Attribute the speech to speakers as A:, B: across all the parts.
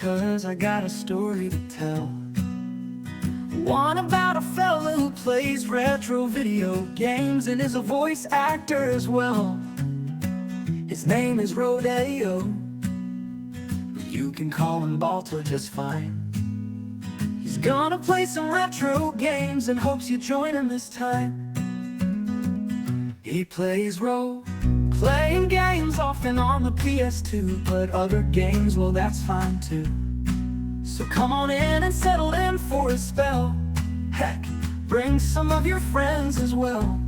A: 'Cause I got a story to tell. One about a fella who plays retro video games and is a voice actor as well. His name is Rodeo. You can call him Balto just fine. He's gonna play some retro games and hopes you join him this time. He plays role-playing games often on the PS2, but other games, well, that's fine too. So come on in and settle in for a spell. Heck, bring some of your friends as well.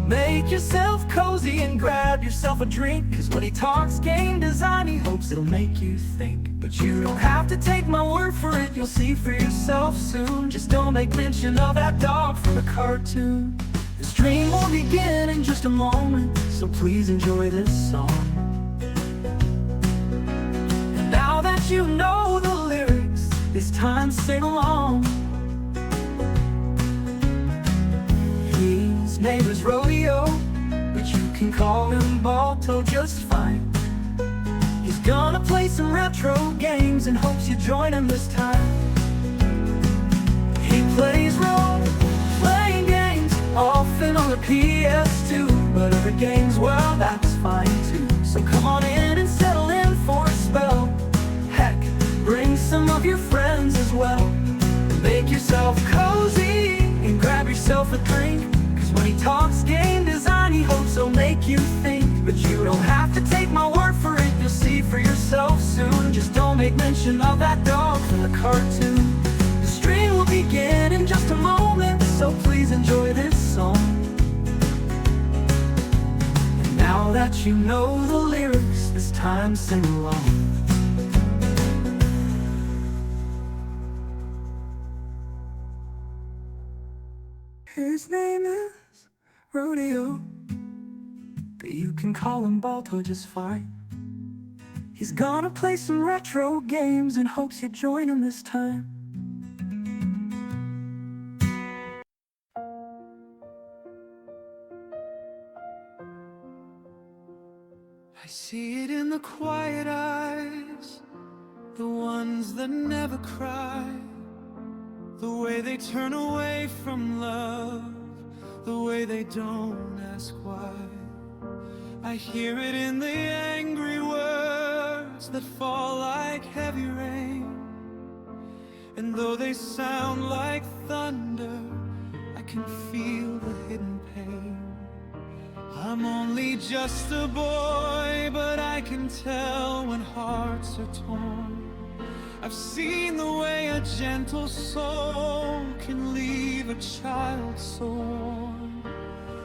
A: Make yourself cozy and grab yourself a drink, 'cause when he talks game design, he hopes it'll make you think. But you don't have to take my word for it, you'll see for yourself soon. Just don't make mention of that dog from the cartoon. The stream will begin in just a moment, so please enjoy this song. And now that you know the lyrics, it's time to sing along. His name is Rodeo, but you can call him Balto just fine. He's gonna play some retro games and hopes you join him this time. He plays role-playing games often on the PS2, but other games, well, that's fine too. So come on in and settle in for a spell. Heck, bring some of your friends as well. Make yourself cozy and grab yourself a drink, 'cause when he talks game design, he hopes he'll make you think. But you don't have to take my word for it, you'll see for yourself soon. Just don't make mention of that dog from the cartoon. The stream will begin in just a moment, so please enjoy this song. And now that you know the lyrics, it's time to sing along. His name is Rodeo, but you can call him Balto just fine. He's gonna play some retro games and hopes you join him this time. I see it in the quiet eyes, the ones that never cry. The way they turn away from love, the way they don't ask why. I hear it in the angry words that fall like heavy rain. And though they sound like thunder, I can feel the hidden pain. I'm only just a boy, but I can tell when hearts are torn. I've seen the way a gentle soul can leave a child so worn.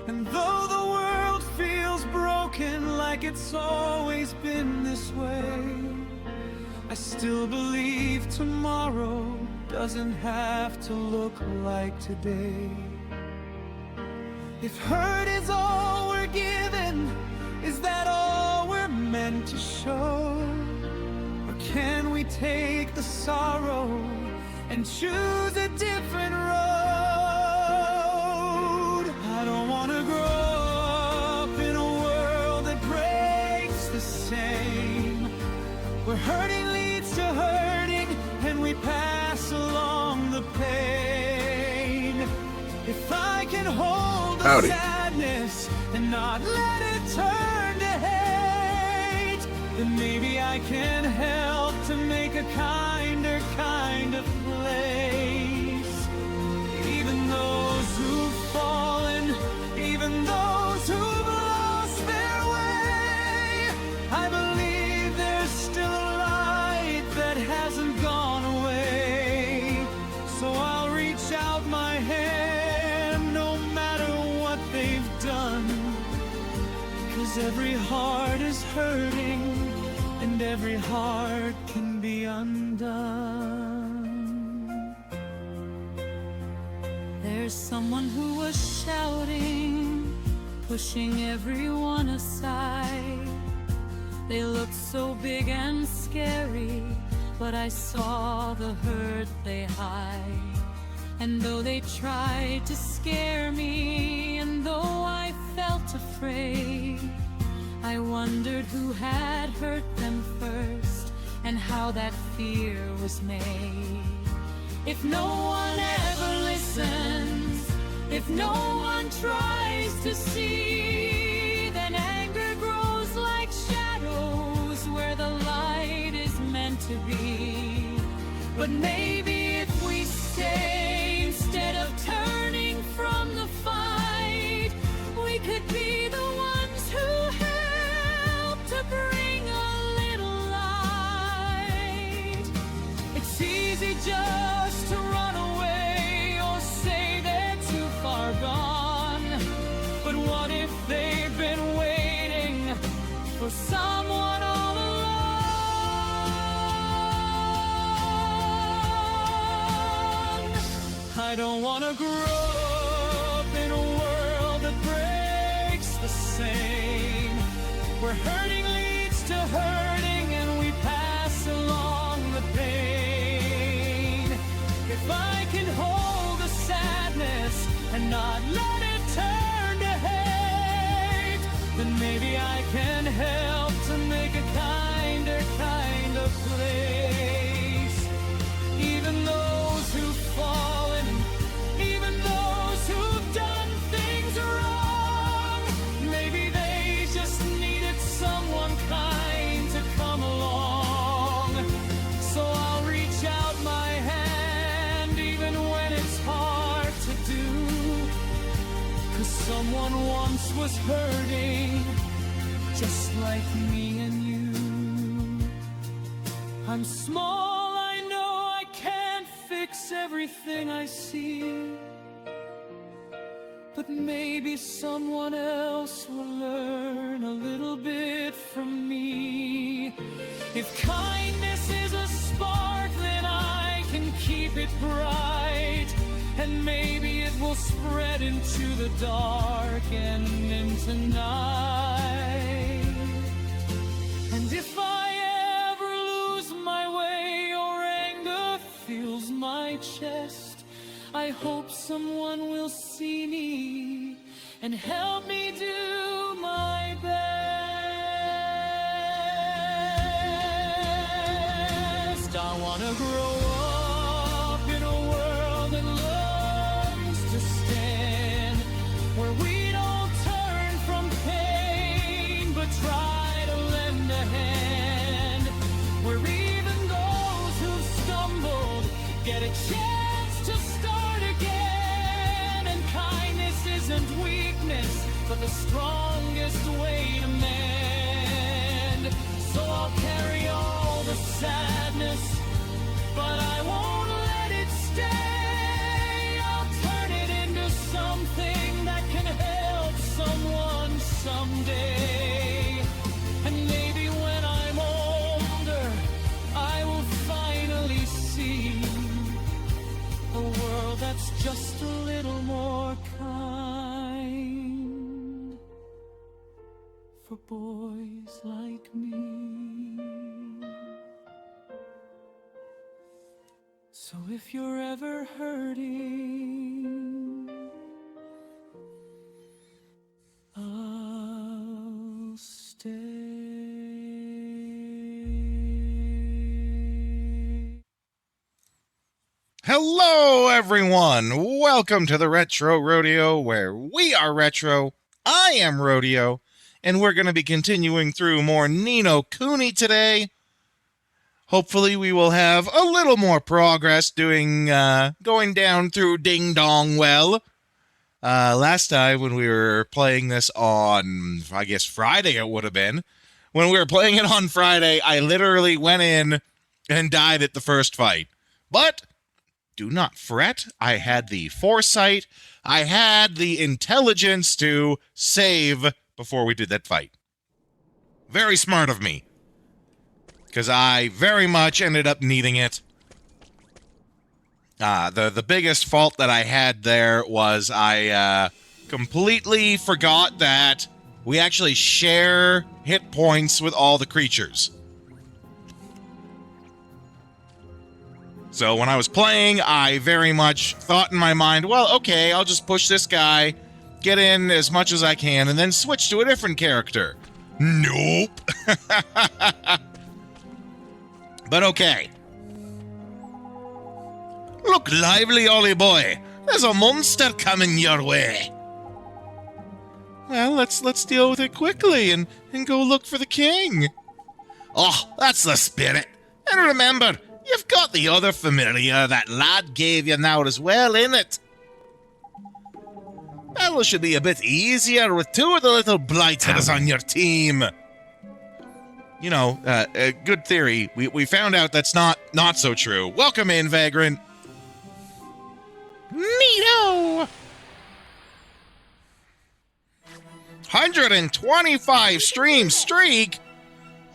A: And though the world feels broken, like it's always been this way, I still believe tomorrow doesn't have to look like today. If hurt is all we're given, is that all we're meant to show? Can we take the sorrow and choose a different road? I don't want to grow up in a world that breaks the same, where hurting leads to hurting and we pass along the pain. If I can hold the sadness and not let it turn to hate, then maybe I can help to make a kinder kind of place. Even those who've fallen, even those who've lost their way, I believe there's still a light that hasn't gone away. So I'll reach out my hand no matter what they've done, 'cause every heart is hurting and every heart can be undone. There's someone who was shouting, pushing everyone aside. They looked so big and scary, but I saw the hurt they hide. And though they tried to scare me, and though I felt afraid, I wondered who had hurt them first and how that fear was made. If no one ever listens, if no one tries to see, then anger grows like shadows where the light is meant to be. But maybe if we stay, instead of turning from the fight, we could be the ones who help to bring a little light. It's easy just to run away or say they're too far gone. But what if they've been waiting for someone all along? I don't want to grow up in a world that breaks the same, where hurting leads to hurting and we pass along the pain. If I can hold the sadness and not let it turn to hate, then maybe I can help to make a kinder kind of place. Even those who've fallen, even those who've done things wrong, maybe they just needed someone kind to come along. So I'll reach out my hand even when it's hard to do, 'cause someone once was hurting just like me and you. I'm small, I know I can't fix everything I see, but maybe someone else will learn a little bit from me. If kindness is a spark, then I can keep it bright, and maybe it will spread into the dark and into night. And if I ever lose my way or anger fills my chest, I hope someone will see me and help me do my best. I want to grow up in a world that learns to stand, where we don't turn from pain but try to lend a hand, where even those who've stumbled get a chance to start again. And kindness isn't weakness, but the strongest way to mend. So I'll carry all the sadness, but I won't let it stay. I'll turn it into something that can help someone someday. And maybe when I'm older, I will finally see a world that's just a little more kind for boys like me. So if you're ever hurting, I'll stay.
B: Hello, everyone! Welcome to the Retro Rodeo, where we are retro, I am Rodeo, and we're going to be continuing through more Ni No Kuni today. Hopefully we will have a little more progress going down through Ding Dong Well. Last time when we were playing this on, I guess Friday it would have been, when we were playing it on Friday, I literally went in and died at the first fight. But do not fret, I had the foresight, I had the intelligence to save before we did that fight. Very smart of me, because I very much ended up needing it. The biggest fault that I had there was I completely forgot that we actually share hit points with all the creatures. So when I was playing, I very much thought in my mind, well, okay, I'll just push this guy, get in as much as I can, and then switch to a different character. Nope. But okay. Look lively, Ollie boy. There's a monster coming your way. Well, let's deal with it quickly and go look for the king. Oh, that's the spirit. And remember, you've got the other familiar that lad gave you now as well, innit? Battle should be a bit easier with two of the little blighters on your team. You know, a good theory. We found out that's not so true. Welcome in, Vagrant. Neato! 125 stream streak?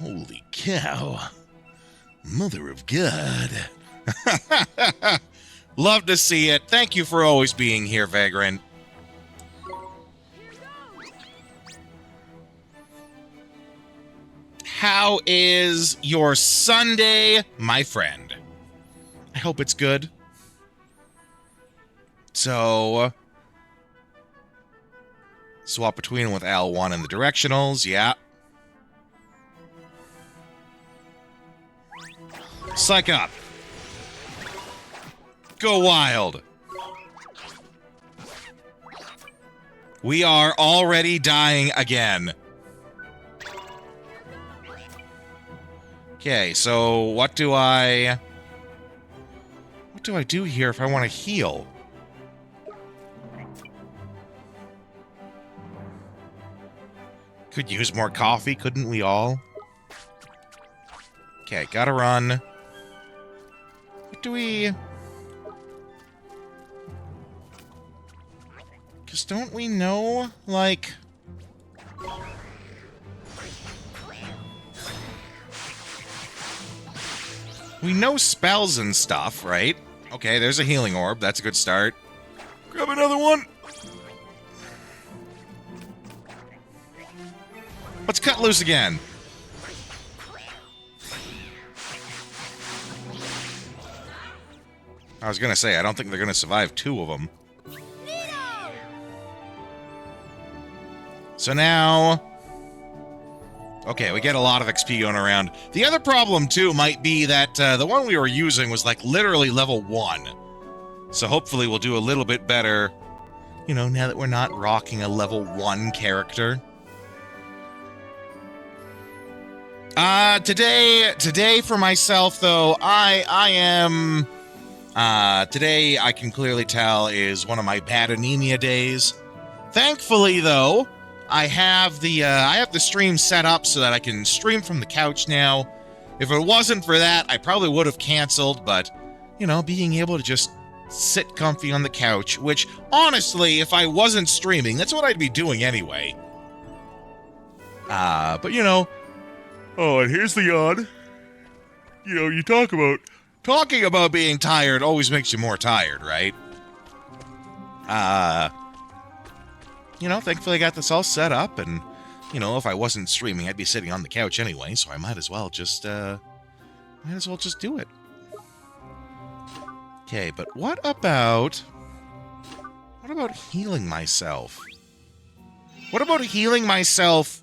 B: Holy cow. Mother of God. Love to see it. Thank you for always being here, Vagrant. How is your Sunday, my friend? I hope it's good. So, swap between with L1 and the directionals, yeah. Psych up. Go wild. We are already dying again. Okay, so what do I do here if I want to heal? Could use more coffee, couldn't we all? Okay, gotta run. What do we... Because don't we know, like... We know spells and stuff, right? Okay, there's a healing orb. That's a good start. Grab another one. Let's cut loose again. I was gonna say, I don't think they're gonna survive two of them. So now... Okay, we get a lot of XP going around. The other problem, too, might be that the one we were using was, like, literally level 1. So hopefully we'll do a little bit better, you know, now that we're not rocking a level 1 character. Today for myself, though, I am... today, I can clearly tell, is one of my bad anemia days. Thankfully, though... I have the stream set up so that I can stream from the couch now. If it wasn't for that, I probably would have canceled, but, you know, being able to just sit comfy on the couch, which, honestly, if I wasn't streaming, that's what I'd be doing anyway. But, you know... Oh, and here's the yawn. You know, you talking about being tired always makes you more tired, right? You know, thankfully I got this all set up, and, you know, if I wasn't streaming, I'd be sitting on the couch anyway, so I might as well just do it. Okay, but what about healing myself? What about healing myself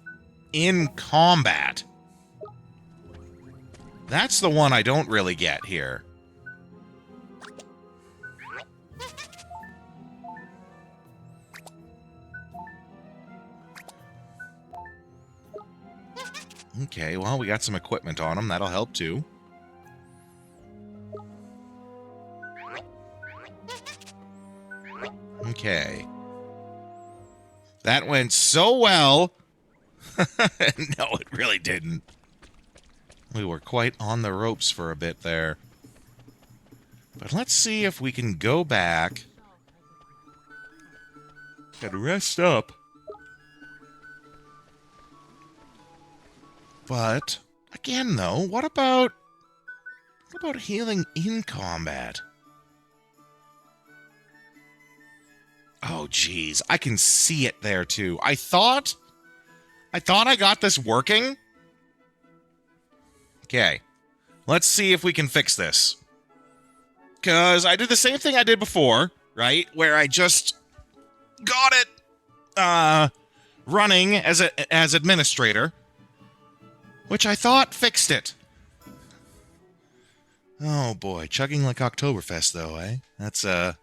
B: in combat? That's the one I don't really get here. Okay, well, we got some equipment on them. That'll help, too. Okay. That went so well. No, it really didn't. We were quite on the ropes for a bit there. But let's see if we can go back and rest up. But, again, though, what about healing in combat? Oh, geez. I can see it there, too. I thought I got this working. Okay. Let's see if we can fix this. Because I did the same thing I did before, right? Where I just got it running as administrator. Which I thought fixed it. Oh boy, chugging like Oktoberfest though, eh? That's a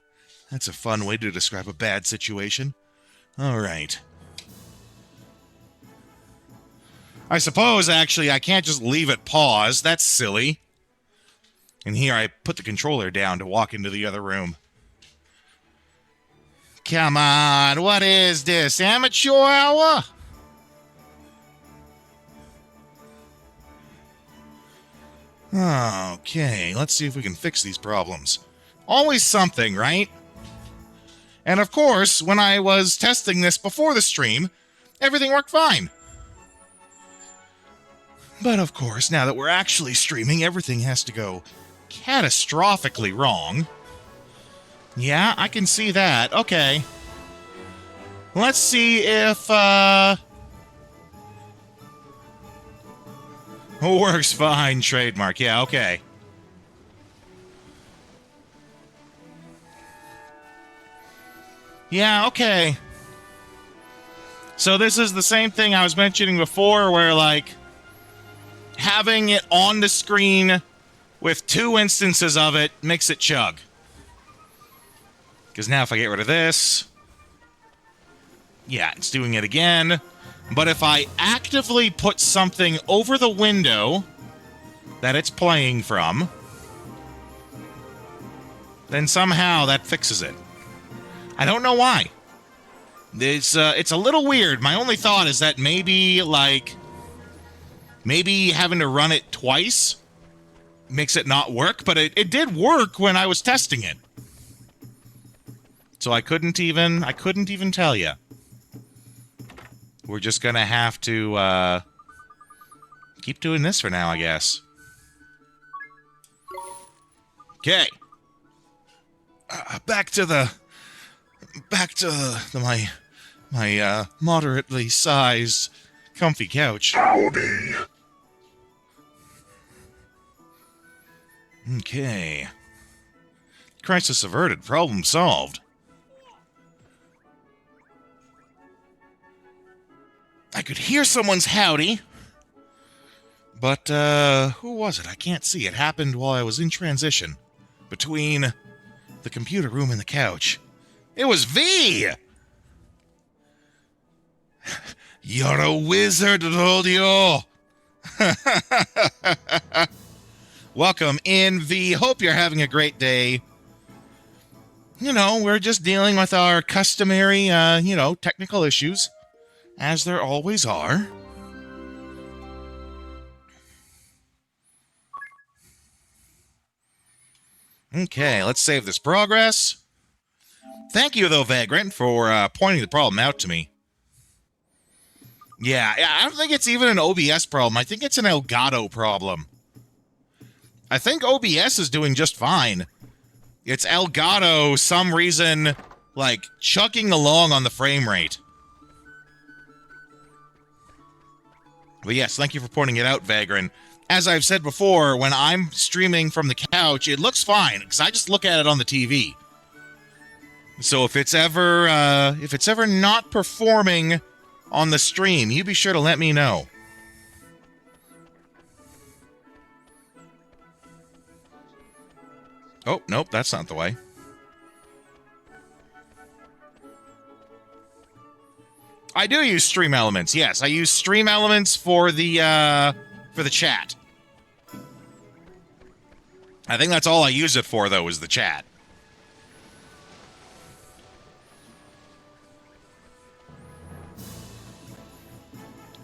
B: fun way to describe a bad situation. All right. I suppose, actually, I can't just leave it paused. That's silly. And here I put the controller down to walk into the other room. Come on, what is this? Amateur hour? Okay, let's see if we can fix these problems. Always something, right? And of course, when I was testing this before the stream, everything worked fine. But of course, now that we're actually streaming, everything has to go catastrophically wrong. Yeah, I can see that. Okay. Let's see if, works fine, trademark. Yeah, okay. Yeah, okay. So this is the same thing I was mentioning before, where, like, having it on the screen with 2 instances of it makes it chug. Because now if I get rid of this... Yeah, it's doing it again. But if I actively put something over the window that it's playing from, then somehow that fixes it. I don't know why. It's a little weird. My only thought is that maybe having to run it twice makes it not work, but it did work when I was testing it. So I couldn't even tell you. We're just gonna have to keep doing this for now, I guess. Okay. Back to my moderately sized, comfy couch.
C: Howdy.
B: Okay. Crisis averted. Problem solved. I could hear someone's howdy. But, who was it? I can't see. It happened while I was in transition between the computer room and the couch. It was V! You're a wizard, Rodeo! Welcome in, V. Hope you're having a great day. You know, we're just dealing with our customary, technical issues, as there always are. Okay, let's save this progress. Thank you, though, Vagrant, for pointing the problem out to me. Yeah, I don't think it's even an OBS problem. I think it's an Elgato problem. I think OBS is doing just fine. It's Elgato, some reason, like, chugging along on the frame rate. But yes, thank you for pointing it out, Vagrant. As I've said before, when I'm streaming from the couch, it looks fine, because I just look at it on the TV. So if it's ever not performing on the stream, you be sure to let me know. Oh, nope, that's not the way. I do use Stream Elements, yes. I use Stream Elements for the chat. I think that's all I use it for, though, is the chat.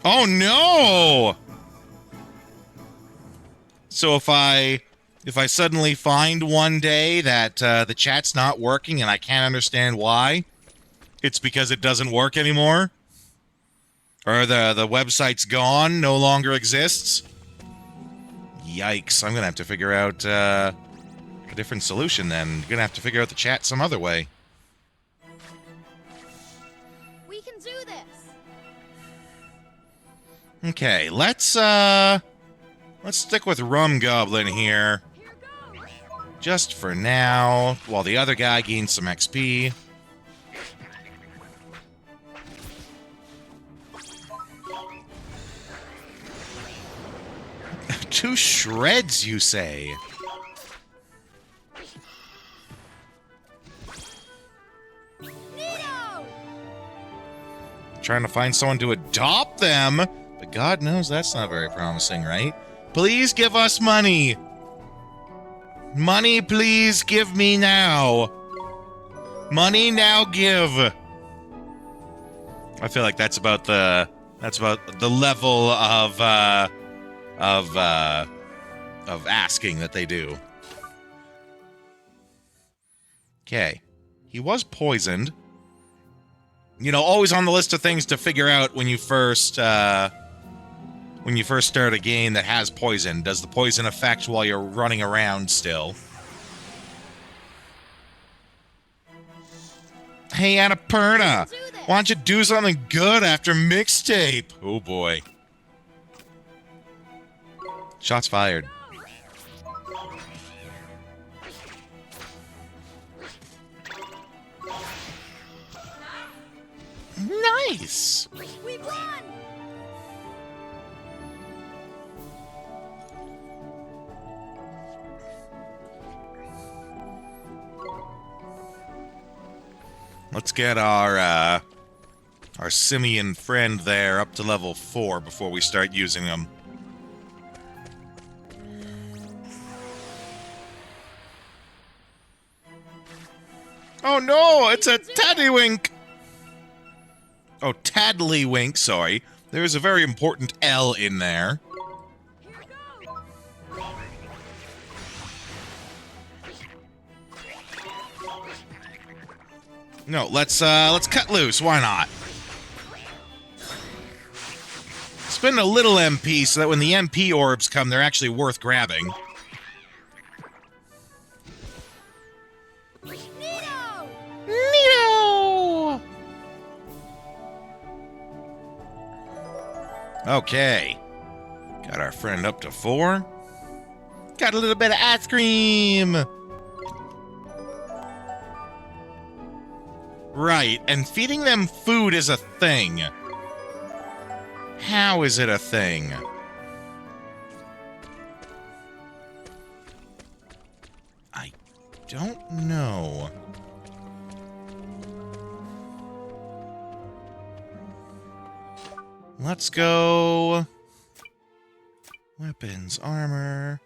B: Oh, no! So if I suddenly find one day that the chat's not working and I can't understand why, it's because it doesn't work anymore? Or the website's gone, no longer exists? Yikes, I'm going to have to figure out a different solution then. I'm going to have to figure out the chat some other way.
D: We can do this.
B: Okay, let's stick with Rum Goblin here. Just for now, while the other guy gains some XP. To shreds, you say? trying to find someone to adopt them. But God knows that's not very promising, right? Please give us money. Money, please give me now. Money now give. I feel like that's about the level of asking that they do. Okay. He was poisoned. You know, always on the list of things to figure out when you first start a game that has poison. Does the poison affect while you're running around still? Hey, Annapurna! Why don't you do something good after mixtape? Oh boy. Shots fired. Nice!
D: We won!
B: Let's get our simian friend there up to level 4 before we start using them. Oh no, it's a Taddywink! Oh, Taddlywink, sorry. There's a very important L in there. No, let's cut loose. Why not? Spend a little MP so that when the MP orbs come, they're actually worth grabbing.
D: Nino!
B: Nino! Okay. Got our friend up to 4. Got a little bit of ice cream. Right, and feeding them food is a thing. How is it a thing? I don't know. Let's go. Weapons, armor.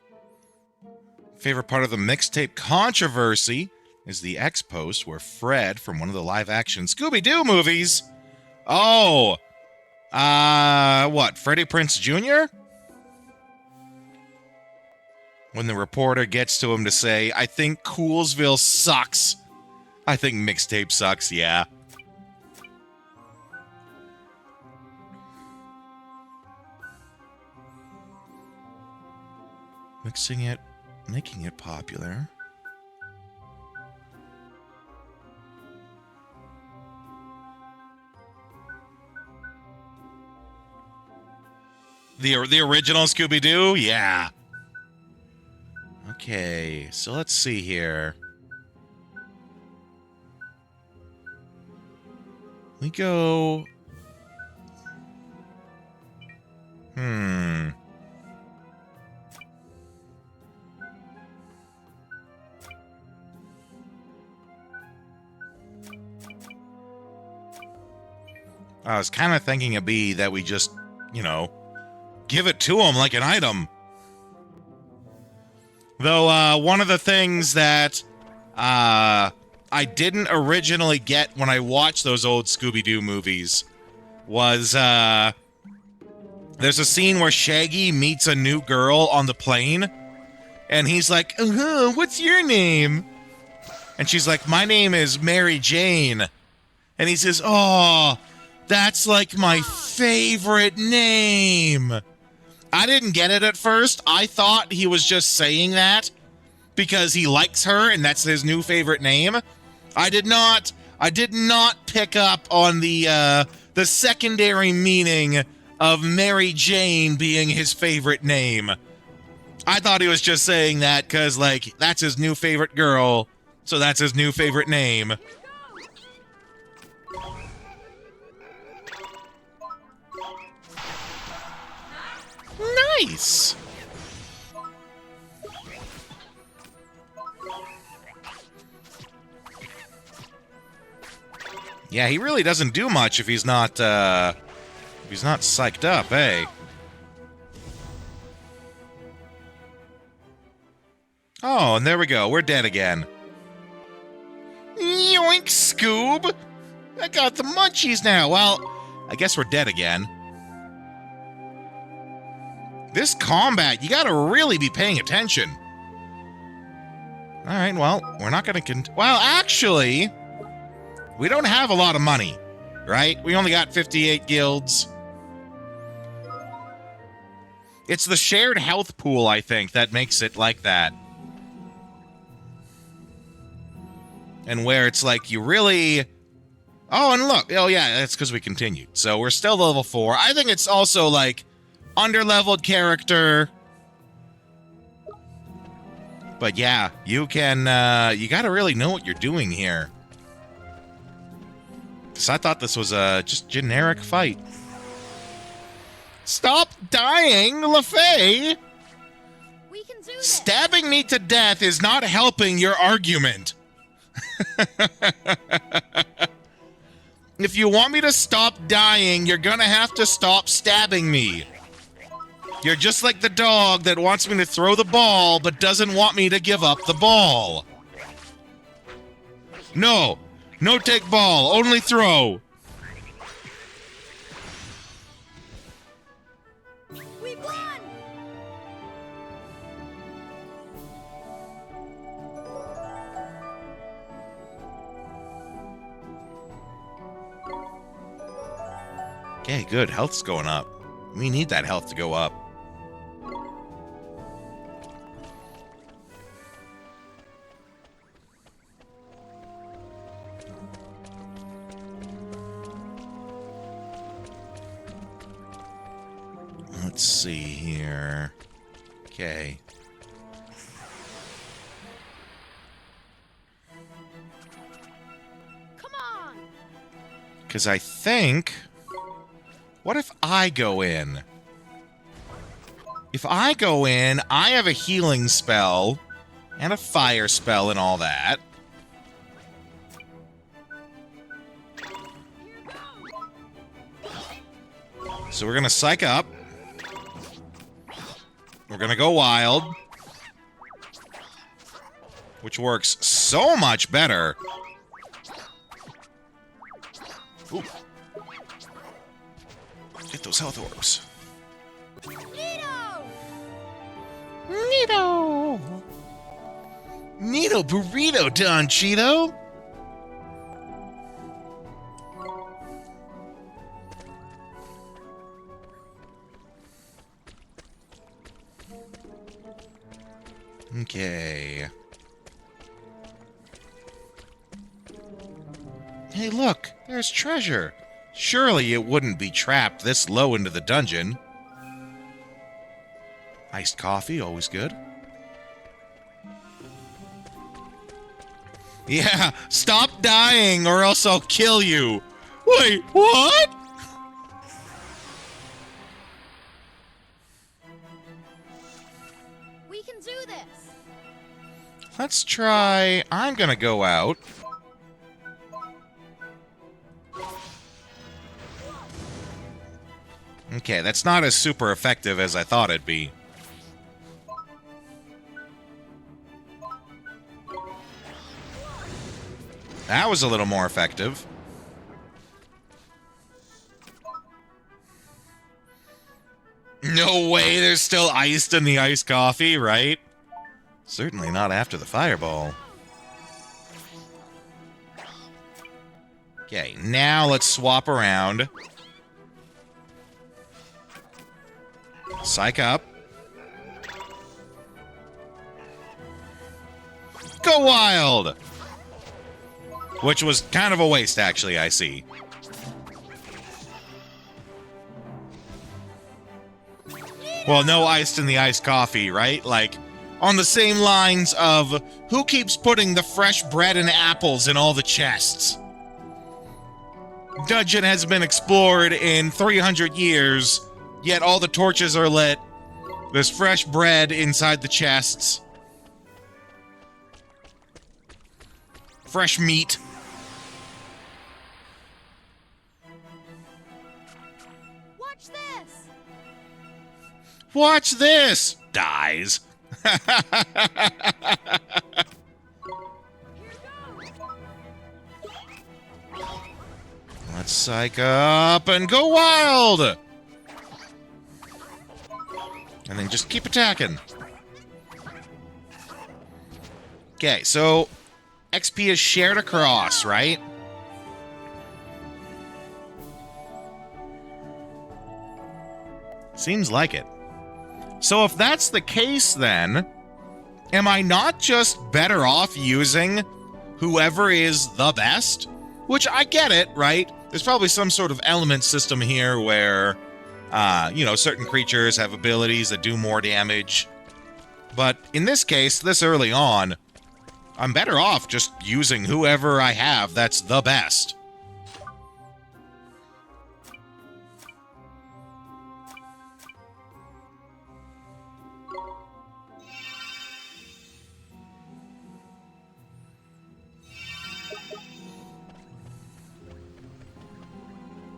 B: Favorite part of the mixtape controversy is the X post where Fred from one of the live-action Scooby-Doo movies. Oh, what? Freddie Prinze Jr.? When the reporter gets to him to say, "I think Coolsville sucks. I think mixtape sucks." Yeah. Mixing it, making it popular. The original Scooby-Doo? Yeah. Okay, so let's see here. We go... I was kind of thinking it'd be that we just, you know, give it to him like an item. Though, one of the things that I didn't originally get when I watched those old Scooby-Doo movies was, there's a scene where Shaggy meets a new girl on the plane, and he's like, what's your name? And she's like, my name is Mary Jane. And he says, oh, that's like my favorite name. I didn't get it at first. I thought he was just saying that because he likes her and that's his new favorite name. I did not pick up on the secondary meaning of Mary Jane being his favorite name. I thought he was just saying that because, like, that's his new favorite girl, so that's his new favorite name. Nice! Yeah, he really doesn't do much if he's not psyched up, eh? Oh, and there we go. We're dead again. Yoink, Scoob! I got the munchies now. Well, I guess we're dead again. This combat, you gotta really be paying attention. Alright, well, we're not gonna well, actually, we don't have a lot of money, right? We only got 58 guilds. It's the shared health pool, I think, that makes it like that. And where it's like, you really... Oh, and look. Oh, yeah, that's because we continued. So we're still level 4. I think it's also, like, under-leveled character. But yeah, you can, you gotta really know what you're doing here. Because I thought this was a just generic fight. Stop dying, LaFay!
D: We can do this.
B: Stabbing me to death is not helping your argument. If you want me to stop dying, you're gonna have to stop stabbing me. You're just like the dog that wants me to throw the ball, but doesn't want me to give up the ball. No. No take ball, only throw.
D: We won.
B: Okay, good. Health's going up. We need that health to go up. Let's see here. Okay.
D: Come on.
B: Because I think... What if I go in? If I go in, I have a healing spell and a fire spell and all that. So we're going to psych up. We're going to go wild. Which works so much better. Ooh. Get those health orbs.
D: Nito!
B: Nito burrito, Don Cheeto. Okay. Hey, look, there's treasure. Surely it wouldn't be trapped this low into the dungeon. Iced coffee, always good. Yeah, stop dying or else I'll kill you. Wait, what?
D: We can do this.
B: Let's try... I'm gonna go out. Okay, that's not as super effective as I thought it'd be. That was a little more effective. No way, there's still iced in the iced coffee, right? Certainly not after the fireball. Okay, now let's swap around. Psych up. Go wild! Which was kind of a waste, actually, I see. Well, no iced in the iced coffee, right? Like, on the same lines of, who keeps putting the fresh bread and apples in all the chests? Dungeon has been explored in 300 years, yet all the torches are lit. There's fresh bread inside the chests. Fresh meat. Watch this! Dies. Let's psych up and go wild! And then just keep attacking. Okay, so XP is shared across, right? Seems like it. So if that's the case, then, am I not just better off using whoever is the best? Which I get it, right? There's probably some sort of element system here where, certain creatures have abilities that do more damage. But in this case, this early on, I'm better off just using whoever I have that's the best.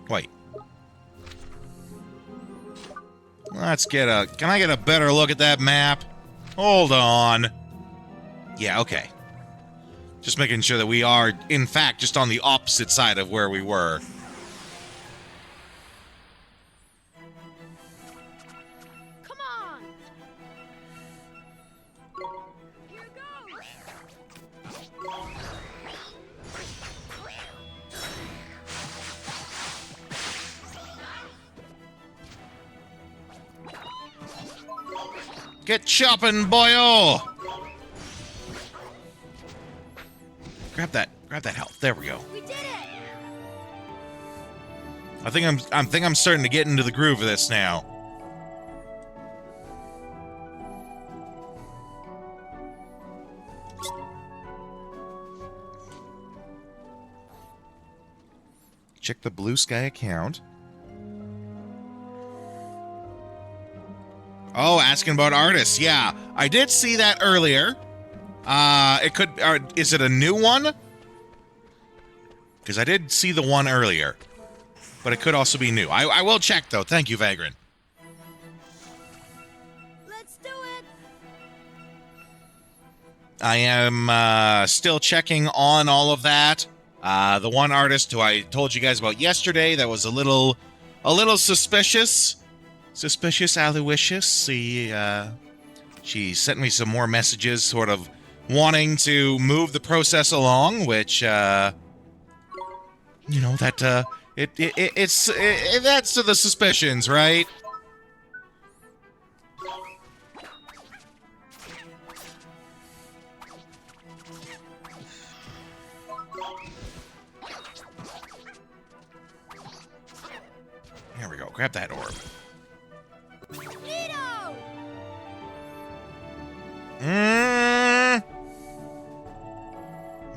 B: Wait. Let's get a... Can I get a better look at that map? Hold on. Yeah, okay. Just making sure that we are, in fact, just on the opposite side of where we were.
D: Come on. Here goes.
B: Get chopping, boyo! Grab that health. There we go.
D: We did it.
B: I think I'm starting to get into the groove of this now. Check the Blue Sky account. Oh, asking about artists. Yeah, I did see that earlier. It could... is it a new one? Because I did see the one earlier. But it could also be new. I will check, though. Thank you, Vagrant.
D: Let's do it.
B: I am still checking on all of that. The one artist who I told you guys about yesterday that was a little suspicious. Suspicious Aloysius. She sent me some more messages sort of wanting to move the process along, which, that's to the suspicions, right? There we go. Grab that orb.
D: Nito!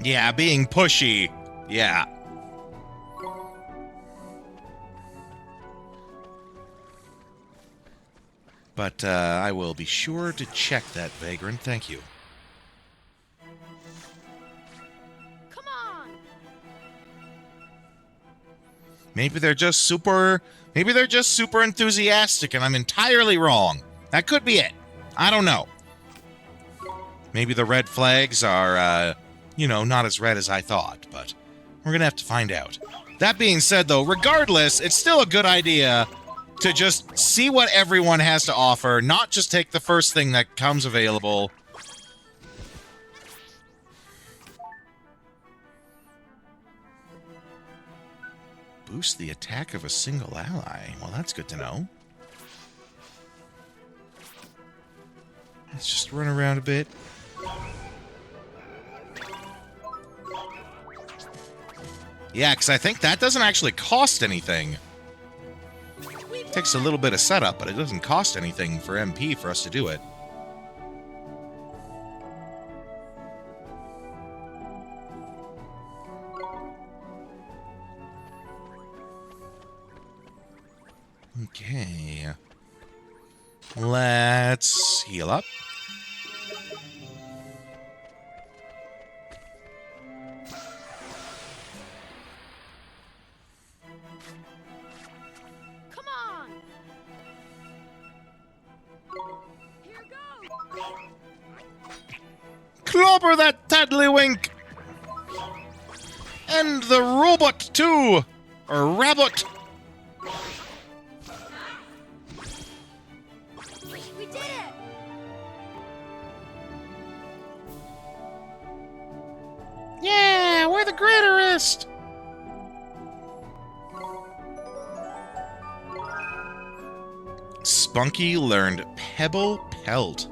B: Yeah, being pushy. Yeah. But I will be sure to check that, Vagrant. Thank you.
D: Come on.
B: Maybe they're just super enthusiastic and I'm entirely wrong. That could be it. I don't know. Maybe the red flags are, not as red as I thought, but we're gonna have to find out. That being said, though, regardless, it's still a good idea to just see what everyone has to offer, not just take the first thing that comes available. Boost the attack of a single ally. Well, that's good to know. Let's just run around a bit. Yeah, because I think that doesn't actually cost anything. It takes a little bit of setup, but it doesn't cost anything for MP for us to do it. Okay. Let's heal up.
D: Come on.
B: Clobber that taddlywink! And the robot, too! Or rabbit!
D: We did it!
B: Yeah, we're the greaterest! Spunky learned Pebble Pelt.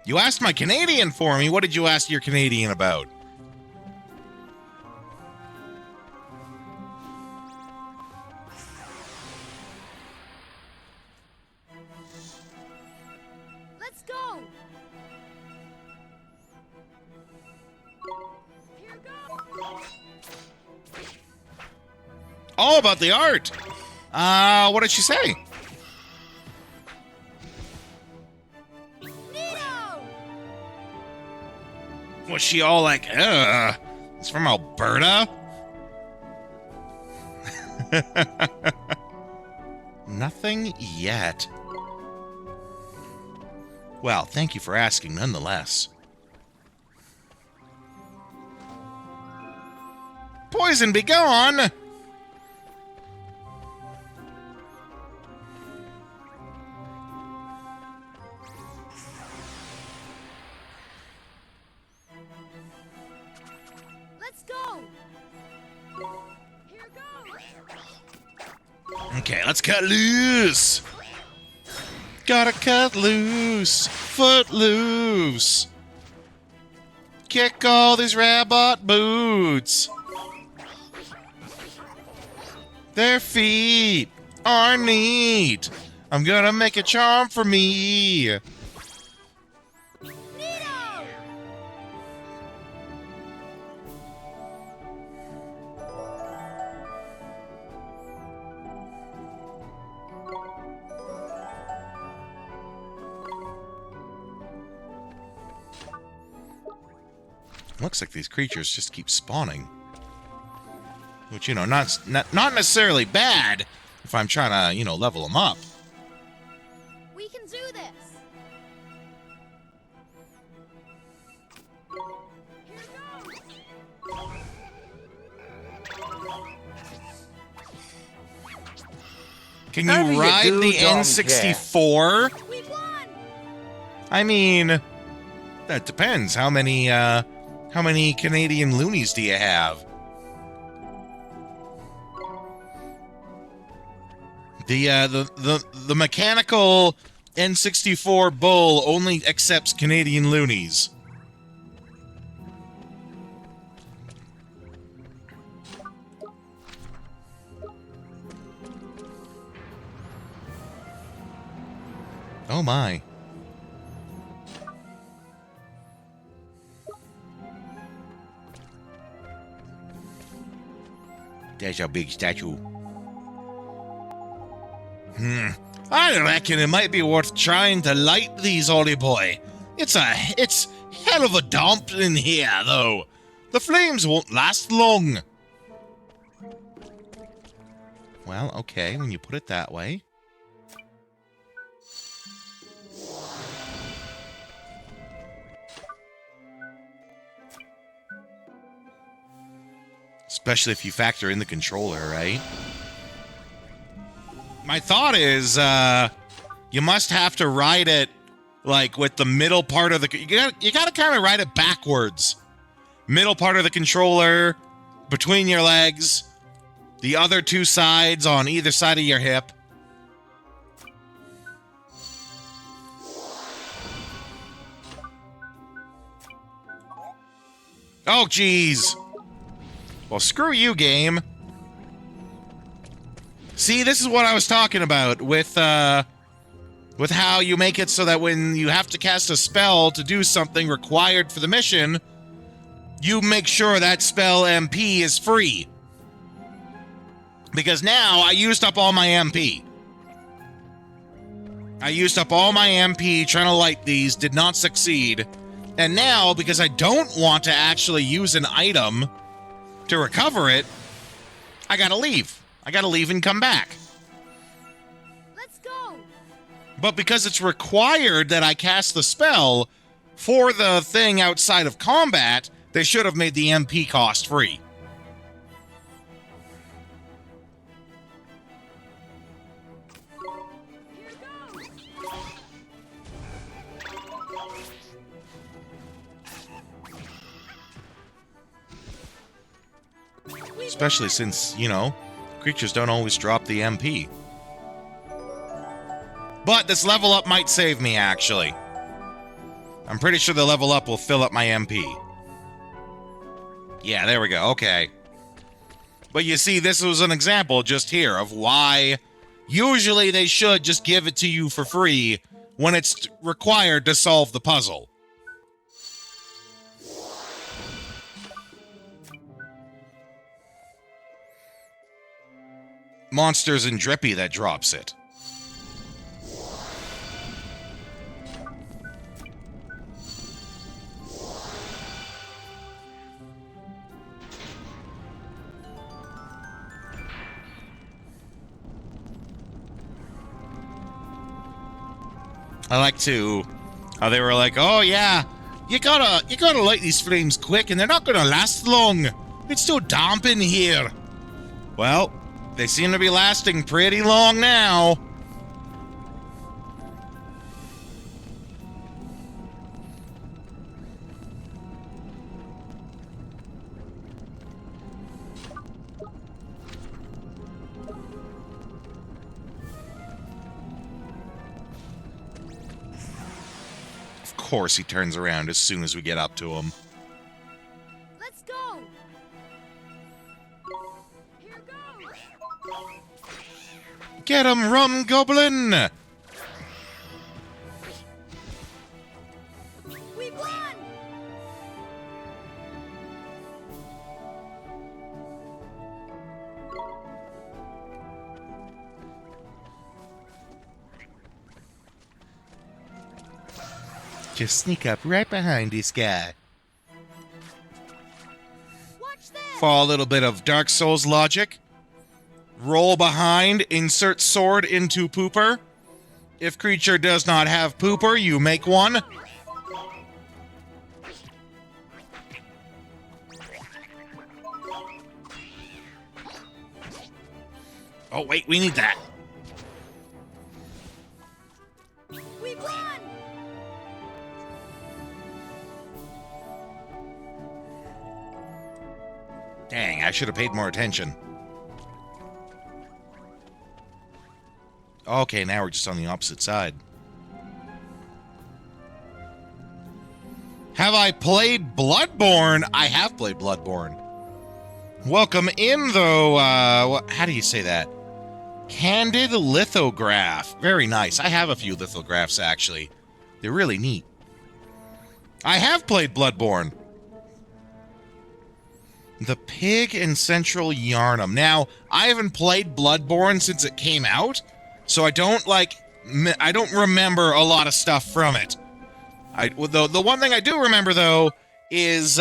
B: You asked my Canadian for me. What did you ask your Canadian about?
D: Let's go! Here goes!
B: All about the art. What did she say?
D: Nino!
B: Was she all like, it's from Alberta? Nothing yet. Well, thank you for asking nonetheless. Poison be gone!
D: Let's go! Here goes!
B: Okay, let's cut loose! Gotta cut loose! Foot loose! Kick all these rabbit boots! Their feet are neat! I'm gonna make a charm for me!
D: Nino!
B: Looks like these creatures just keep spawning. Which, you know, not necessarily bad if I'm trying to, you know, level them up.
D: We can do this! Here goes!
B: Can
C: How do
B: you
C: you
B: ride
C: do,
B: the
C: Tom
B: N64?
D: We won!
B: I mean, that depends. How many Canadian loonies do you have? The mechanical N64 bull only accepts Canadian loonies. Oh my. There's a big statue. I reckon it might be worth trying to light these, Ollie boy. It's hell of a dump in here, though. The flames won't last long. Well, okay, when you put it that way. Especially if you factor in the controller, right? My thought is, you must have to ride it, like, with the middle part of the... You gotta kind of ride it backwards. Middle part of the controller, between your legs, the other two sides on either side of your hip. Oh, jeez. Well, screw you, game. See, this is what I was talking about with how you make it so that when you have to cast a spell to do something required for the mission, you make sure that spell MP is free. Because now I used up all my MP. I used up all my MP trying to light these, did not succeed. And now, because I don't want to actually use an item to recover it, I gotta leave. I gotta leave and come back.
D: Let's go.
B: But because it's required that I cast the spell for the thing outside of combat, they should have made the MP cost free. Especially since, you know, creatures don't always drop the MP. But this level up might save me, actually. I'm pretty sure the level up will fill up my MP. Yeah, there we go. Okay. But you see, this was an example just here of why usually they should just give it to you for free when it's required to solve the puzzle. Monsters in Drippy that drops it. I like to how they were like, oh yeah, you gotta light these flames quick and they're not gonna last long. It's so damp in here. Well, they seem to be lasting pretty long now. Of course he turns around as soon as we get up to him.
D: Let's go. Here goes.
B: Get him, Rum Goblin!
D: We won.
B: Just sneak up right behind this guy.
D: Watch this.
B: For a little bit of Dark Souls logic. Roll behind, insert sword into pooper. If creature does not have pooper, you make one. Oh wait, we need that.
D: We won.
B: Dang, I should have paid more attention. Okay, now we're just on the opposite side. Have I played Bloodborne? I have played Bloodborne. Welcome in, though, how do you say that? Candid lithograph. Very nice. I have a few lithographs, actually. They're really neat. I have played Bloodborne. The Pig in Central Yarnum. Now, I haven't played Bloodborne since it came out, so I don't remember a lot of stuff from it. The one thing I do remember, though, is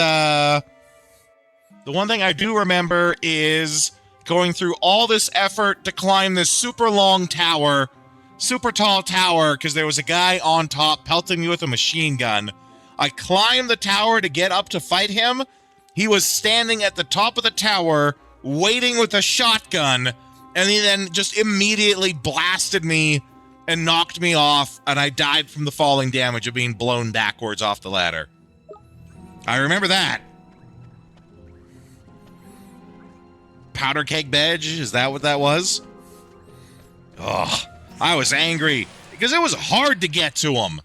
B: going through all this effort to climb this super long tower, super tall tower, because there was a guy on top pelting me with a machine gun. I climbed the tower to get up to fight him. He was standing at the top of the tower, waiting with a shotgun, and he then just immediately blasted me and knocked me off, and I died from the falling damage of being blown backwards off the ladder. I remember that. Powder Keg Bedge, is that what that was? Ugh, I was angry, because it was hard to get to him.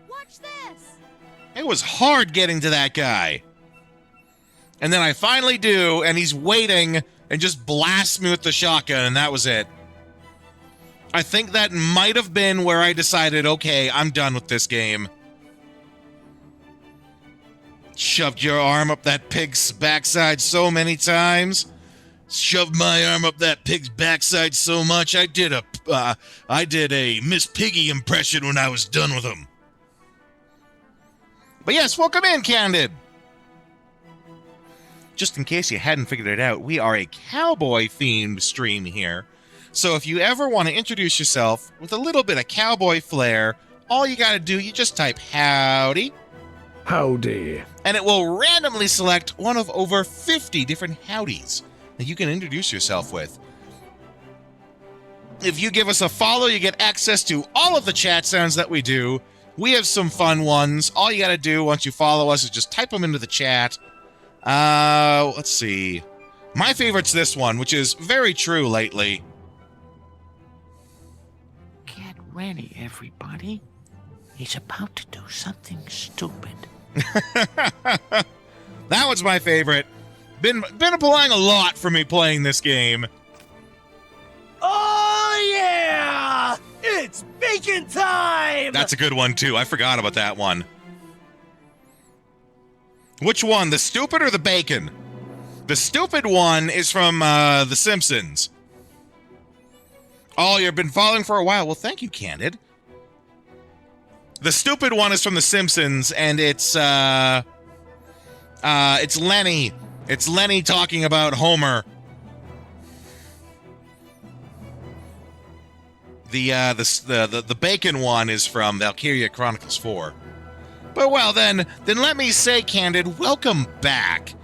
D: Watch this.
B: It was hard getting to that guy. And then I finally do, and he's waiting and just blasts me with the shotgun, and that was it. I think that might have been where I decided, okay, I'm done with this game. Shoved your arm up that pig's backside so many times. Shoved my arm up that pig's backside so much, I did a Miss Piggy impression when I was done with him. But yes, welcome in, Candid. just in case you hadn't figured it out, we are a cowboy-themed stream here. So if you ever want to introduce yourself with a little bit of cowboy flair, all you gotta do, you just type howdy,
C: Howdy.
B: and it will randomly select one of over 50 different howdies that you can introduce yourself with. If you give us a follow, you get access to all of the chat sounds that we do. We have some fun ones. All you gotta do once you follow us is just type them into the chat. Let's see. My favorite's this one, which is very true lately.
E: Get ready, everybody. He's about to do something stupid.
B: That one's my favorite. Been applying a lot for me playing this game.
F: Oh yeah! It's bacon time!
B: That's a good one too. I forgot about that one. Which one, the stupid or the bacon? The stupid one is from The Simpsons. Oh, you've been following for a while. Well, thank you, Candid. The stupid one is from The Simpsons, and it's Lenny. It's Lenny talking about Homer. The bacon one is from Valkyria Chronicles 4. But well, then let me say, Candid, welcome back.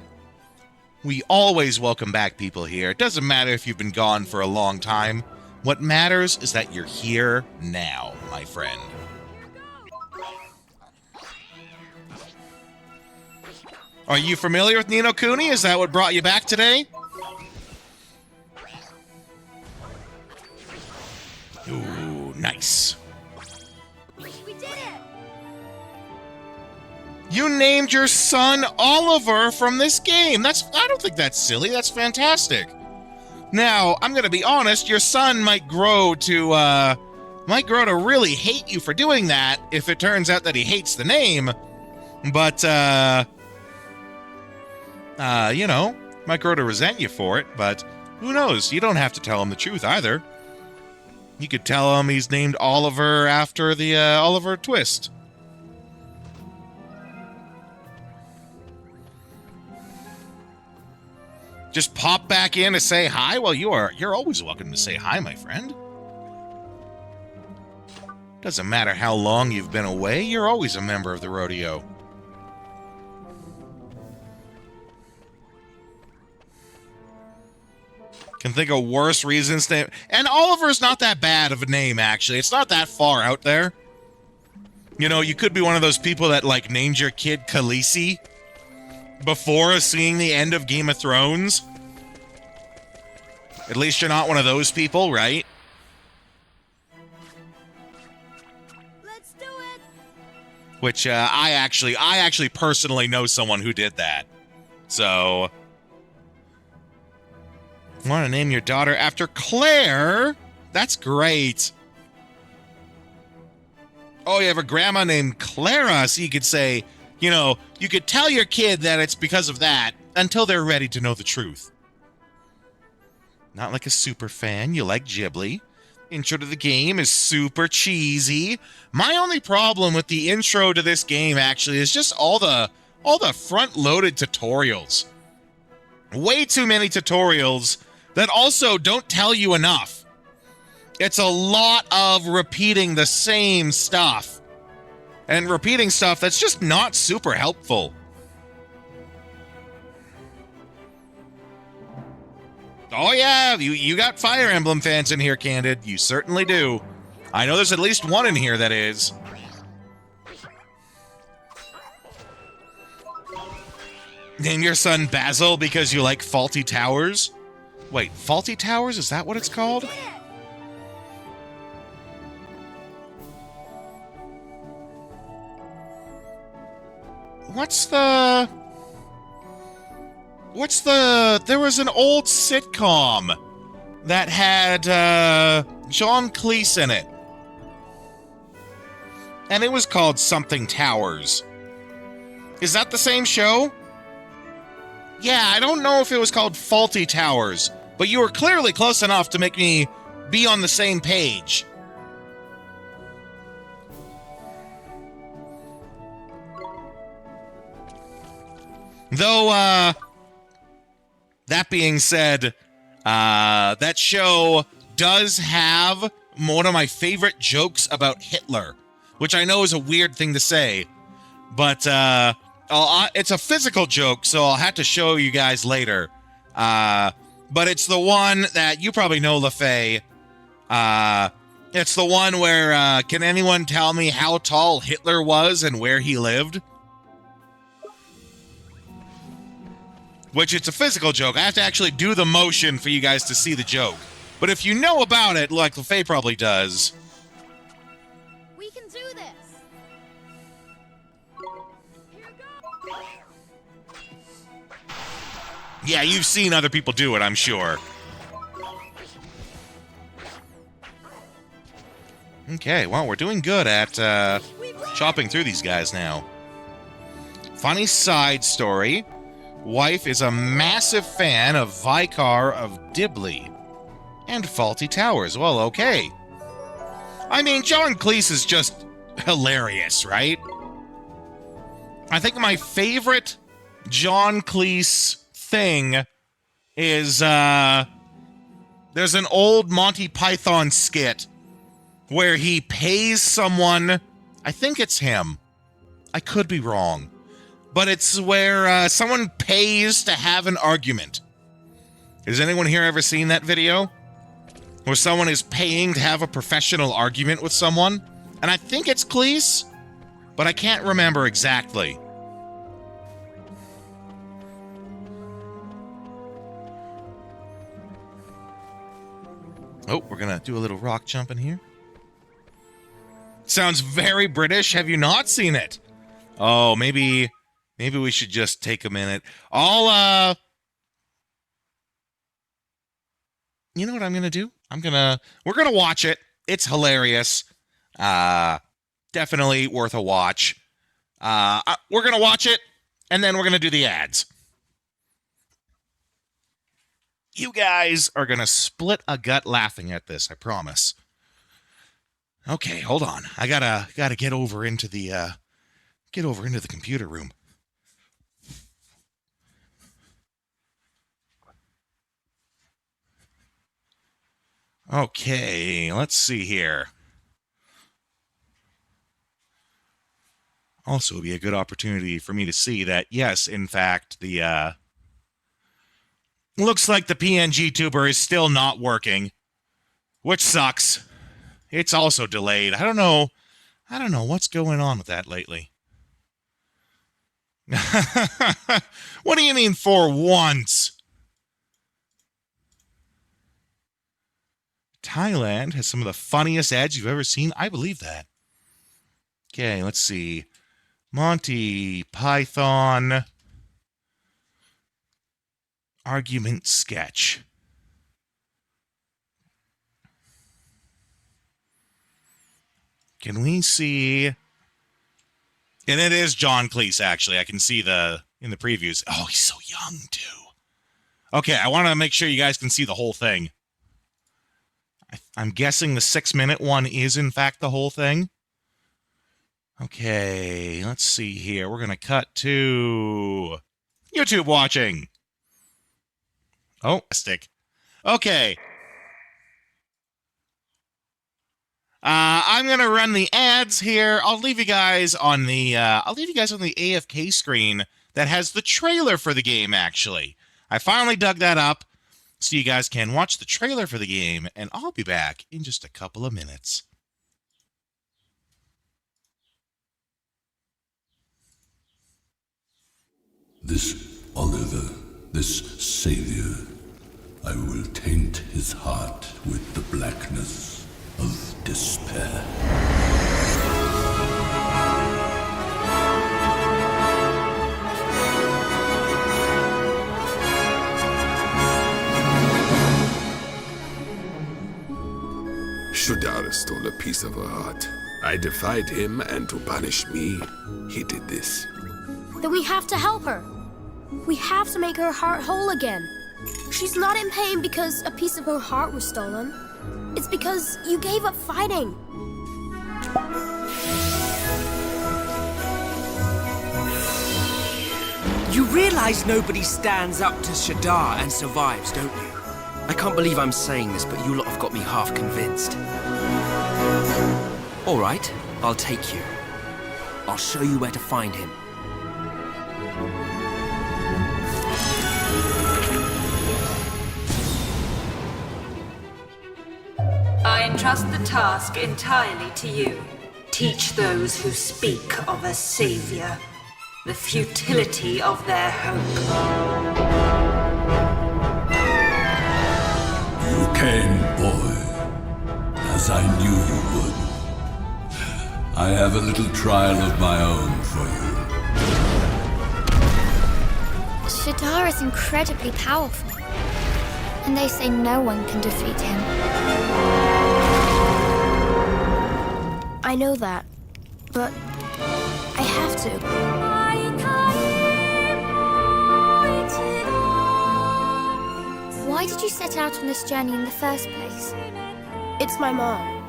B: We always welcome back people here. It doesn't matter if you've been gone for a long time. What matters is that you're here now, my friend. Are you familiar with Ni No Kuni? Is that what brought you back today? Ooh, nice.
D: We did it!
B: You named your son Oliver from this game. I don't think that's silly. That's fantastic. Now, I'm going to be honest, your son might grow to really hate you for doing that if it turns out that he hates the name. But, might grow to resent you for it, but who knows? You don't have to tell him the truth either. You could tell him he's named Oliver after the Oliver Twist. Just pop back in to say hi? Well, you're always welcome to say hi, my friend. Doesn't matter how long you've been away, you're always a member of the rodeo. Can think of worse reasons to... And Oliver's not that bad of a name, actually. It's not that far out there. You know, you could be one of those people that, like, named your kid Khaleesi before seeing the end of Game of Thrones. At least you're not one of those people, right?
D: Let's do it!
B: Which, I actually personally know someone who did that. So... Want to name your daughter after Claire? That's great. Oh, you have a grandma named Clara, so you could say, you could tell your kid that it's because of that until they're ready to know the truth. Not like a super fan, you like Ghibli. Intro to the game is super cheesy. My only problem with the intro to this game, actually, is just all the front-loaded tutorials. Way too many tutorials that also don't tell you enough. It's a lot of repeating the same stuff. And repeating stuff that's just not super helpful. Oh yeah, you got Fire Emblem fans in here, Candid. You certainly do. I know there's at least one in here that is. Name your son Basil because you like Faulty Towers? Wait, Faulty Towers? Is that what it's called? There was an old sitcom that had John Cleese in it. And it was called something Towers. Is that the same show? Yeah, I don't know if it was called Faulty Towers, but you were clearly close enough to make me be on the same page. Though, That being said, that show does have one of my favorite jokes about Hitler, which I know is a weird thing to say, but it's a physical joke, so I'll have to show you guys later. But it's the one that you probably know, LaFay. It's the one where, can anyone tell me how tall Hitler was and where he lived? Which it's a physical joke. I have to actually do the motion for you guys to see the joke. But if you know about it, like LaFay probably does.
D: We can do this. Here goes.
B: Yeah, you've seen other people do it, I'm sure. Okay, well, we're doing good at chopping through these guys now. Funny side story. Wife is a massive fan of Vicar of Dibley and Faulty Towers. Well, okay. I mean, John Cleese is just hilarious, right? I think my favorite John Cleese thing is there's an old Monty Python skit where he pays someone, I think it's him, I could be wrong, but it's where someone pays to have an argument. Has anyone here ever seen that video? Where someone is paying to have a professional argument with someone? And I think it's Cleese, but I can't remember exactly. Oh, we're gonna do a little rock jumping here. Sounds very British. Have you not seen it? Oh, maybe we should just take a minute. You know what I'm gonna do? We're gonna watch it. It's hilarious. Definitely worth a watch. We're gonna watch it, and then we're gonna do the ads. You guys are gonna split a gut laughing at this, I promise. Okay, hold on. I gotta get over into the computer room. Okay, let's see here. Also, be a good opportunity for me to see that, yes, in fact, the looks like the PNG tuber is still not working, which sucks. It's also delayed. I don't know what's going on with that lately. What do you mean for once? Thailand has some of the funniest ads you've ever seen. I believe that. Okay, let's see. Monty Python argument sketch. Can we see? And it is John Cleese, actually. I can see in the previews. Oh, he's so young, too. Okay, I want to make sure you guys can see the whole thing. I'm guessing the 6-minute one is, in fact, the whole thing. Okay, let's see here. We're going to cut to YouTube watching. Oh, stick. Okay. I'm gonna run the ads here. I'll leave you guys on the AFK screen that has the trailer for the game. Actually, I finally dug that up, so you guys can watch the trailer for the game, and I'll be back in just a couple of minutes.
G: This Oliver, this savior, I will taint his heart with the blackness of despair.
H: Shudar stole a piece of her heart. I defied him, and to punish me, he did this.
D: Then we have to help her. We have to make her heart whole again. She's not in pain because a piece of her heart was stolen. It's because you gave up fighting.
F: You realize nobody stands up to Shadar and survives, don't you? I can't believe I'm saying this, but you lot have got me half convinced. All right, I'll take you. I'll show you where to find him.
I: I entrust the task entirely to you. Teach those who speak of a savior the futility of their hope.
G: You came, boy, as I knew you would. I have a little trial of my own for you.
J: Shadar is incredibly powerful, and they say no one can defeat him.
D: I know that, but I have to.
J: Why did you set out on this journey in the first place?
D: It's my mom.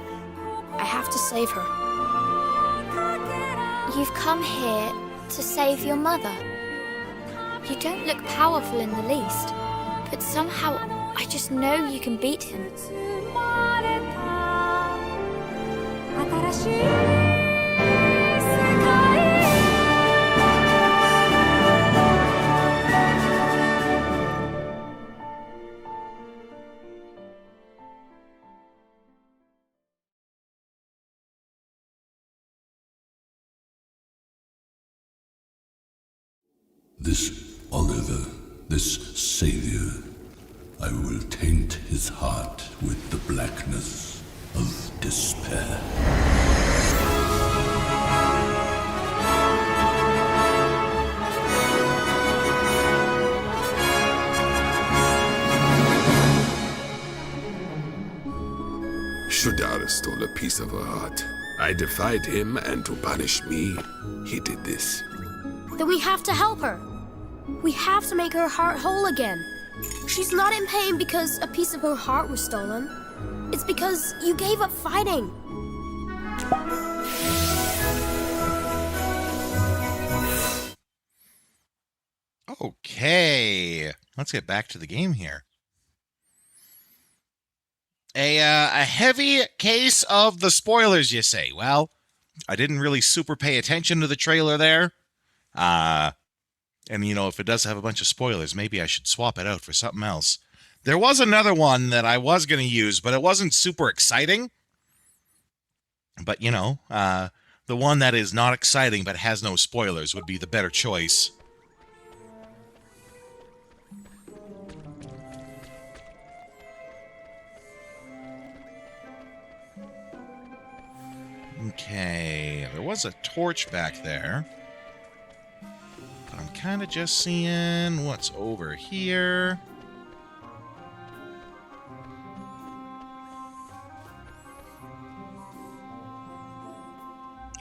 D: I have to save her.
J: You've come here to save your mother. You don't look powerful in the least, but somehow I just know you can beat him.
G: This Oliver, this savior, I will taint his heart with the blackness of despair.
H: Shadar stole a piece of her heart. I defied him, and to punish me, he did this.
D: Then we have to help her. We have to make her heart whole again. She's not in pain because a piece of her heart was stolen. It's because you gave up fighting.
B: Okay, let's get back to the game here. A heavy case of the spoilers, you say? Well, I didn't really super pay attention to the trailer there. And, you know, if it does have a bunch of spoilers, maybe I should swap it out for something else. There was another one that I was going to use, but it wasn't super exciting. But, you know, the one that is not exciting but has no spoilers would be the better choice. Okay, there was a torch back there. But I'm kind of just seeing what's over here.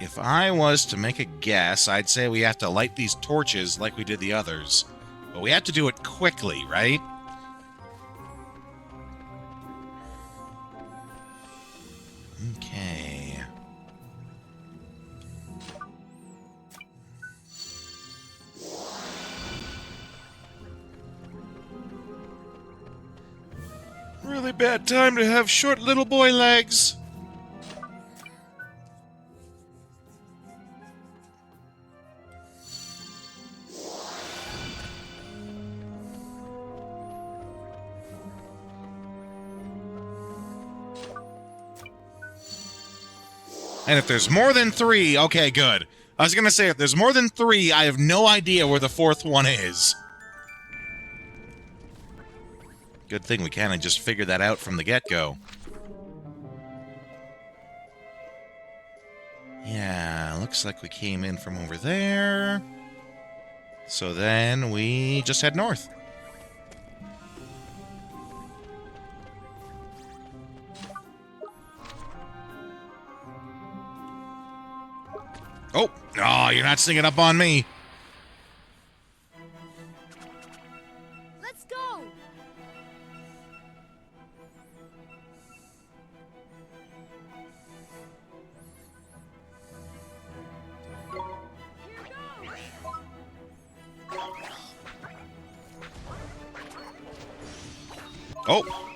B: If I was to make a guess, I'd say we have to light these torches like we did the others. But we have to do it quickly, right? Okay. Really bad time to have short little boy legs. And if there's more than 3, okay, good. I was going to say, if there's more than 3, I have no idea where the 4th one is. Good thing we kind of just figured that out from the get-go. Yeah, looks like we came in from over there. So then we just head north. Oh, you're not singing up on me.
D: Let's go!
B: Oh!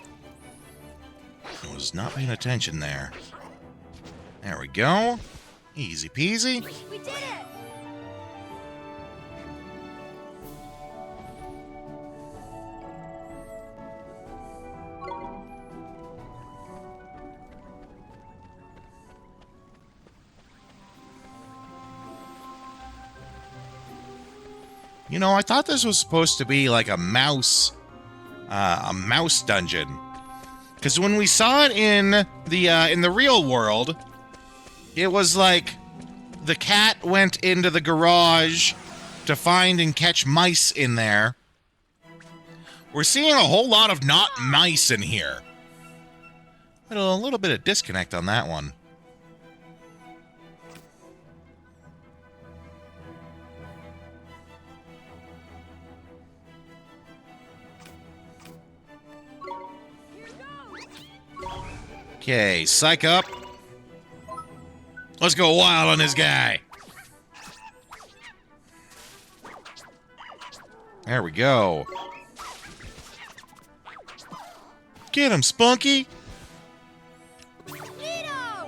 B: I was not paying attention there. There we go. Easy peasy.
D: We did it!
B: You know, I thought this was supposed to be like a mouse dungeon. Because when we saw it in the real world, it was like the cat went into the garage to find and catch mice in there. We're seeing a whole lot of not mice in here. A little bit of disconnect on that one. Okay, psych up. Let's go wild on this guy. There we go. Get him, Spunky.
D: Nino!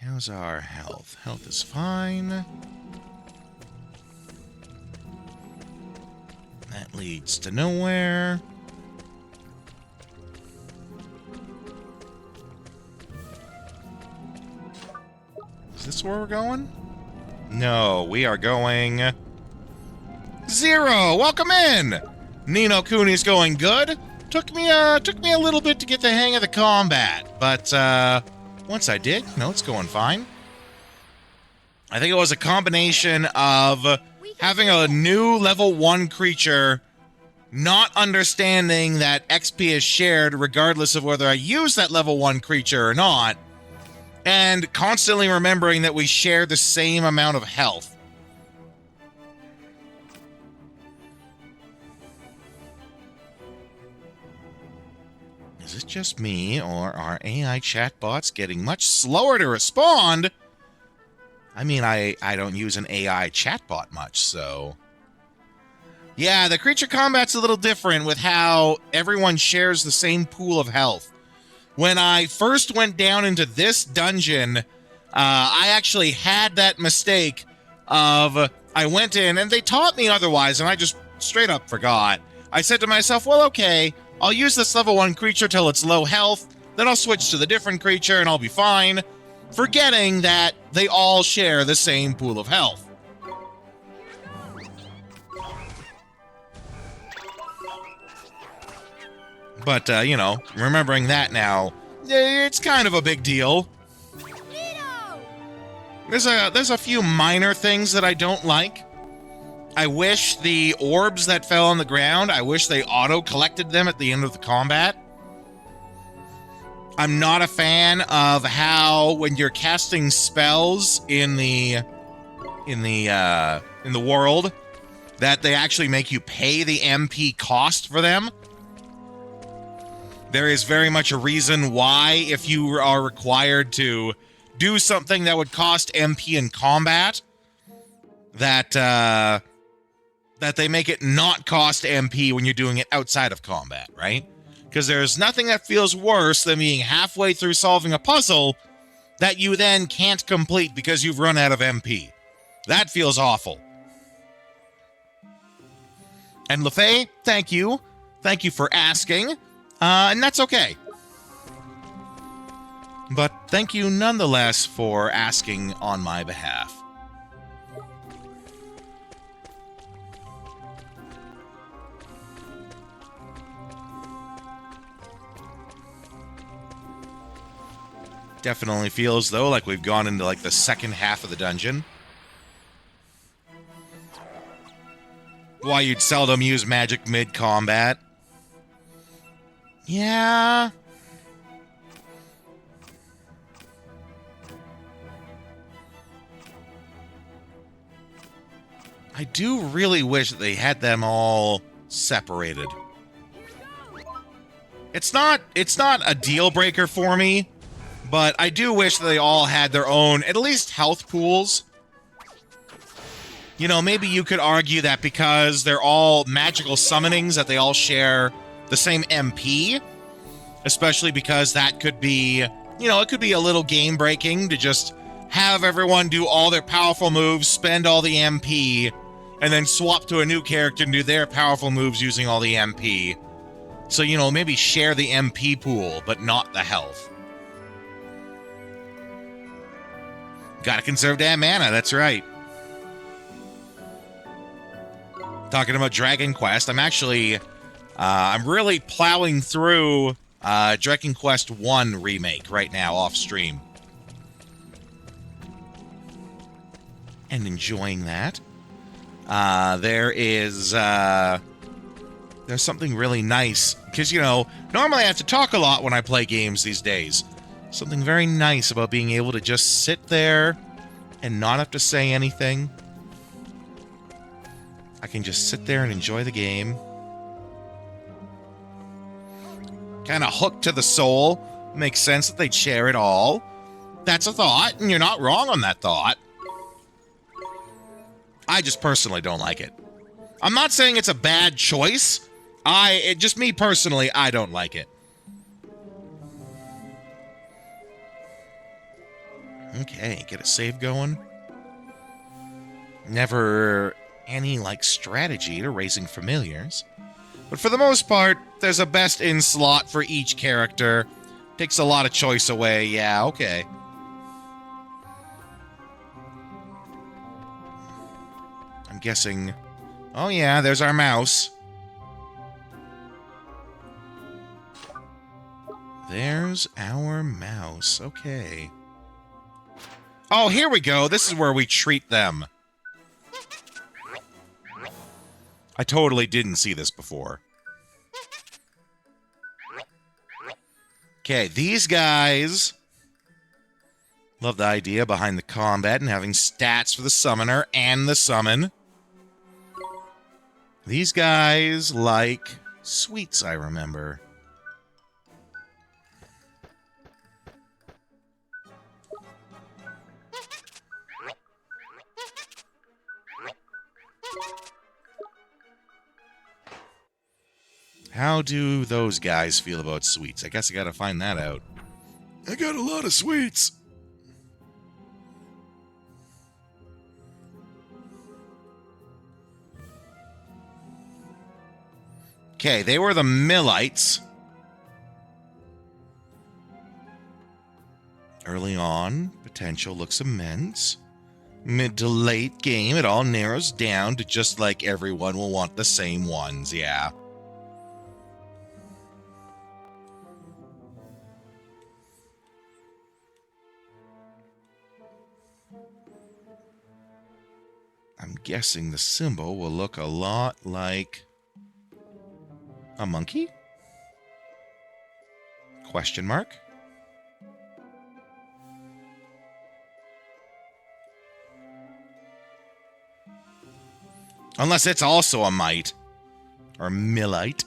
B: How's our health? Health is fine. That leads to nowhere. Is this where we're going? No, we are going... Zero! Welcome in! Ni No Kuni's going good. Took me a little bit to get the hang of the combat, but once I did, it's going fine. I think it was a combination of having a new level 1 creature, not understanding that XP is shared regardless of whether I use that level 1 creature or not, and constantly remembering that we share the same amount of health. Is it just me, or are AI chatbots getting much slower to respond? I mean, I don't use an AI chatbot much, so... Yeah, the creature combat's a little different with how everyone shares the same pool of health. When I first went down into this dungeon, I actually had that mistake of... I went in, and they taught me otherwise, and I just straight up forgot. I said to myself, well, okay, I'll use this level 1 creature till it's low health, then I'll switch to the different creature and I'll be fine, forgetting that they all share the same pool of health. But, remembering that now, it's kind of a big deal. There's a few minor things that I don't like. I wish the orbs that fell on the ground, I wish they auto-collected them at the end of the combat. I'm not a fan of how when you're casting spells in the world, that they actually make you pay the MP cost for them. There is very much a reason why, if you are required to do something that would cost MP in combat, that they make it not cost MP when you're doing it outside of combat, right? Because there's nothing that feels worse than being halfway through solving a puzzle that you then can't complete because you've run out of MP. That feels awful. And LaFay, thank you. Thank you for asking. And that's okay. But thank you nonetheless for asking on my behalf. Definitely feels, though, like we've gone into, like, the second half of the dungeon. Why you'd seldom use magic mid-combat. Yeah. I do really wish that they had them all separated. It's not a deal breaker for me, but I do wish that they all had their own, at least health pools. You know, maybe you could argue that because they're all magical summonings that they all share the same MP, especially because that could be, you know, it could be a little game breaking to just have everyone do all their powerful moves, spend all the MP, and then swap to a new character and do their powerful moves using all the MP. So, you know, maybe share the MP pool, but not the health. Gotta conserve that mana, that's right. Talking about Dragon Quest, I'm actually, I'm really plowing through Dragon Quest 1 remake right now off stream. And enjoying that. There's something really nice, because, you know, normally I have to talk a lot when I play games these days. Something very nice about being able to just sit there and not have to say anything. I can just sit there and enjoy the game. Kind of hooked to the soul. Makes sense that they'd share it all. That's a thought, and you're not wrong on that thought. I just personally don't like it. I'm not saying it's a bad choice. Just me personally, I don't like it. Okay, get a save going. Never any, like, strategy to raising familiars. But for the most part, there's a best in slot for each character. Takes a lot of choice away, yeah, okay. I'm guessing... Oh yeah, there's our mouse. There's our mouse, okay. Oh, here we go, this is where we treat them. I totally didn't see this before. Okay, these guys... Love the idea behind the combat and having stats for the summoner and the summon. These guys like sweets, I remember. How do those guys feel about sweets? I guess I gotta find that out. I got a lot of sweets. Okay, they were the Millites. Early on, potential looks immense. Mid to late game, it all narrows down to just like everyone will want the same ones, yeah. I'm guessing the symbol will look a lot like a monkey? Question mark? Unless it's also a mite. Or millite.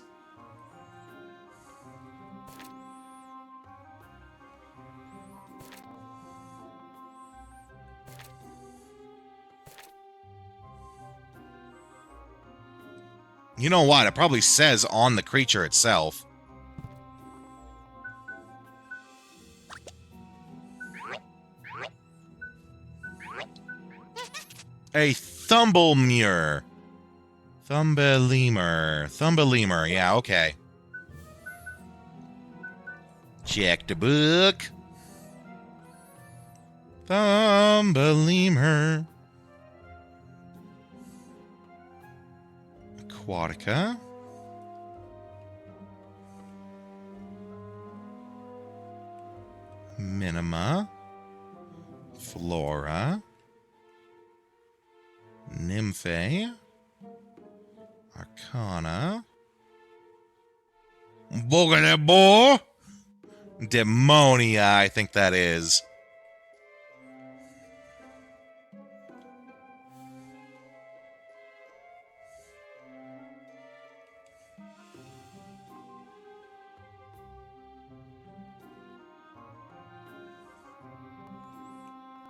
B: You know what? It probably says on the creature itself. A Thumblemure. Thumblemure, yeah, okay. Check the book. Thumblemure. Aquatica. Minima. Flora. Nymphae. Arcana. Boogadaboor. Demonia, I think that is.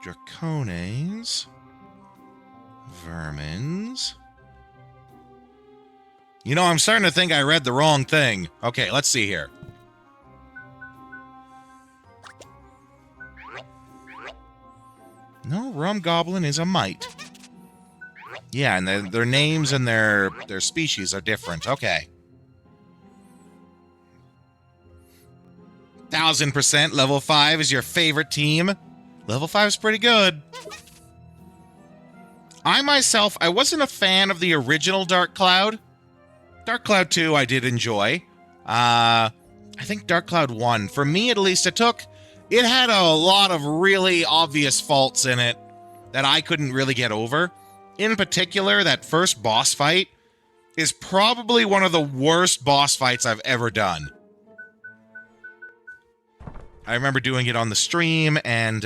B: Dracones. Vermins. You know, I'm starting to think I read the wrong thing. Okay, let's see here. No, Rum Goblin is a mite. Yeah, and their names and their species are different. Okay. 1000%. Level 5 is your favorite team. Level 5 is pretty good. I myself, I wasn't a fan of the original Dark Cloud. Dark Cloud 2 I did enjoy. I think Dark Cloud 1, for me at least, it had a lot of really obvious faults in it that I couldn't really get over. In particular, that first boss fight is probably one of the worst boss fights I've ever done. I remember doing it on the stream, and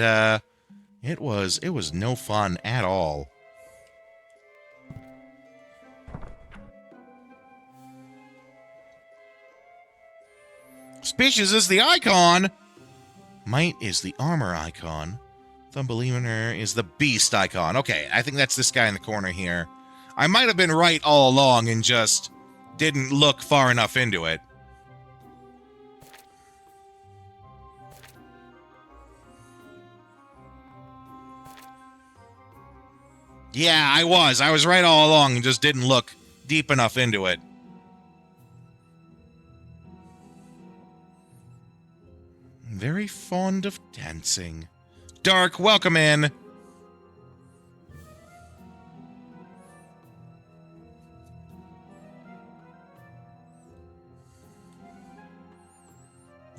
B: it was no fun at all. Species is the icon. Might is the armor icon. Thumbelina is the beast icon. Okay, I think that's this guy in the corner here. I might have been right all along and just didn't look far enough into it. Yeah, I was. I was right all along and just didn't look deep enough into it. Very fond of dancing. Dark, welcome in.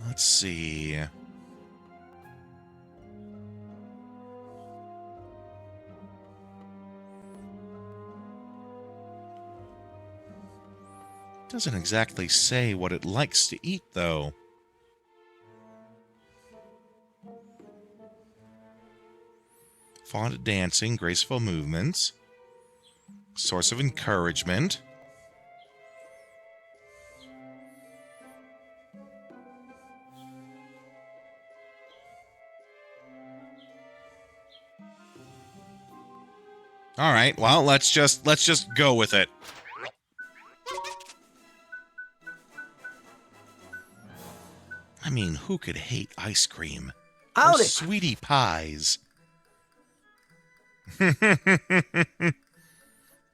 B: Let's see. Doesn't exactly say what it likes to eat, though. Fond of dancing, graceful movements. Source of encouragement. All right, well, let's just go with it. I mean, who could hate ice cream? Or sweetie pies.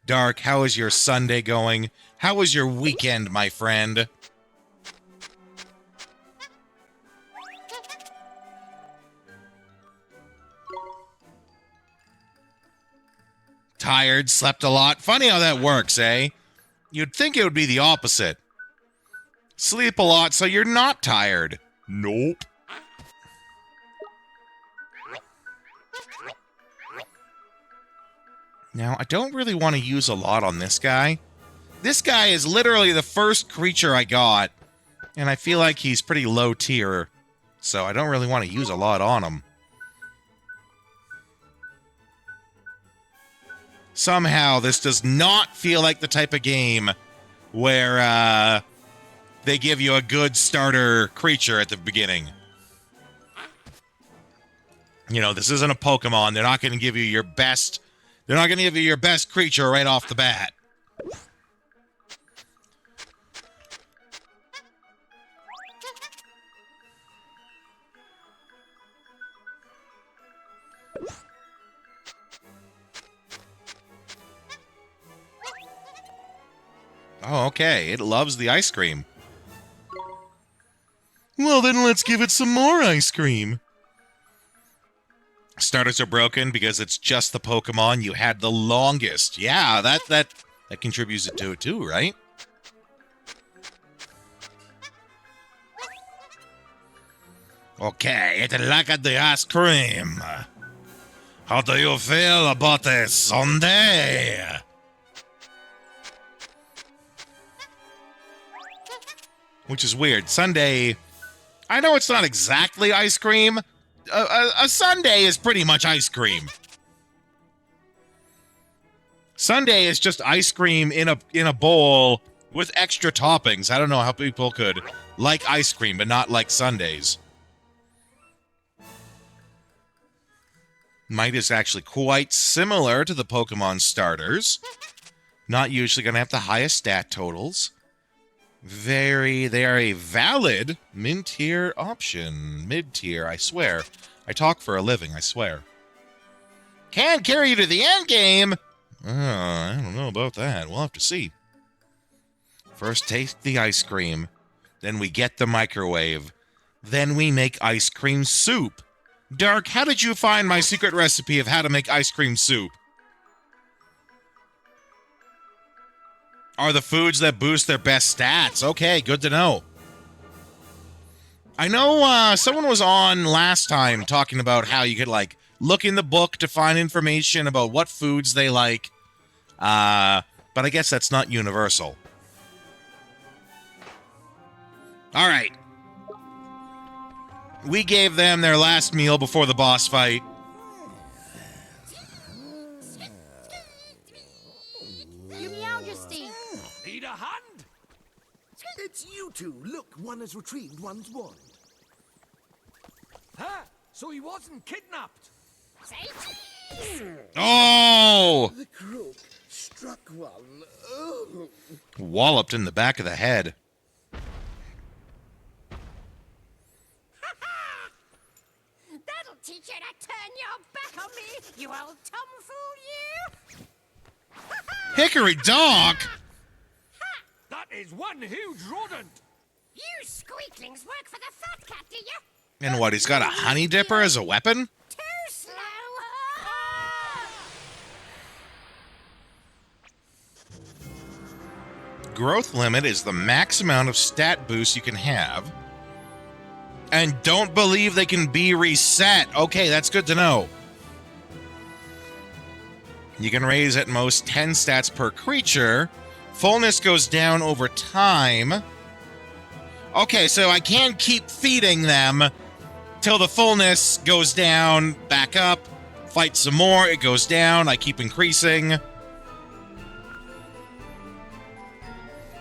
B: Dark, how is your Sunday going? How was your weekend, my friend? Tired, slept a lot. Funny how that works, eh? You'd think it would be the opposite. Sleep a lot so you're not tired. Nope. Now, I don't really want to use a lot on this guy. This guy is literally the first creature I got, and I feel like he's pretty low tier, so I don't really want to use a lot on him. Somehow, this does not feel like the type of game where they give you a good starter creature at the beginning. You know, this isn't a Pokemon. They're not going to give you your best... They're not going to give you your best creature right off the bat. Oh, okay. It loves the ice cream. Well, then let's give it some more ice cream. Starters are broken because it's just the Pokemon you had the longest. Yeah, that contributes to it too, right? Okay, look at the ice cream. How do you feel about a sundae? Which is weird. Sundae, I know it's not exactly ice cream. A sundae is pretty much ice cream. Sundae is just ice cream in a bowl with extra toppings. I don't know how people could like ice cream but not like sundaes. Might is actually quite similar to the Pokemon starters. Not usually going to have the highest stat totals. They are a valid mid-tier option. Mid-tier, I swear. I talk for a living, I swear. Can carry you to the end game. I don't know about that. We'll have to see. First, taste the ice cream. Then we get the microwave. Then we make ice cream soup. Dark, how did you find my secret recipe of how to make ice cream soup? Are the foods that boost their best stats. Okay, good to know. I know someone was on last time talking about how you could, like, look in the book to find information about what foods they like. But I guess that's not universal. All right. We gave them their last meal before the boss fight.
K: Need a hand? It's you two. Look, one has retrieved one's wand.
L: Huh? So he wasn't kidnapped?
B: Oh!
K: The crook struck one. Oh.
B: Walloped in the back of the head.
M: That'll teach you to turn your back on me, you old tomfool, you!
B: Hickory Dock?
L: That is one huge rodent!
M: You squeaklings work for the fat cat, do you?
B: And what, he's got a honey dipper as a weapon?
M: Too slow!
B: Growth limit is the max amount of stat boosts you can have. And don't believe they can be reset. Okay, that's good to know. You can raise at most 10 stats per creature. Fullness goes down over time. Okay, so I can keep feeding them till the fullness goes down, back up, fight some more, it goes down, I keep increasing.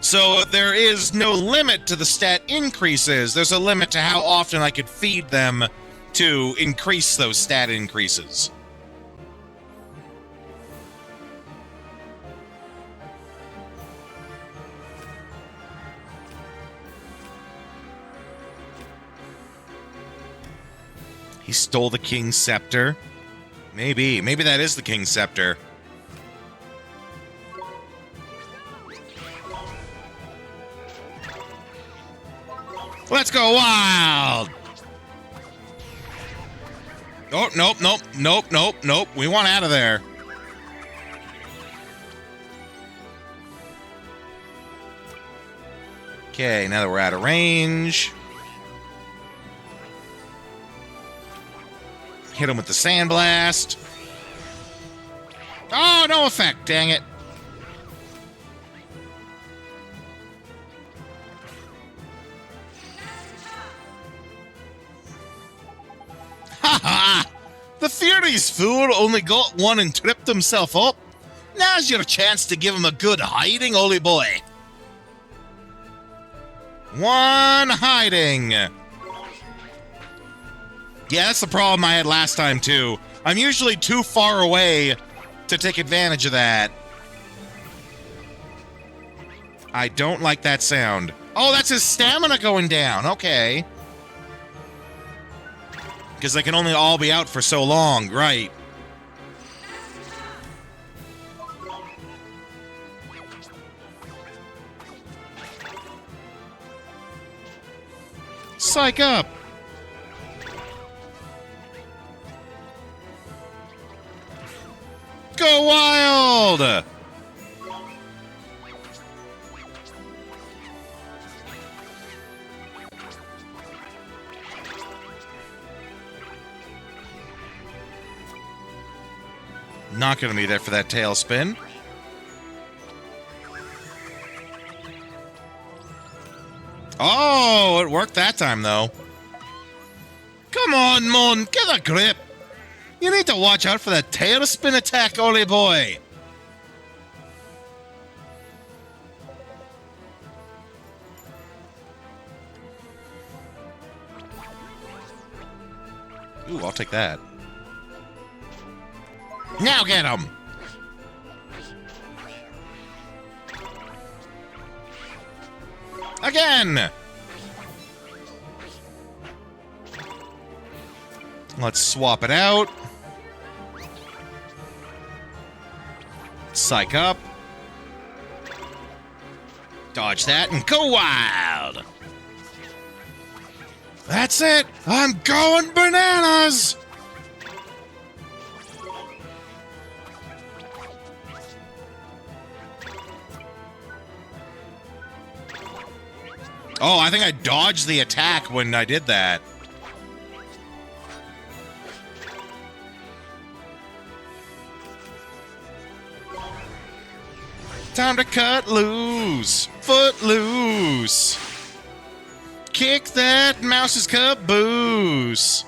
B: So there is no limit to the stat increases. There's a limit to how often I could feed them to increase those stat increases. He stole the King's Scepter. Maybe that is the King's Scepter. Let's go wild! Oh, nope. We want out of there. Okay, now that we're out of range. Hit him with the Sandblast. Oh, no effect, dang it. Ha! The Fury's fool only got one and tripped himself up. Now's your chance to give him a good hiding, Ollie boy. One hiding. Yeah, that's the problem I had last time, too. I'm usually too far away to take advantage of that. I don't like that sound. Oh, that's his stamina going down. Okay. Because they can only all be out for so long, right? Psych up! Go wild! Not going to be there for that tailspin. Oh, it worked that time, though. Come on, Mon, get a grip. You need to watch out for that tailspin attack, Ollie boy. Ooh, I'll take that. Now get him! Again! Let's swap it out. Psych up. Dodge that and go wild! That's it! I'm going bananas! Oh, I think I dodged the attack when I did that. Time to cut loose! Foot loose! Kick that mouse's caboose!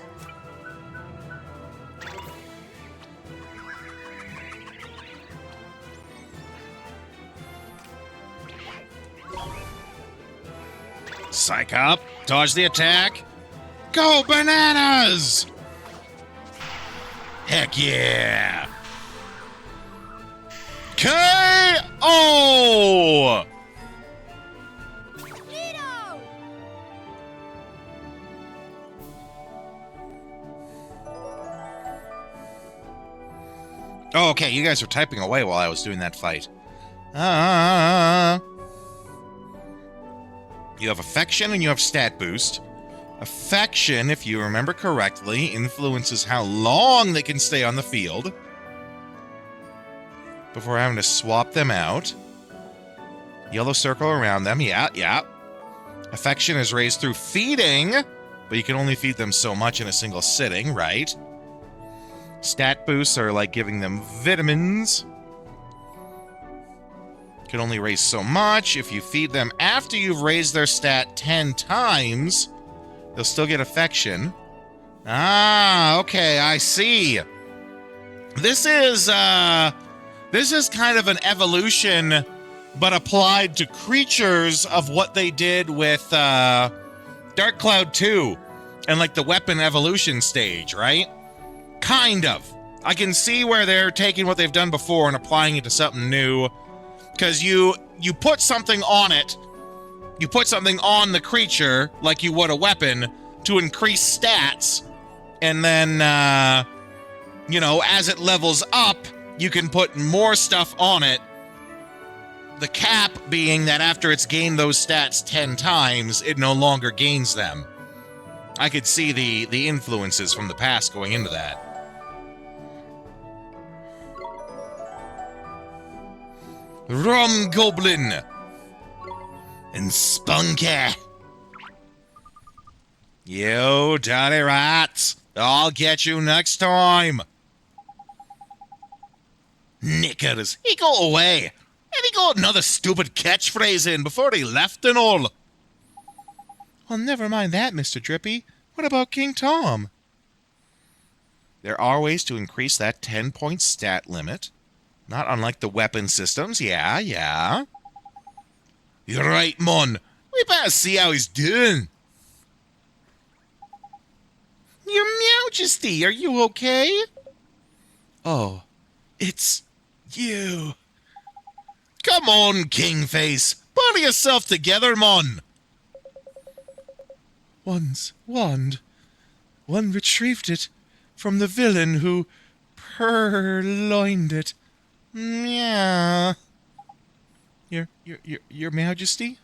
B: Psych up, dodge the attack. Go bananas! Heck yeah! K.O. Oh, okay, you guys were typing away while I was doing that fight. You have affection and you have stat boost. Affection, if you remember correctly, influences how long they can stay on the field before having to swap them out. Yellow circle around them. Yeah. Affection is raised through feeding, but you can only feed them so much in a single sitting, right? Stat boosts are like giving them vitamins. Can only raise so much. If you feed them after you've raised their stat 10 times, they'll still get affection. Ah, okay, I see. This is kind of an evolution, but applied to creatures of what they did with Dark Cloud 2 and like the weapon evolution stage, right? Kind of. I can see where they're taking what they've done before and applying it to something new. Because you put something on it, you put something on the creature like you would a weapon to increase stats, and then, as it levels up, you can put more stuff on it. The cap being that after it's gained those stats 10 times, it no longer gains them. I could see the influences from the past going into that. Rum Goblin and Spunky. You dirty rats. I'll get you next time. Knickers, he got away. And he got another stupid catchphrase in before he left and all. Well, never mind that, Mr. Drippy. What about King Tom? There are ways to increase that 10-point stat limit. Not unlike the weapon systems, yeah. You're right, Mon. We better see how he's doing. Your Majesty, are you okay? Oh, it's you. Come on, Kingface. Pull yourself together, Mon. One's wand. One retrieved it from the villain who purloined it. Yeah. Your Majesty?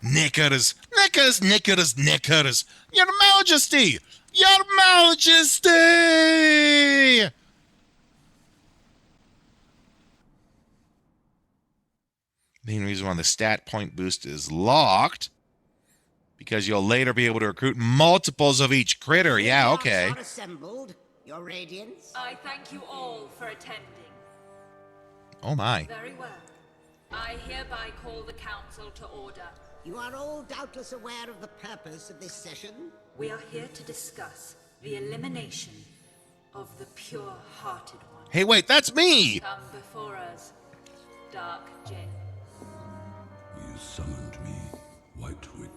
B: Knickers. Your Majesty! Your Majesty! Main reason why the stat point boost is locked, because you'll later be able to recruit multiples of each critter. Yeah, okay.
M: Assembled, Your Radiance.
I: I thank you all for attending.
B: Oh my.
I: Very well. I hereby call the council to order.
M: You are all doubtless aware of the purpose of this session.
I: We are here to discuss the elimination of the pure-hearted one.
B: Hey, wait, that's me!
I: Come before us, Dark Jinn.
G: You summoned me, White Witch.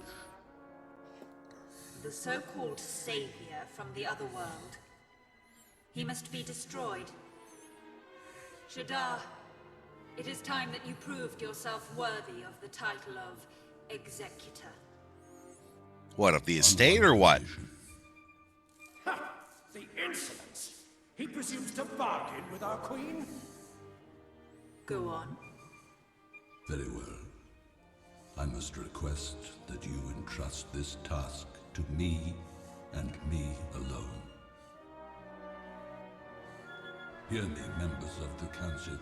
I: The so-called savior from the other world. He must be destroyed. Shadar, it is time that you proved yourself worthy of the title of Executor.
B: What, of the estate or what?
K: Ha! The insolence! He presumes to bargain with our queen?
I: Go on.
G: Very well. I must request that you entrust this task to me and me alone. Hear me, members of the council.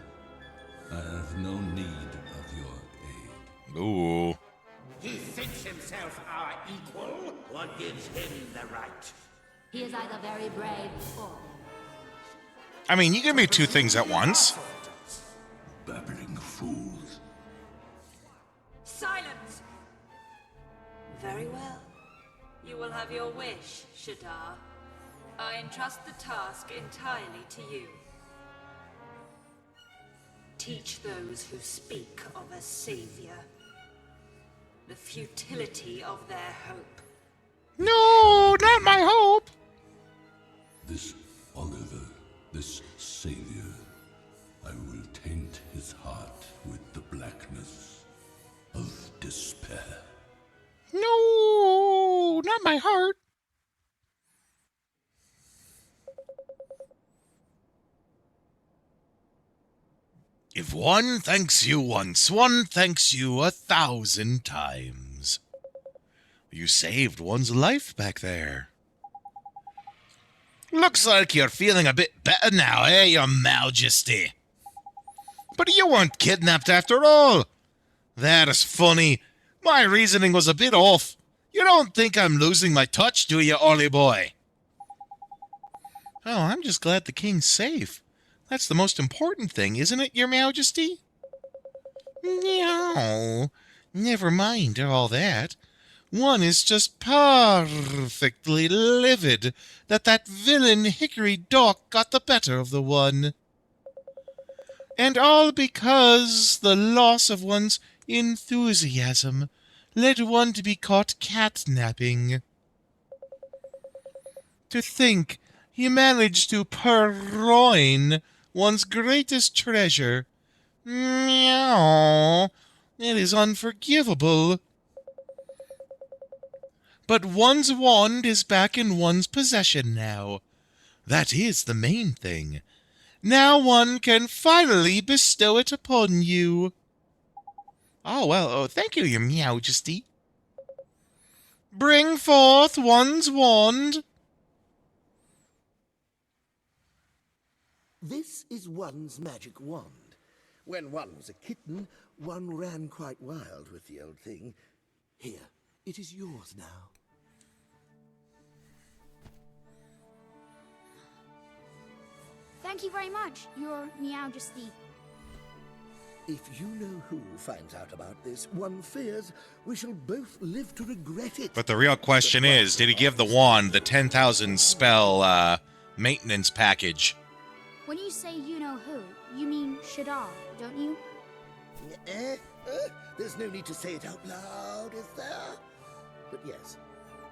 G: I have no need of your aid.
B: Ooh.
K: He thinks himself our equal? What gives him the right?
M: He is either very brave or...
B: I mean, you can be two things at once.
G: Babbling fools.
I: Silence! Very well. You will have your wish, Shadar. I entrust the task entirely to you. Teach those who speak of a savior the futility of their hope.
B: No, not my hope!
G: This Oliver, this savior, I will taint his heart with the blackness of despair.
B: No, not my heart. If one thanks you once, one thanks you 1,000 times. You saved one's life back there. Looks like you're feeling a bit better now, eh, Your Majesty? But you weren't kidnapped after all. That is funny. My reasoning was a bit off. You don't think I'm losing my touch, do you, Ollie boy? Oh, I'm just glad the king's safe. That's the most important thing, isn't it, Your Majesty? No, never mind all that. One is just perfectly livid that villain Hickory Dock got the better of the one. And all because the loss of one's enthusiasm led one to be caught catnapping. To think he managed to purloin one's greatest treasure. Meow. It is unforgivable. But one's wand is back in one's possession now. That is the main thing. Now one can finally bestow it upon you. Oh, well, thank you, Your Majesty. Bring forth one's wand.
K: This is one's magic wand. When one was a kitten, one ran quite wild with the old thing. Here, it is yours now.
J: Thank you very much, Your Majesty.
K: If you know who finds out about this, one fears we shall both live to regret it.
B: But the real question is, did he give the wand the 10,000 spell maintenance package?
J: When you say you know who, you mean Shadar, don't you?
K: There's no need to say it out loud, is there? But yes,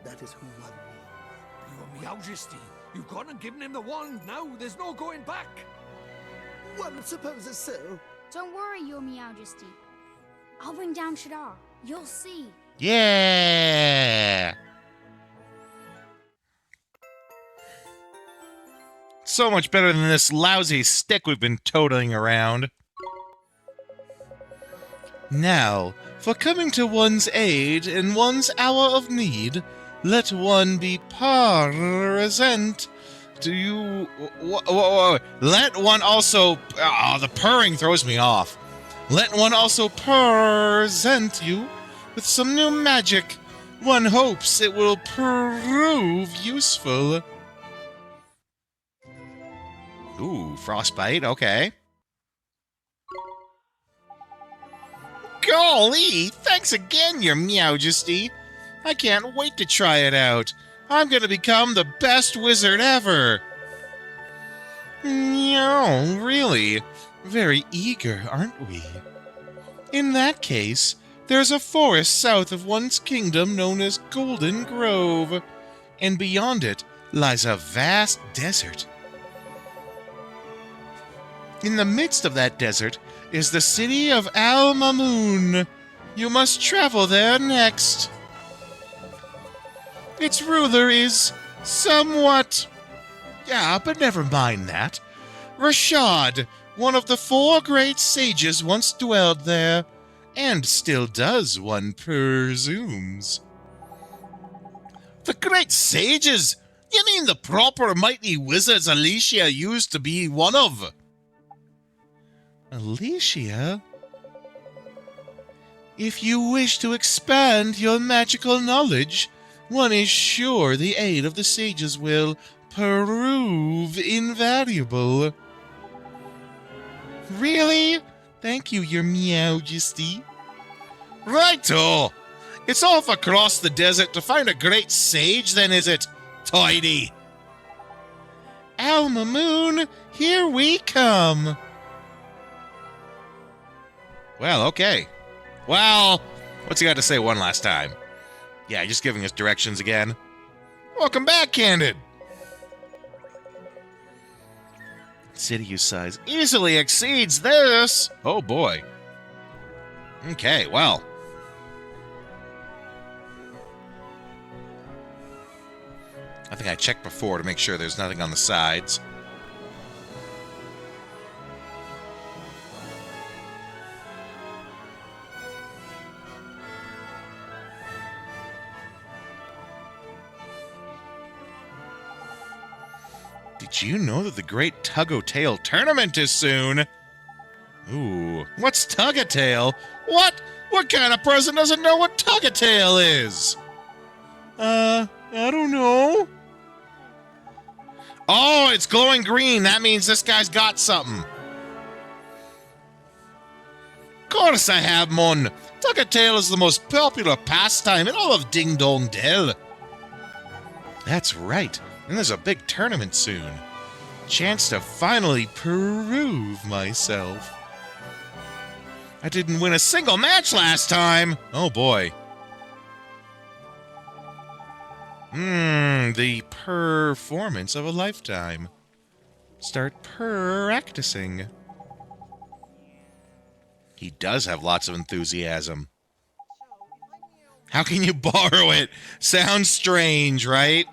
K: that is who one means.
L: Your Majesty, you've gone and given him the wand now. There's no going back.
K: One supposes so.
J: Don't worry, Your Majesty. I'll bring down Shadar. You'll see.
B: Yeah! So much better than this lousy stick we've been toting around. Now, for coming to one's aid in one's hour of need, let one be present. Do you... Let one also... Oh, the purring throws me off. Let one also present you with some new magic. One hopes it will prove useful. Ooh, frostbite, okay. Golly, thanks again, Your Majesty. I can't wait to try it out. I'm gonna become the best wizard ever. No, really. Very eager, aren't we? In that case, there's a forest south of one's kingdom known as Golden Grove, and beyond it lies a vast desert. In the midst of that desert is the city of Al Mamoon. You must travel there next. Its ruler is somewhat... Yeah, but never mind that. Rashad, one of the 4 great sages, once dwelled there, and still does, one presumes. The great sages? You mean the proper mighty wizards Alicia used to be one of? Alicia? If you wish to expand your magical knowledge, one is sure the aid of the sages will prove invaluable. Really? Thank you, your Majesty. Righto! It's off across the desert to find a great sage, then, is it, Tidy? Al Mamoon, here we come. Well, okay. Well, what's he got to say one last time? Yeah, just giving us directions again. Welcome back, Candid. City size easily exceeds this. Oh, boy. Okay, well. I think I checked before to make sure there's nothing on the sides. Did you know that the Great Tug-O-Tail Tournament is soon? Ooh, what's Tug-O-Tail? What? What kind of person doesn't know what Tug-O-Tail is? I don't know. Oh, it's glowing green. That means this guy's got something. Of course I have, mon. Tug-O-Tail is the most popular pastime in all of Ding Dong Dell. That's right. And there's a big tournament soon. Chance to finally prove myself. I didn't win a single match last time. Oh boy. The performance of a lifetime. Start practicing. He does have lots of enthusiasm. How can you borrow it? Sounds strange, right?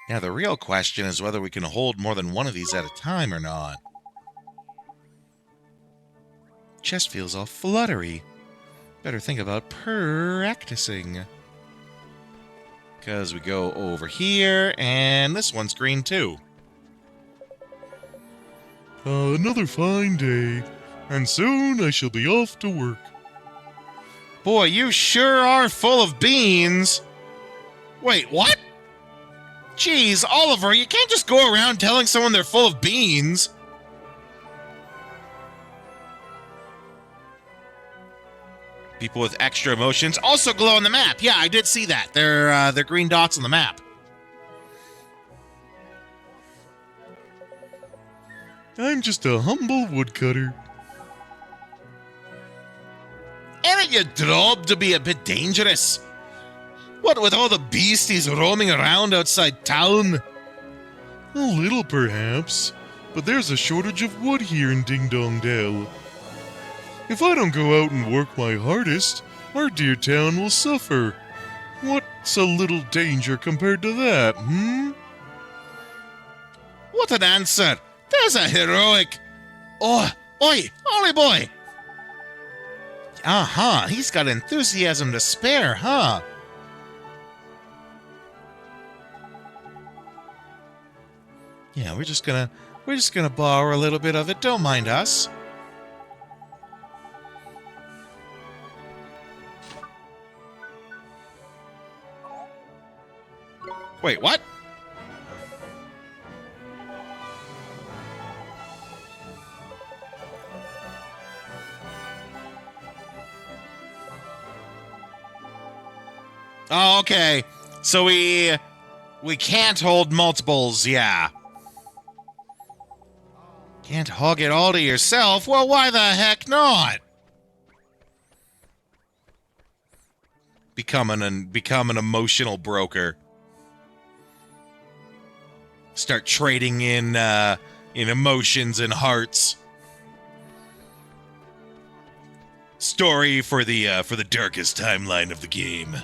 B: Now, the real question is whether we can hold more than one of these at a time or not. Chest feels all fluttery. Better think about practicing. Because we go over here, and this one's green too.
C: Another fine day, and soon I shall be off to work.
B: Boy, you sure are full of beans. Wait, what? Geez, Oliver, you can't just go around telling someone they're full of beans. People with extra emotions also glow on the map. Yeah, I did see that. They're green dots on the map.
C: I'm just a humble woodcutter.
B: Ain't your job to be a bit dangerous? What with all the beasties roaming around outside town?
C: A little, perhaps, but there's a shortage of wood here in Ding Dong Dell. If I don't go out and work my hardest, our dear town will suffer. What's a little danger compared to that,
B: What an answer! There's a heroic... Oh, oi, Ollie boy! Uh-huh, he's got enthusiasm to spare, huh? Yeah, we're just gonna borrow a little bit of it. Don't mind us. Wait, what? Oh, okay. So we can't hold multiples, yeah. Can't hog it all to yourself? Well, why the heck not? Become an emotional broker. Start trading in emotions and hearts. Story for the darkest timeline of the game.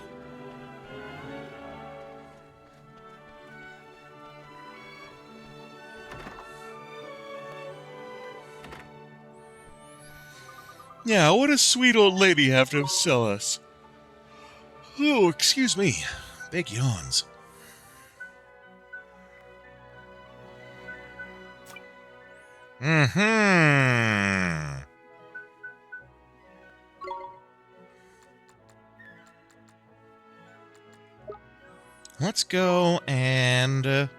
C: Yeah, what does sweet old lady have to sell us?
B: Oh, excuse me. Big yawns. Mm-hmm. Let's go and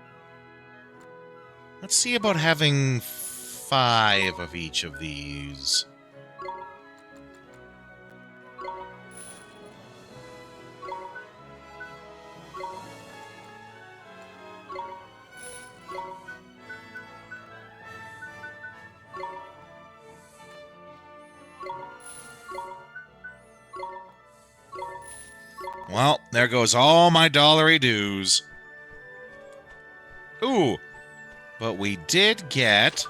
B: let's see about having 5 of each of these. Well, there goes all my dollary dues. Ooh, but we did get...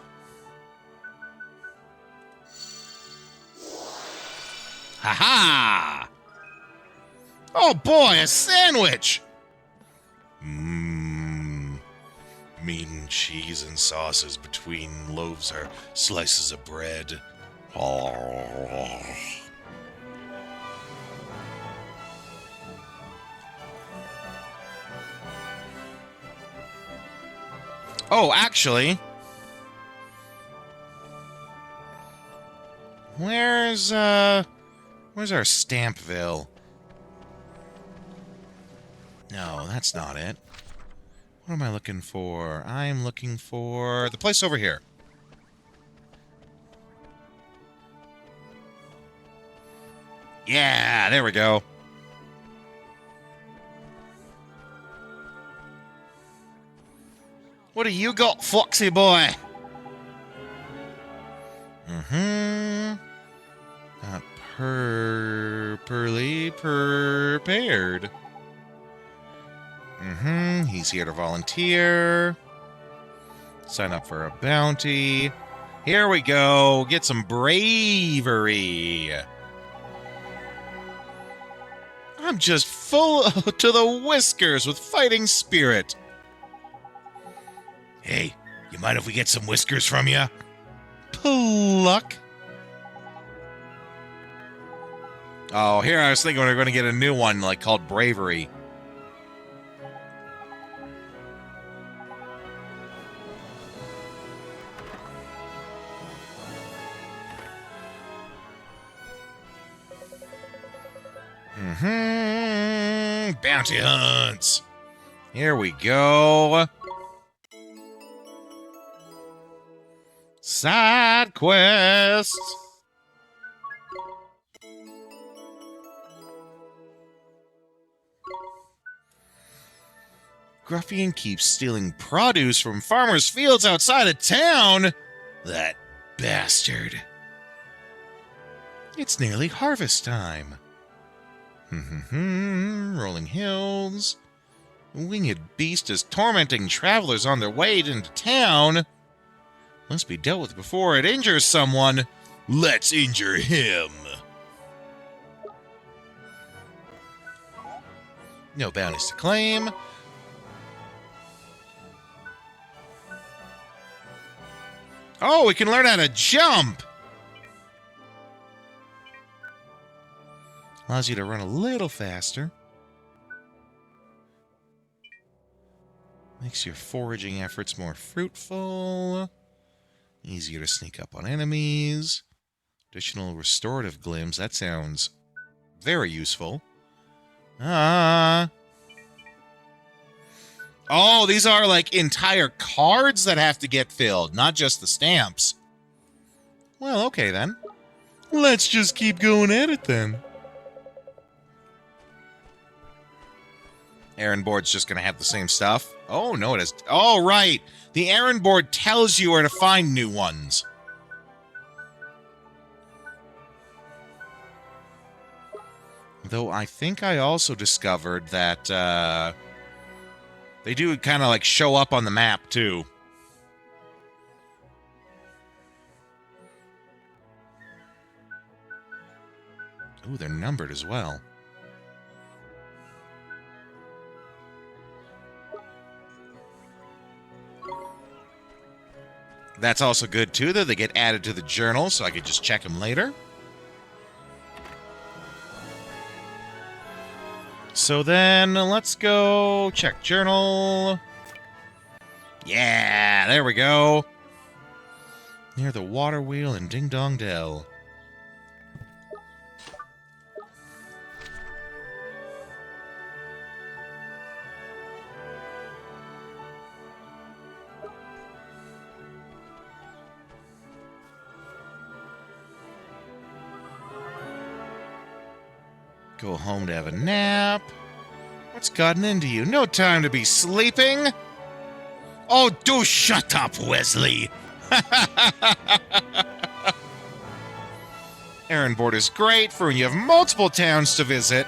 B: Ha-ha! Oh boy, a sandwich! Mmm. Meat and cheese and sauces between loaves are slices of bread. Oh. Oh, actually, where's our Stampville? No, that's not it. What am I looking for? I'm looking for the place over here. Yeah, there we go. What do you got, Foxy boy? Mm-hmm. Poorly prepared. Mm-hmm. He's here to volunteer. Sign up for a bounty. Here we go. Get some bravery. I'm just full to the whiskers with fighting spirit. Hey, you mind if we get some whiskers from you? Pluck. Oh, here I was thinking we were going to get a new one, like, called Bravery. Mm-hmm. Bounty hunts. Here we go. Side quests. Gruffian keeps stealing produce from farmers' fields outside of town. That bastard. It's nearly harvest time. Rolling hills. Winged beast is tormenting travelers on their way into town. Must be dealt with before it injures someone. Let's injure him. No bounties to claim. Oh, we can learn how to jump. Allows you to run a little faster. Makes your foraging efforts more fruitful. Easier to sneak up on enemies. Additional restorative glims. That sounds very useful. Oh, these are like entire cards that have to get filled, not just the stamps. Well, okay then.
C: Let's just keep going at it then.
B: errand board's just going to have the same stuff. Oh, no, it is. Oh, right. The errand board tells you where to find new ones. Though I think I also discovered that they do kind of like show up on the map, too. Ooh, they're numbered as well. That's also good, too, that they get added to the journal, so I could just check them later. So then, let's go check journal. Yeah, there we go. Near the water wheel in Ding Dong Dell. Go home to have a nap. What's gotten into you? No time to be sleeping. Oh, do shut up, Wesley. Errand board is great for when you have multiple towns to visit.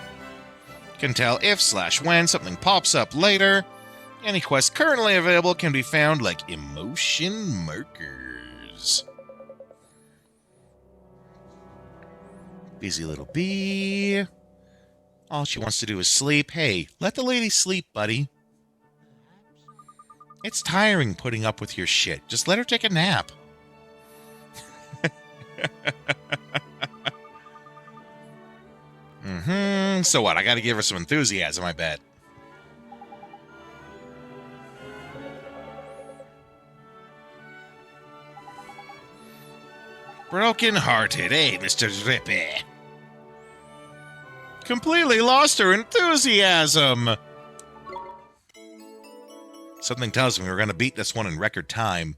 B: Can tell if/when something pops up later. Any quest currently available can be found like emotion markers. Busy little bee. All she wants to do is sleep. Hey, let the lady sleep, buddy. It's tiring putting up with your shit. Just let her take a nap. So what? I gotta give her some enthusiasm, I bet. Broken-hearted, eh, Mr. Drippy? Completely lost her enthusiasm. Something tells me we're going to beat this one in record time.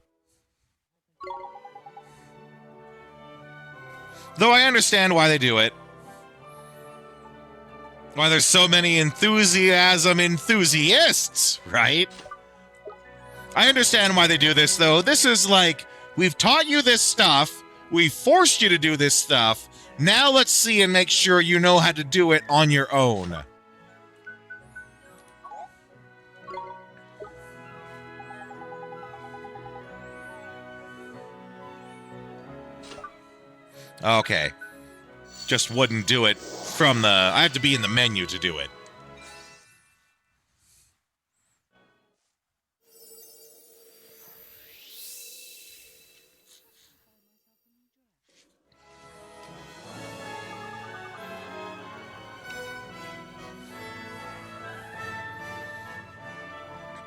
B: Though I understand why they do it. Why there's so many enthusiasm enthusiasts, right? I understand why they do this, though. This is like, we've taught you this stuff. We forced you to do this stuff. Now let's see and make sure you know how to do it on your own. Okay. Just wouldn't do it from the... I have to be in the menu to do it.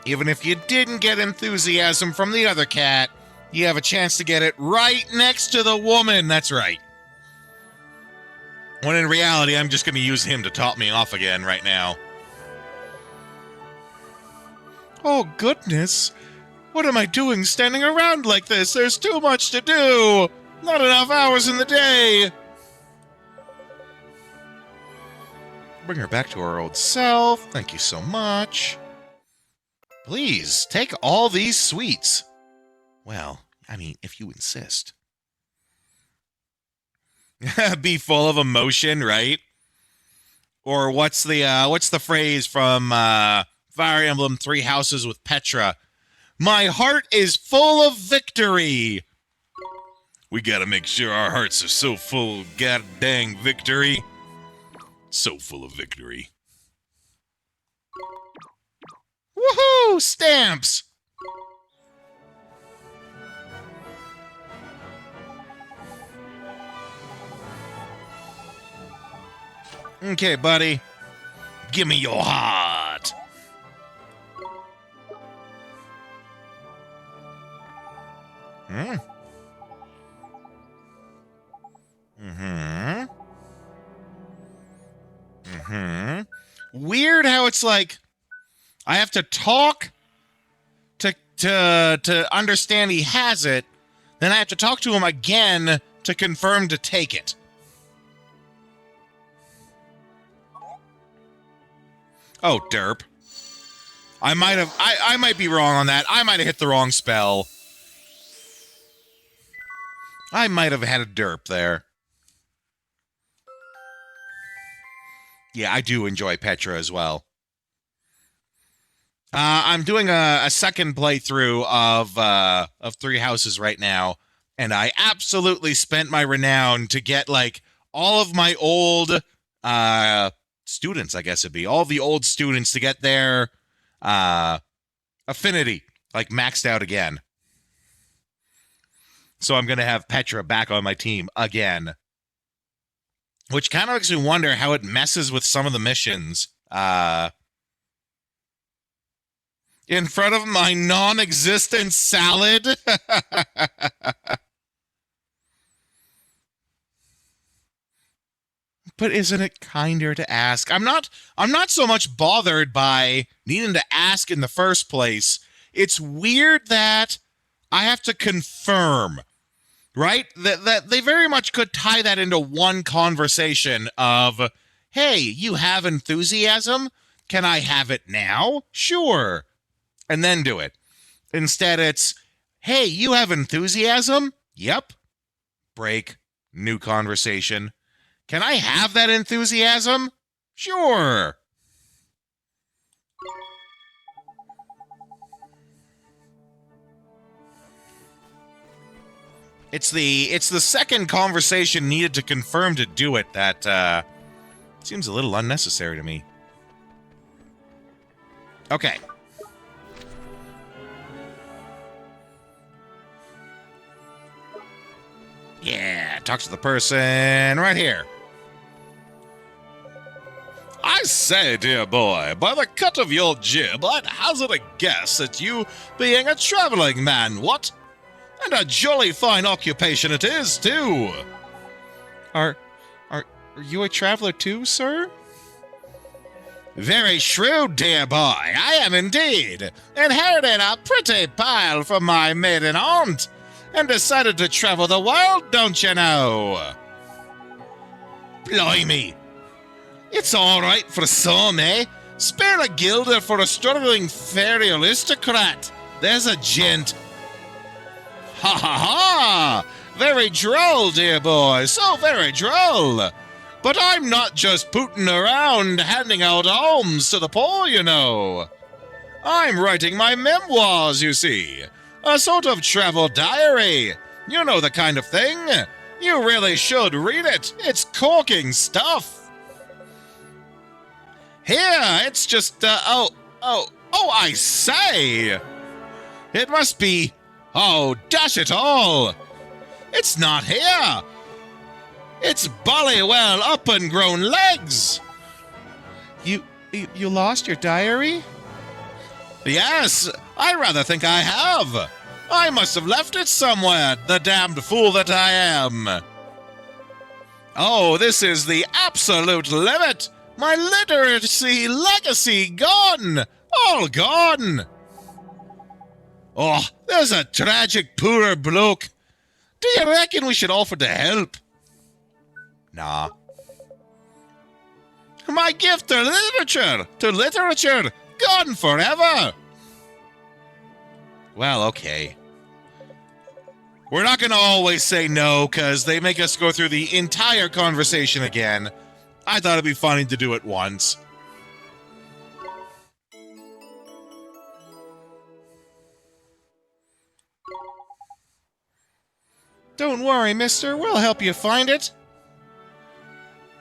B: Even if you didn't get enthusiasm from the other cat, you have a chance to get it right next to the woman. That's right. When in reality, I'm just going to use him to top me off again right now. Oh, goodness. What am I doing standing around like this? There's too much to do. Not enough hours in the day. Bring her back to her old self. Thank you so much. Please, take all these sweets. Well, I mean, if you insist. Be full of emotion, right? Or what's the phrase from Fire Emblem Three Houses with Petra? My heart is full of victory. We gotta make sure our hearts are so full of god dang victory. So full of victory. Woohoo! Stamps! Okay, buddy. Give me your heart. Weird how it's like I have to talk to understand he has it, then I have to talk to him again to confirm to take it. Oh, derp. I might be wrong on that. I might have hit the wrong spell. I might have had a derp there. Yeah, I do enjoy Petra as well. I'm doing a second playthrough of Three Houses right now, and I absolutely spent my renown to get like all of my old students, I guess it'd be all the old students to get their affinity like maxed out again. So I'm gonna have Petra back on my team again, which kind of makes me wonder how it messes with some of the missions. In front of my non-existent salad. But isn't it kinder to ask? I'm not so much bothered by needing to ask in the first place. It's weird that I have to confirm, right? That they very much could tie that into one conversation of, hey, you have enthusiasm? Can I have it now? Sure. And then do it. Instead, it's, hey, you have enthusiasm? Yep. Break. New conversation. Can I have that enthusiasm? Sure. It's the second conversation needed to confirm to do it that seems a little unnecessary to me. Okay. Yeah, talk to the person right here. I say, dear boy, by the cut of your jib, I'd hazard a guess at you being a traveling man, what? And a jolly fine occupation it is, too. Are you a traveler too, sir? Very shrewd, dear boy, I am indeed. Inherited a pretty pile from my maiden aunt, and decided to travel the world, don't you know? Blimey. It's all right for some, eh? Spare a guilder for a struggling fairy aristocrat. There's a gent. Ha ha ha! Very droll, dear boy, so very droll. But I'm not just pooting around handing out alms to the poor, you know. I'm writing my memoirs, you see. A sort of travel diary. You know the kind of thing. You really should read it. It's corking stuff. Here, it's just, I say. It must be, oh, dash it all. It's not here. It's Bollywell up and grown legs. You lost your diary? Yes, I rather think I have. I must have left it somewhere, the damned fool that I am. Oh, this is the absolute limit. My literacy legacy gone. All gone. Oh, there's a tragic poor bloke. Do you reckon we should offer to help? Nah. My gift to literature, gone forever. Well, okay. We're not going to always say no, because they make us go through the entire conversation again. I thought it'd be funny to do it once. Don't worry, mister. We'll help you find it.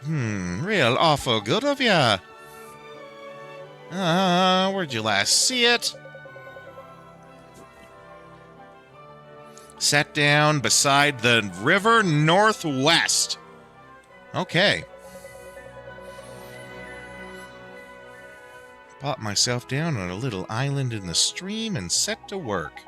B: Real awful good of ya. Where'd you last see it? Sat down beside the river northwest. Okay. Popped myself down on a little island in the stream and set to work.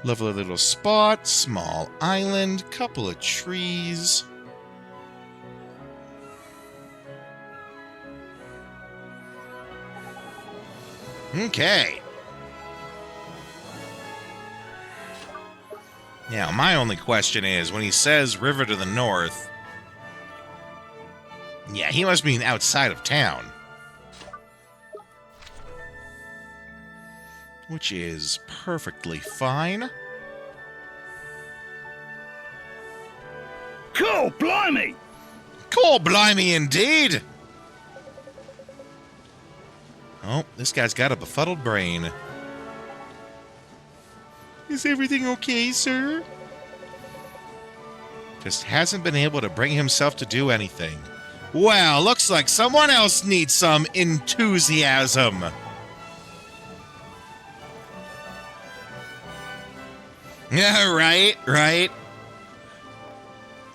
B: Lovely little spot, small island, couple of trees. Okay. Now, my only question is, when he says river to the north, Yeah, he must mean outside of town. Which is perfectly fine.
N: Cool, blimey!
B: Cool, blimey indeed! Oh, this guy's got a befuddled brain. Is everything okay, sir? Just hasn't been able to bring himself to do anything. Well, looks like someone else needs some enthusiasm. Yeah, right.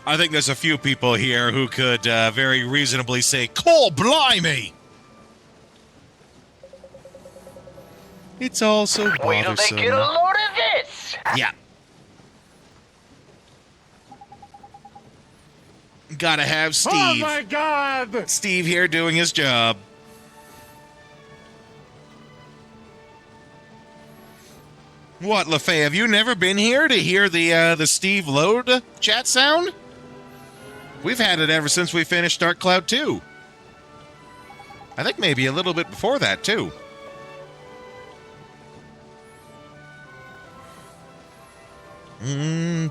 B: I think there's a few people here who could very reasonably say, "Cool, blimey!" It's all so bothersome.
N: Wait till they get a load of this!
B: Yeah. Gotta have Steve.
L: Oh my God!
B: Steve here doing his job. What, LaFay, have you never been here to hear the Steve load chat sound? We've had it ever since we finished Dark Cloud 2. I think maybe a little bit before that, too.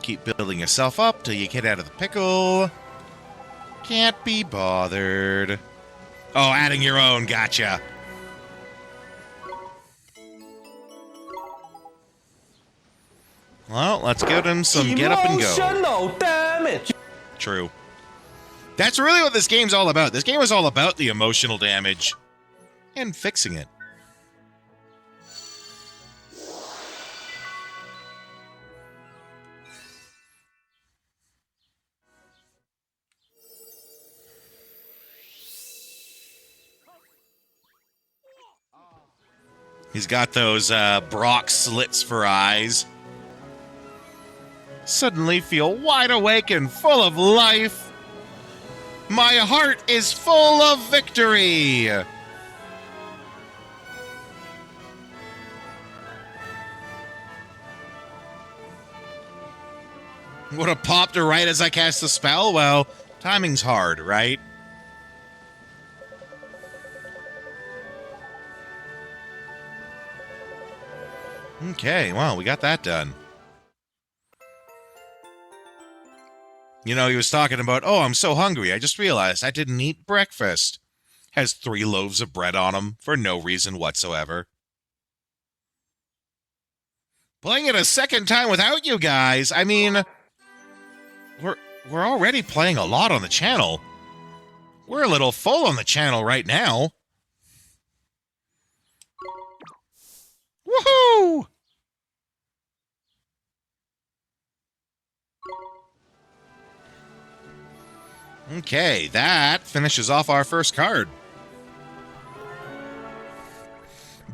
B: Keep building yourself up till you get out of the pickle. Can't be bothered. Oh, adding your own, gotcha. Well, let's give him some get up and go.
N: Emotional damage!
B: True. That's really what this game's all about. This game is all about the emotional damage. And fixing it. He's got those Brock slits for eyes. Suddenly feel wide awake and full of life. My heart is full of victory. Would have popped her right as I cast the spell? Well, timing's hard, right? Okay, well, we got that done. You know, he was talking about, oh, I'm so hungry. I just realized I didn't eat breakfast. Has 3 loaves of bread on him for no reason whatsoever. Playing it a second time without you guys. I mean, we're already playing a lot on the channel. We're a little full on the channel right now. Woohoo! Okay, that finishes off our first card.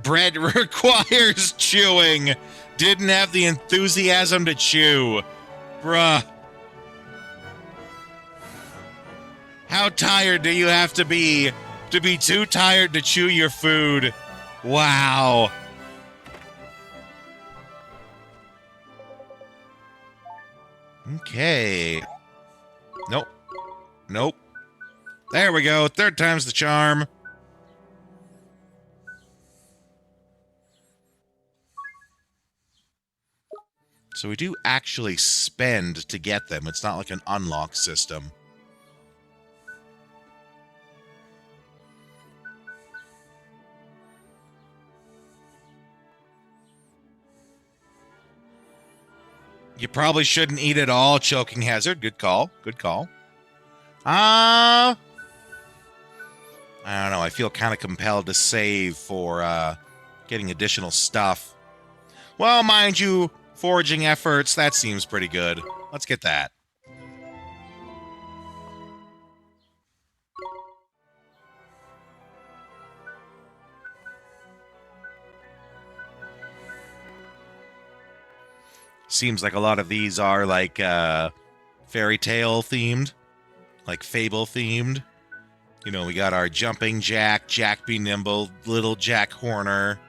B: Bread requires chewing. Didn't have the enthusiasm to chew. Bruh. How tired do you have to be too tired to chew your food? Wow. Okay. Nope. Nope. There we go. 3rd time's the charm. So we do actually spend to get them. It's not like an unlock system. You probably shouldn't eat it all. Choking hazard. Good call. Good call. I don't know. I feel kind of compelled to save for getting additional stuff. Well, mind you, foraging efforts, that seems pretty good. Let's get that. Seems like a lot of these are like fairy tale themed, like fable themed. You know, we got our jumping Jack, Jack Be Nimble, little Jack Horner.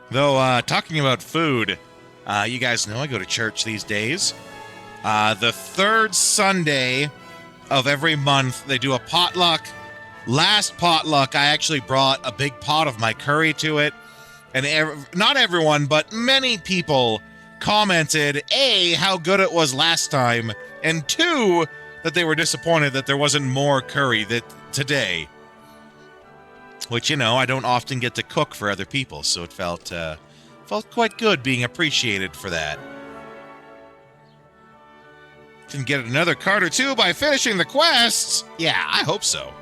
B: Though, talking about food, You guys know I go to church these days. The third Sunday of every month, they do a potluck. Last potluck, I actually brought a big pot of my curry to it. And not everyone, but many people commented, A, how good it was last time, and 2, that they were disappointed that there wasn't more curry today. Which, you know, I don't often get to cook for other people, so it felt quite good being appreciated for that. Can get another card or 2 by finishing the quests? Yeah, I hope so.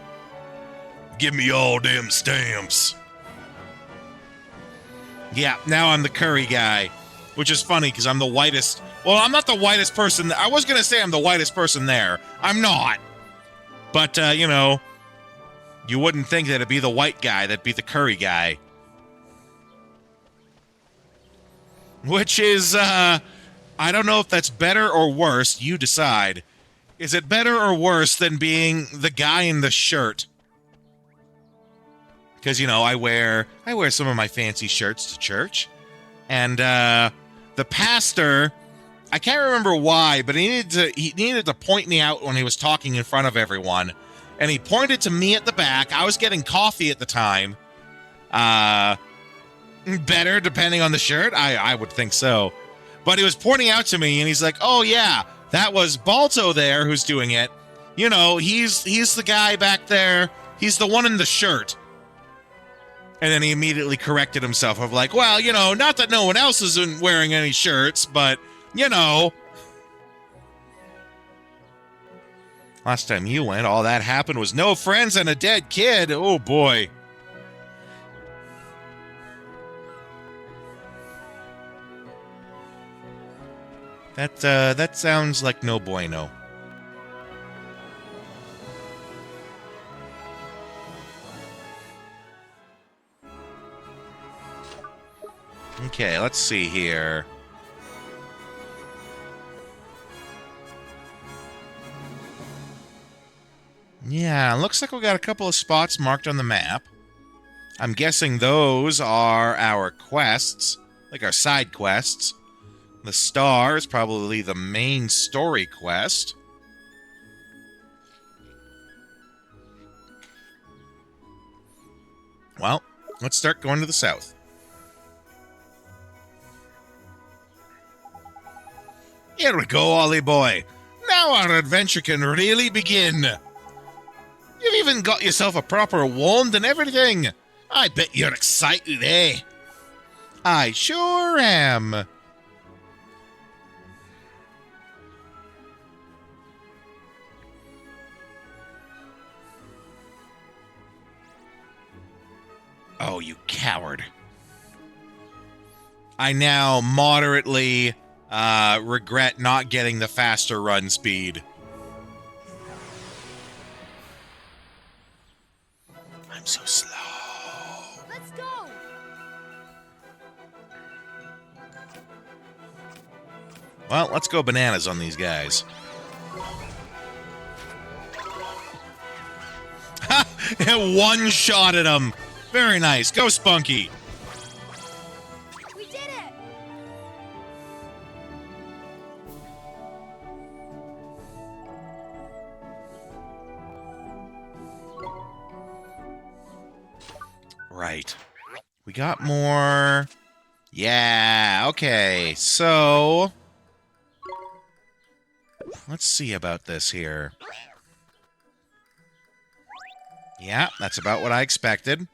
C: Give me all them stamps.
B: Yeah, now I'm the curry guy, which is funny because I'm the whitest. Well, I'm not the whitest person. I was going to say I'm the whitest person there. I'm not. But, you know, you wouldn't think that it'd be the white guy that'd be the curry guy. Which is, I don't know if that's better or worse. You decide. Is it better or worse than being the guy in the shirt? Because, you know, I wear some of my fancy shirts to church. And the pastor, I can't remember why, but he needed to point me out when he was talking in front of everyone. And he pointed to me at the back. I was getting coffee at the time. Better depending on the shirt? I would think so. But he was pointing out to me and he's like, oh yeah, that was Balto there who's doing it. You know, he's the guy back there. He's the one in the shirt. And then he immediately corrected himself of like, well, you know, not that no one else isn't wearing any shirts, but, you know. Last time you went, all that happened was no friends and a dead kid. Oh, boy. That sounds like no bueno. Okay, let's see here. Yeah, looks like we got a couple of spots marked on the map. I'm guessing those are our quests, like our side quests. The star is probably the main story quest. Well, let's start going to the south. Here we go, Ollie boy. Now our adventure can really begin. You've even got yourself a proper wand and everything. I bet you're excited, eh? I sure am. Oh, you coward. I now moderately regret not getting the faster run speed. I'm so slow.
M: Let's go.
B: Well, let's go bananas on these guys. Ha! One shot at them. Very nice. Go, Spunky.
M: We did it.
B: Right. We got more. Yeah, okay. So, let's see about this here. Yeah, that's about what I expected.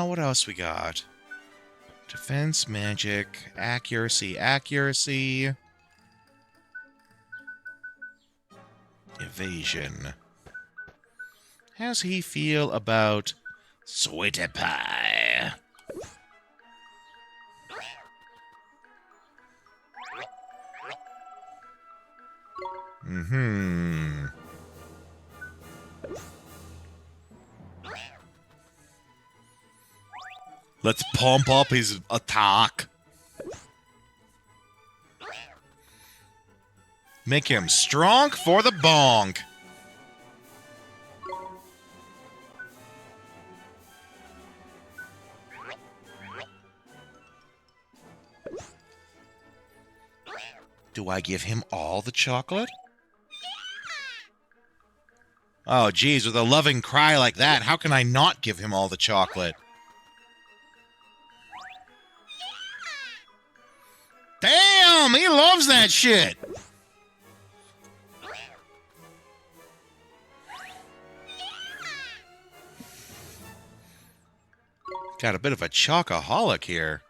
B: What else we got? Defense, magic, accuracy. Evasion. How's he feel about sweetie pie? Mm-hmm. Let's pump up his attack. Make him strong for the bonk. Do I give him all the chocolate? Oh, geez, with a loving cry like that, how can I not give him all the chocolate? Damn, he loves that shit! Got a bit of a chocoholic here.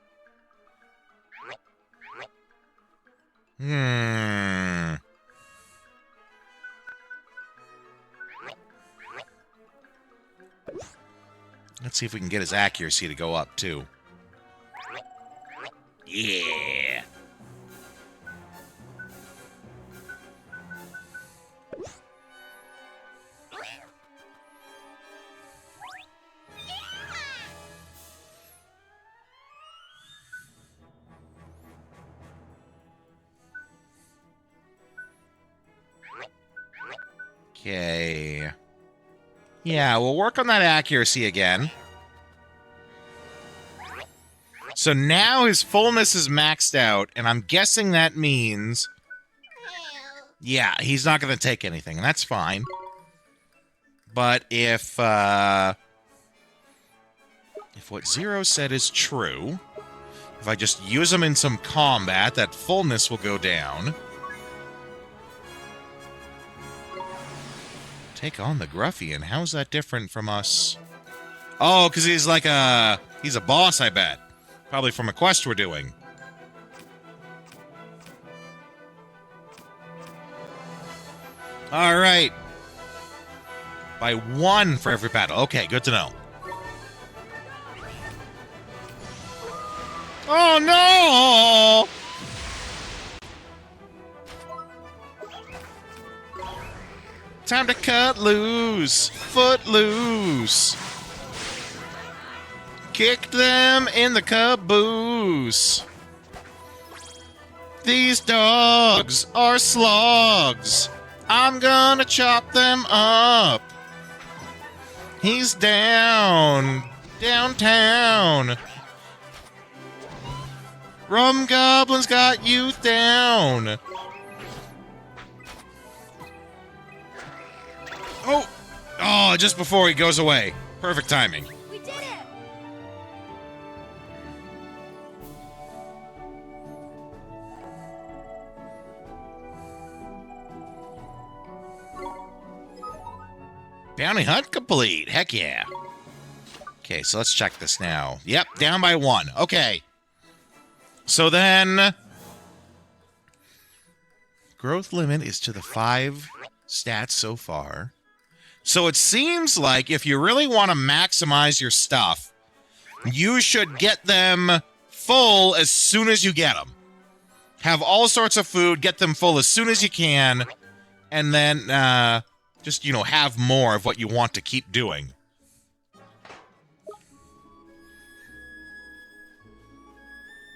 B: Let's see if we can get his accuracy to go up, too. Yeah! Okay. Yeah, we'll work on that accuracy again. So now his fullness is maxed out, and I'm guessing that means... Yeah, he's not going to take anything, and that's fine. But if what Zero said is true, if I just use him in some combat, that fullness will go down. Take on the Gruffian. How's that different from us? Oh, because he's like he's a boss, I bet. Probably from a quest we're doing. All right. By 1 for every battle. Okay, good to know. Oh, no! Time to cut loose. Foot loose. Kick them in the caboose. These dogs are slogs. I'm gonna chop them up. He's downtown. Rum Goblin's got you down. Oh, just before he goes away. Perfect timing.
M: We did it!
B: Bounty hunt complete. Heck yeah. Okay, so let's check this now. Yep, down by 1. Okay. So then... growth limit is to the 5 stats so far. So it seems like if you really want to maximize your stuff, you should get them full as soon as you get them. Have all sorts of food, get them full as soon as you can, and then just, you know, have more of what you want to keep doing.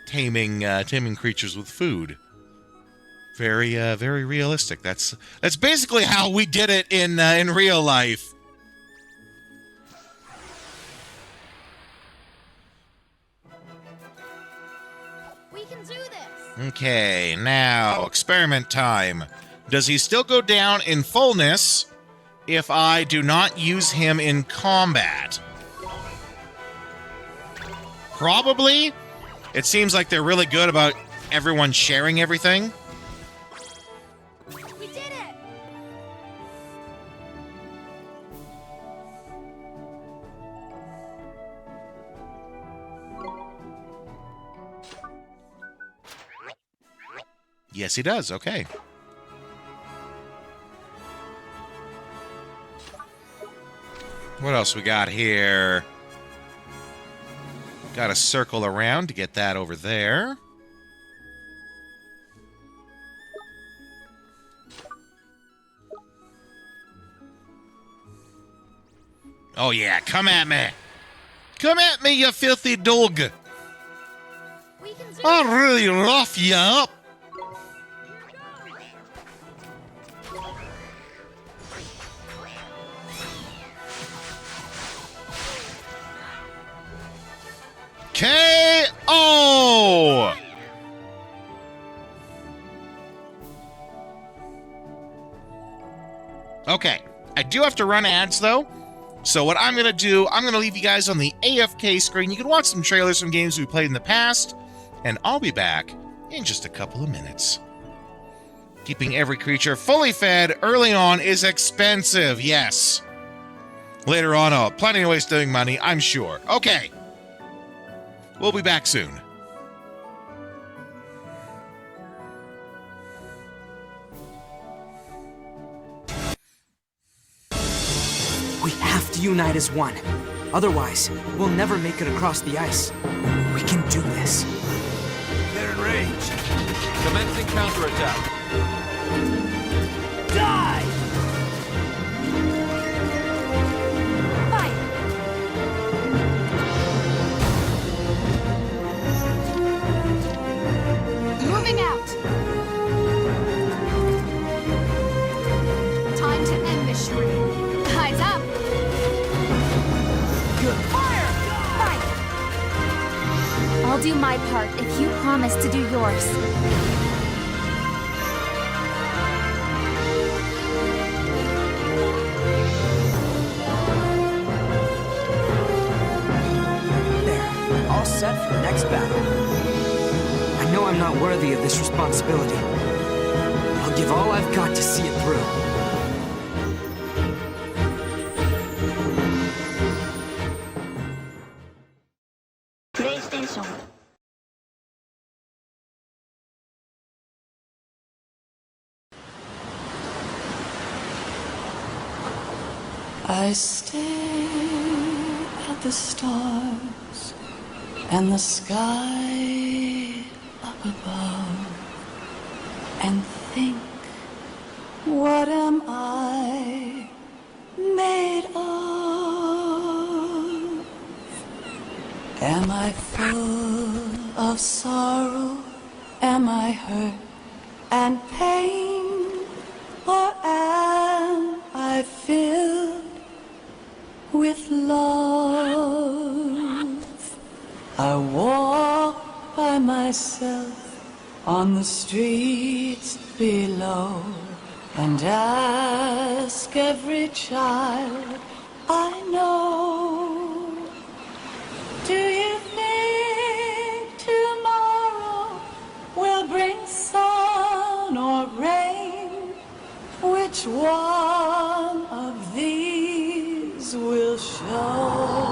B: Taming creatures with food. Very very realistic. That's basically how we did it in real life.
M: We can do this!
B: Okay, now experiment time. Does he still go down in fullness if I do not use him in combat? Probably. It seems like they're really good about everyone sharing everything.
M: We did it!
B: Yes, he does. Okay. What else we got here? Got to circle around to get that over there. Oh, yeah. Come at me. Come at me, you filthy dog. I'll really rough you up. K.O. Okay, I do have to run ads, though. So what I'm going to do, I'm going to leave you guys on the AFK screen. You can watch some trailers from games we played in the past, and I'll be back in just a couple of minutes. Keeping every creature fully fed early on is expensive, yes. Later on, I'll have plenty of ways of doing money, I'm sure. Okay. We'll be back soon.
F: We have to unite as one. Otherwise, we'll never make it across the ice. We can do this.
L: They're in range. Commencing counterattack.
M: Die! Fire! Moving out. Time to end this charade. Eyes up.
F: Good.
M: Fire! Fight!
J: I'll do my part if you promise to do yours.
F: There. All set for the next battle. I know I'm not worthy of this responsibility. I'll give all I've got to see it through.
J: PlayStation.
O: I stare at the stars and the sky up above and think, what am I made of? Am I full of sorrow? Am I hurt and pain? Or am I filled with love? I walk by myself on the streets below and ask every child I know, do you think tomorrow will bring sun or rain? Which one of these will show?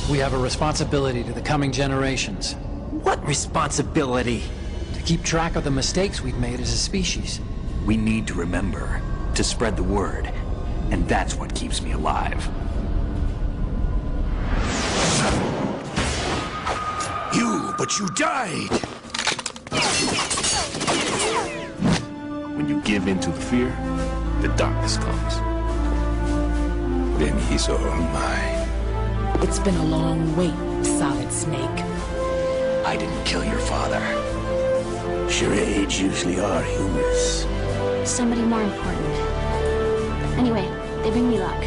P: We have a responsibility to the coming generations.
E: What responsibility?
P: To keep track of the mistakes we've made as a species.
E: We need to remember, to spread the word. And that's what keeps me alive.
N: But you died!
H: When you give in to the fear, the darkness comes. Then he's all mine.
Q: It's been a long wait, Solid Snake.
N: I didn't kill your father. Charades usually are humorous.
J: Somebody more important. Anyway, they bring me luck.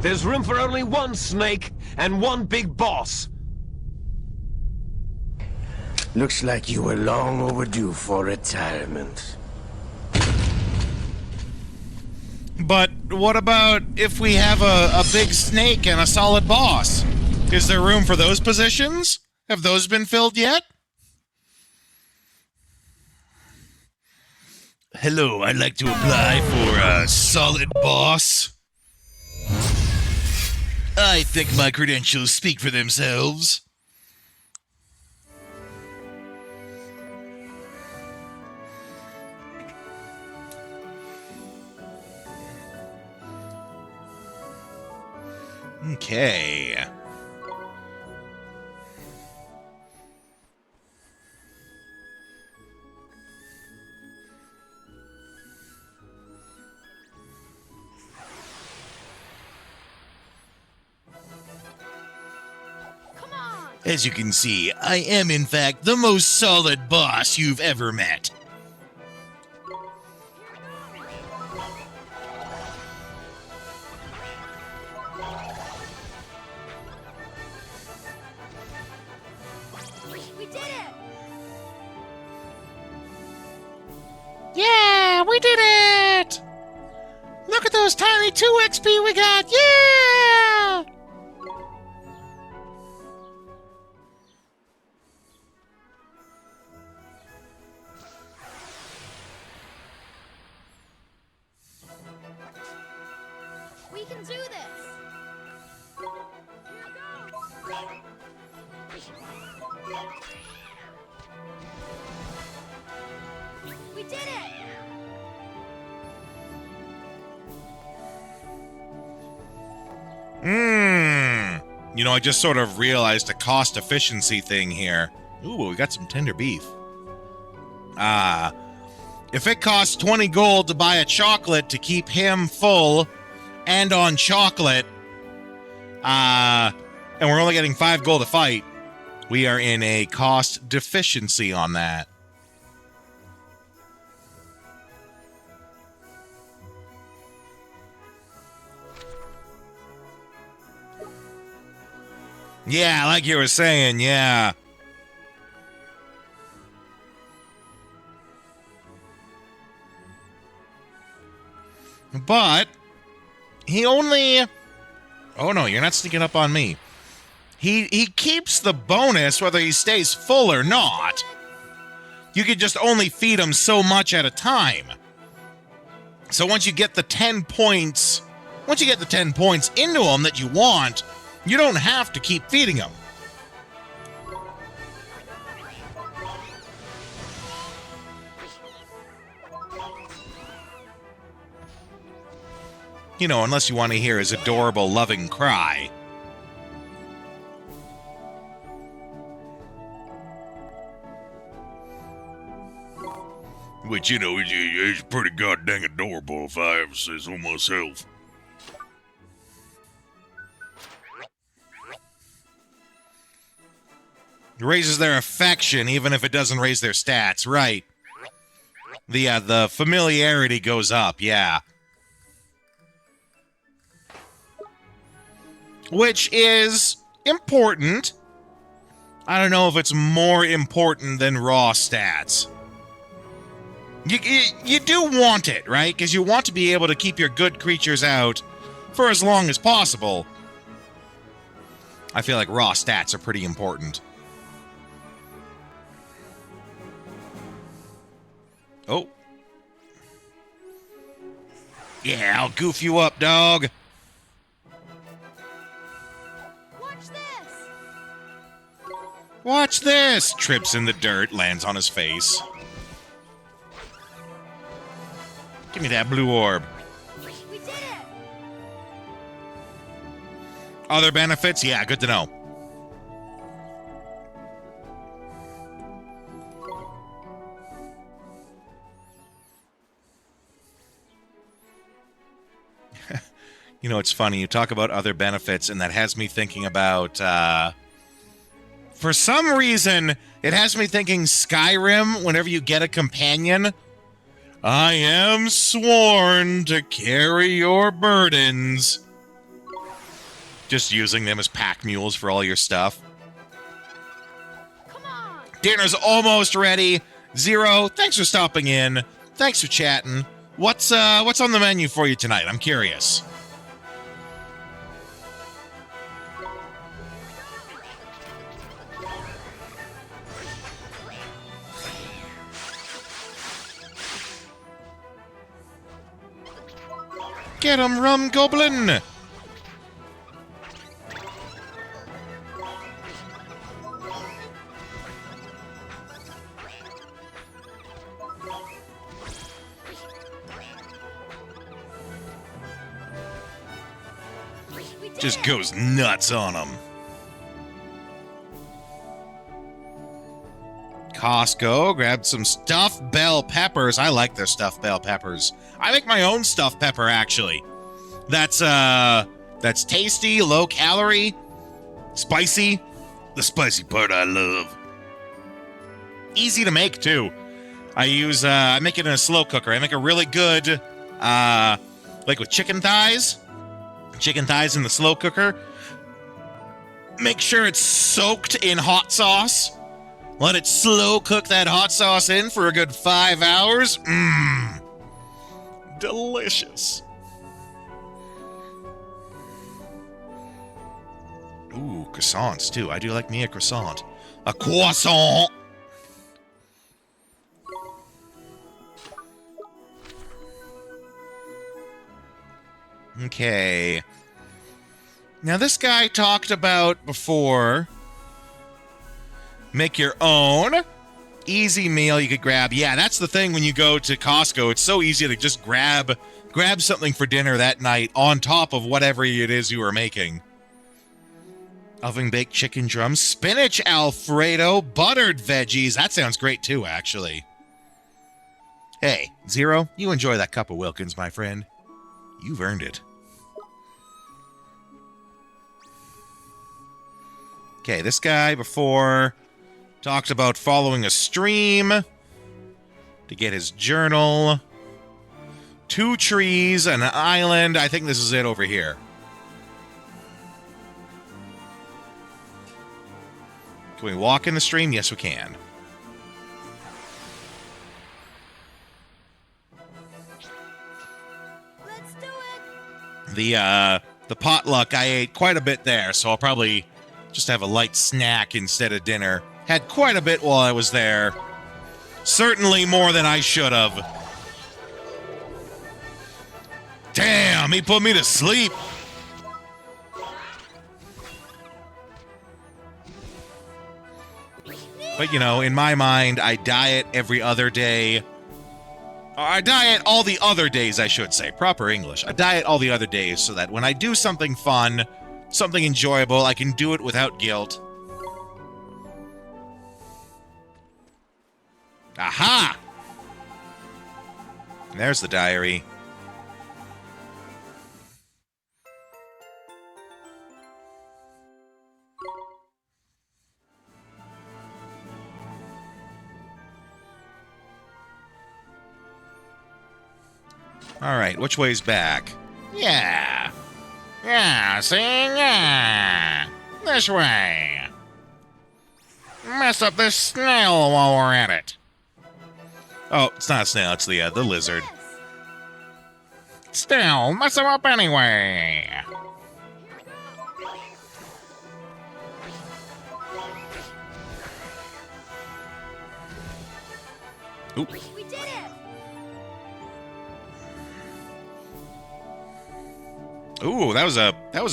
R: There's room for only one snake and one big boss.
K: Looks like you were long overdue for retirement.
B: But what about if we have a big snake and a solid boss? Is there room for those positions? Have those been filled yet? Hello, I'd like to apply for a solid boss. I think my credentials speak for themselves. Okay. As you can see, I am in fact the most solid boss you've ever met.
M: We did it!
E: Yeah, we did it! Look at those tiny 2 XP we got! Yeah!
M: We can do this! We did it!
B: You know, I just sort of realized a cost efficiency thing here. Ooh, we got some tender beef. If it costs 20 gold to buy a chocolate to keep him full and on chocolate, and we're only getting 5 gold to fight, we are in a cost deficiency on that. Yeah, like you were saying, yeah. But he only... Oh no, you're not sneaking up on me. He keeps the bonus whether he stays full or not. You could just only feed him so much at a time. So once you get the 10 points... Once you get the 10 points into him that you want, you don't have to keep feeding him. You know, unless you want to hear his adorable, loving cry.
C: Which, you know, is pretty goddamn adorable if I ever say so myself.
B: Raises their affection, even if it doesn't raise their stats, right. The familiarity goes up, yeah. Which is important. I don't know if it's more important than raw stats. You do want it, right? Because you want to be able to keep your good creatures out for as long as possible. I feel like raw stats are pretty important. Oh. Yeah, I'll goof you up, dog. Watch this! Trips in the dirt, lands on his face. Give me that blue orb.
M: We did it!
B: Other benefits? Yeah, good to know. You know, it's funny. You talk about other benefits, and that has me thinking about... for some reason, it has me thinking Skyrim whenever you get a companion. I am sworn to carry your burdens. Just using them as pack mules for all your stuff. Dinner's almost ready. Zero, thanks for stopping in. Thanks for chatting. What's on the menu for you tonight? I'm curious. Get him, Rum Goblin! Just goes nuts on him. Costco, grabbed some stuffed bell peppers. I like their stuffed bell peppers. I make my own stuffed pepper, actually. That's tasty, low calorie, spicy. The spicy part I love. Easy to make, too. I make it in a slow cooker. I make a really good, like with chicken thighs. Chicken thighs in the slow cooker. Make sure it's soaked in hot sauce. Let it slow cook that hot sauce in for a good 5 hours. Mmm. Delicious. Ooh, croissants, too. I do like me a croissant. A croissant! Okay. Now, this guy talked about before... Make your own. Easy meal you could grab. Yeah, that's the thing when you go to Costco. It's so easy to just grab something for dinner that night on top of whatever it is you are making. Oven-baked chicken drums, spinach Alfredo, buttered veggies. That sounds great too, actually. Hey, Zero, you enjoy that cup of Wilkins, my friend. You've earned it. Okay, this guy before... talked about following a stream to get his journal. 2 trees, an island. I think this is it over here. Can we walk in the stream? Yes, we can.
M: Let's do it.
B: The potluck, I ate quite a bit there, so I'll probably just have a light snack instead of dinner. Had quite a bit while I was there. Certainly more than I should have. Damn, he put me to sleep. But, you know, in my mind, I diet every other day. I diet all the other days, I should say. Proper English. I diet all the other days so that when I do something fun, something enjoyable, I can do it without guilt. Aha! And there's the diary. All right, which way's back? Yeah. Yeah, see? Yeah. This way. Mess up this snail while we're at it. Oh, it's not a snail, it's the lizard. Still, mess him up anyway. Oop.
M: We did it.
B: Ooh, that was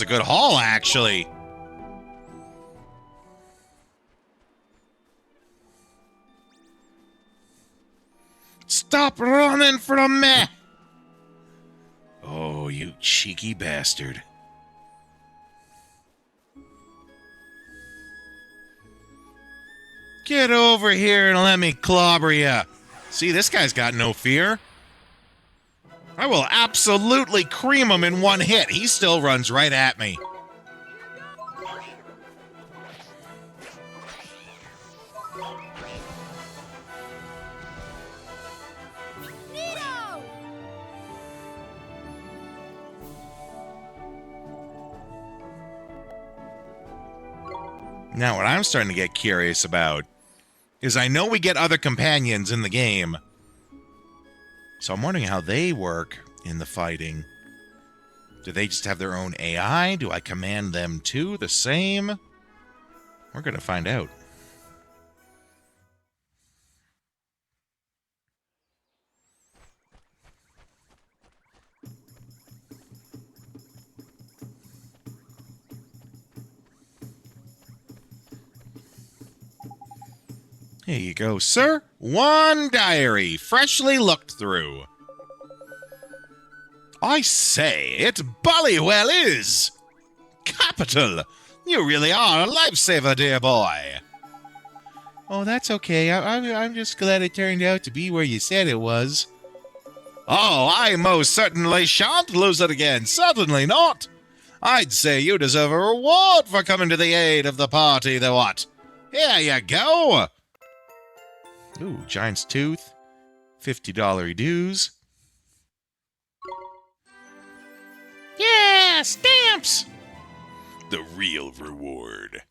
B: a good haul, actually. Stop running from me! Oh, you cheeky bastard. Get over here and let me clobber ya. See, this guy's got no fear. I will absolutely cream him in one hit. He still runs right at me. Now, what I'm starting to get curious about is I know we get other companions in the game. So I'm wondering how they work in the fighting. Do they just have their own AI? Do I command them too the same? We're going to find out. Here you go, sir. One diary, freshly looked through. I say, it bully well is. Capital. You really are a lifesaver, dear boy. Oh, that's okay. I'm just glad it turned out to be where you said it was. Oh, I most certainly shan't lose it again. Certainly not. I'd say you deserve a reward for coming to the aid of the party, though what? Here you go. Ooh, Giant's Tooth. $50 dues.
E: Yeah, stamps!
B: The real reward.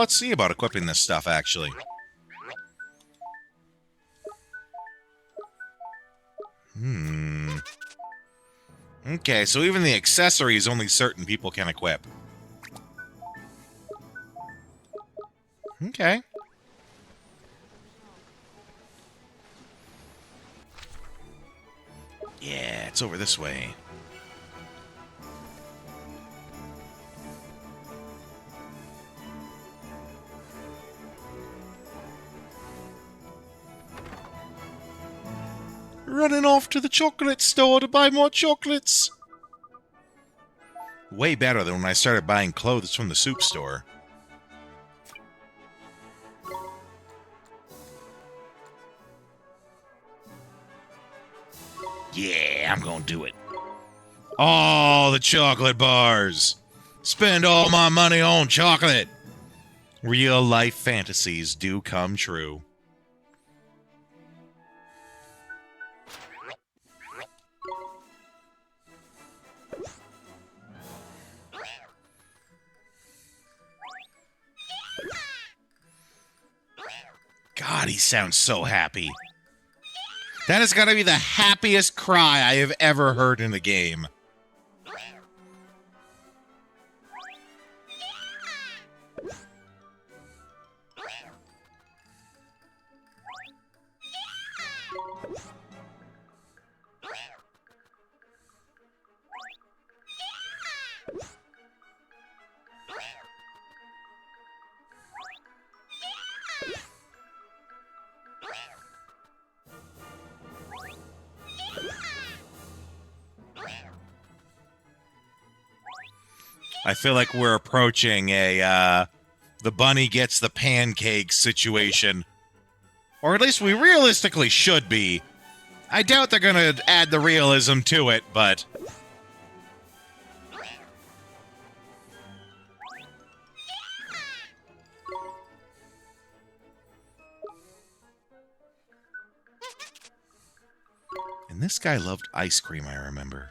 B: Let's see about equipping this stuff, actually. Okay, so even the accessories only certain people can equip. Okay. Yeah, it's over this way. Running off to the chocolate store to buy more chocolates. Way better than when I started buying clothes from the soup store. Yeah, I'm gonna do it. All the chocolate bars. Spend all my money on chocolate. Real life fantasies do come true. God, he sounds so happy. That is gotta be the happiest cry I have ever heard in a game. I feel like we're approaching a, the bunny gets the pancake situation. Or at least we realistically should be. I doubt they're gonna add the realism to it, but... And this guy loved ice cream, I remember.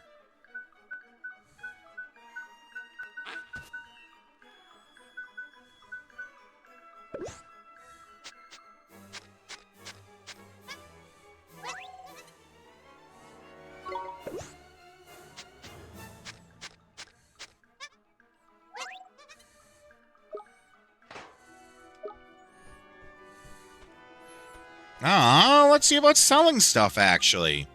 B: Ah, let's see about selling stuff, actually.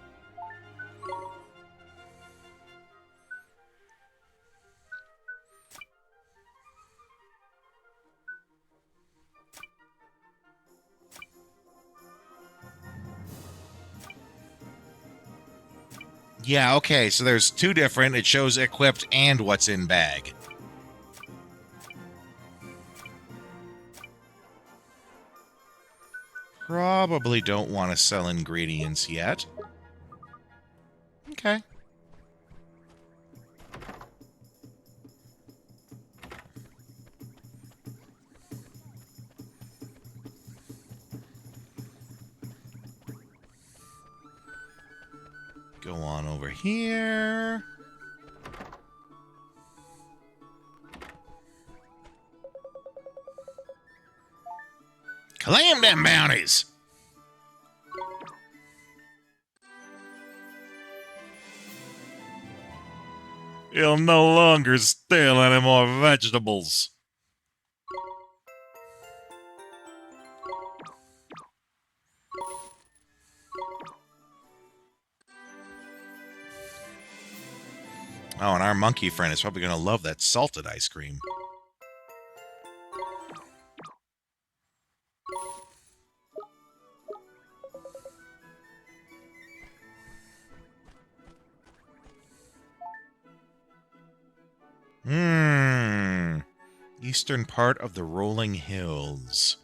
B: Yeah, okay, so there's two different. It shows equipped and what's in bag. Probably don't want to sell ingredients yet. Okay. Go on over here. Claim them bounties! You'll no longer steal any more vegetables. Oh, and our monkey friend is probably going to love that salted ice cream. Eastern part of the rolling hills.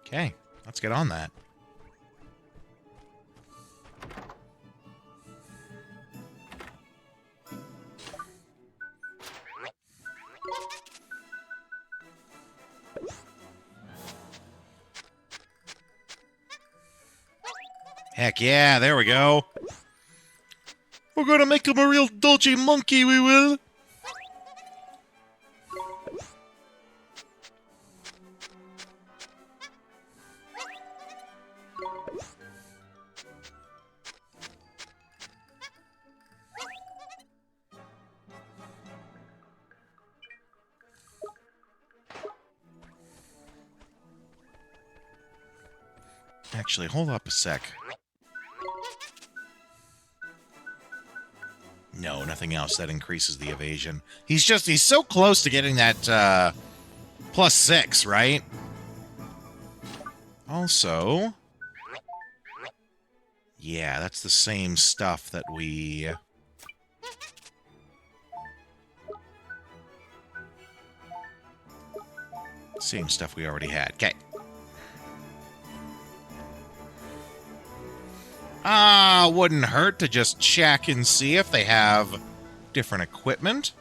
B: Okay, let's get on that. Heck yeah, there we go. We're gonna make him a real dodgy monkey, we will. Actually, hold up a sec. No, nothing else. That increases the evasion. He's so close to getting that, +6, right? Also... yeah, that's the same stuff that we... same stuff we already had. Okay. Wouldn't hurt to just check and see if they have different equipment.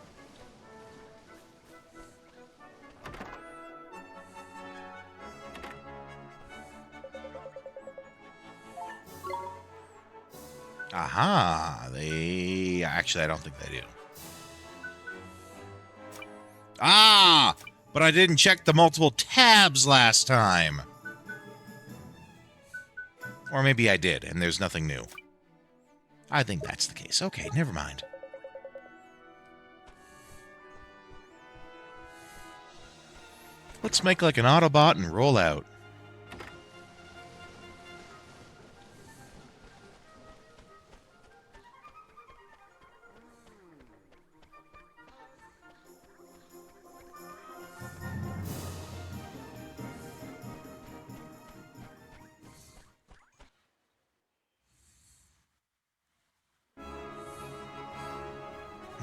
B: Aha, actually, I don't think they do. Ah, but I didn't check the multiple tabs last time. Or maybe I did, and there's nothing new. I think that's the case. Okay, never mind. Let's make like an Autobot and roll out.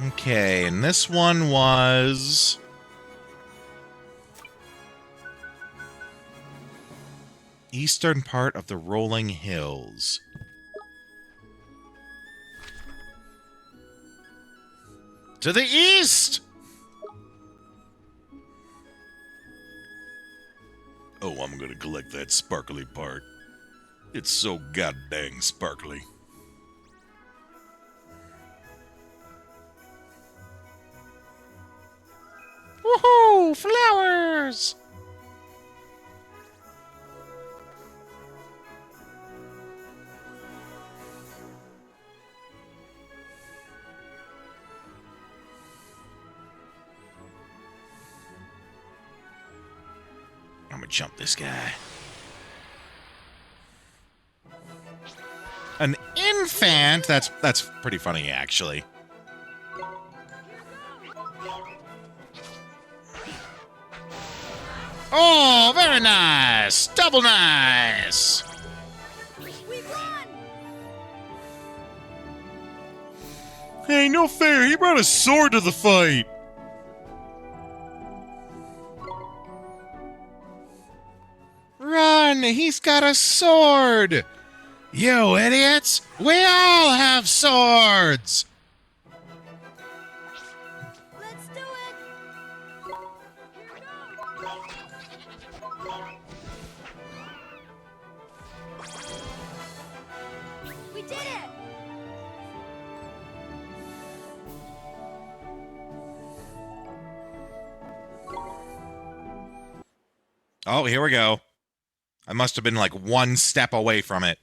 B: Okay, and this one was... eastern part of the rolling hills. To the east! Oh, I'm gonna collect that sparkly part. It's so goddamn sparkly. Woohoo! Flowers! I'm gonna jump this guy. An infant? That's pretty funny, actually. Oh, very nice! Double nice!
C: Hey, no fair. He brought a sword to the fight.
B: Run! He's got a sword! You idiots! We all have swords!
M: Let's do it! We did it!
B: Oh, here we go. I must have been like one step away from it.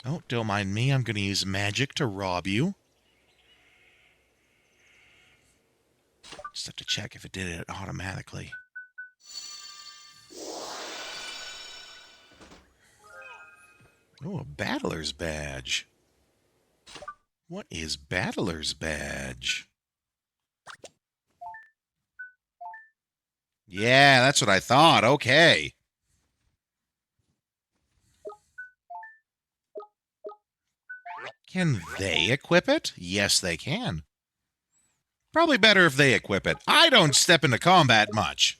B: Oh, don't mind me. I'm going to use magic to rob you. Just have to check if it did it automatically. Oh, a Battler's Badge. What is Battler's Badge? Yeah, that's what I thought. Okay. Can they equip it? Yes, they can. Probably better if they equip it. I don't step into combat much.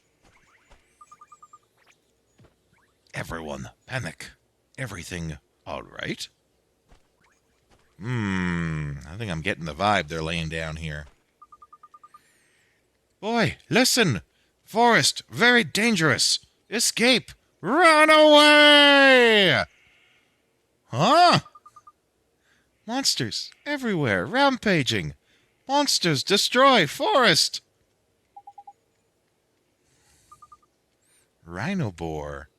B: Everyone, panic. Everything all right? I think I'm getting the vibe they're laying down here. Boy, listen! Forest, very dangerous! Escape! Run away! Huh? Monsters everywhere, rampaging! Monsters destroy forest! Rhino boar.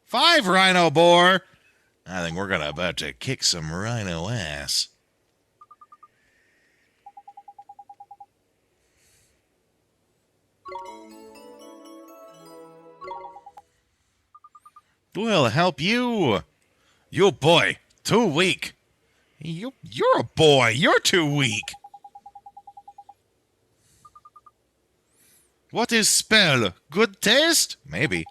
B: 5 rhino boar! I think we're about to kick some rhino ass. We'll help you. You boy, too weak. You're a boy. You're too weak. What is spell? Good taste? Maybe.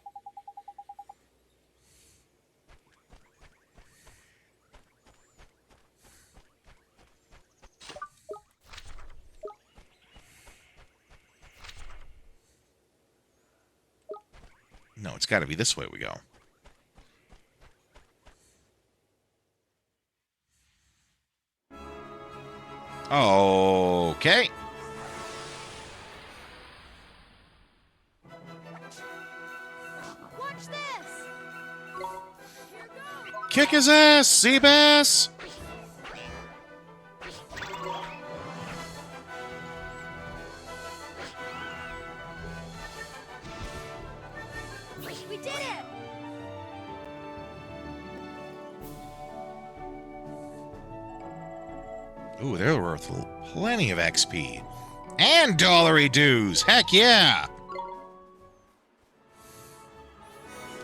B: No, it's got to be this way we go. Okay.
M: Watch this!
B: Kick his ass, Seabass!
M: We did it!
B: Ooh, they're worth plenty of XP. And dollary dues! Heck yeah!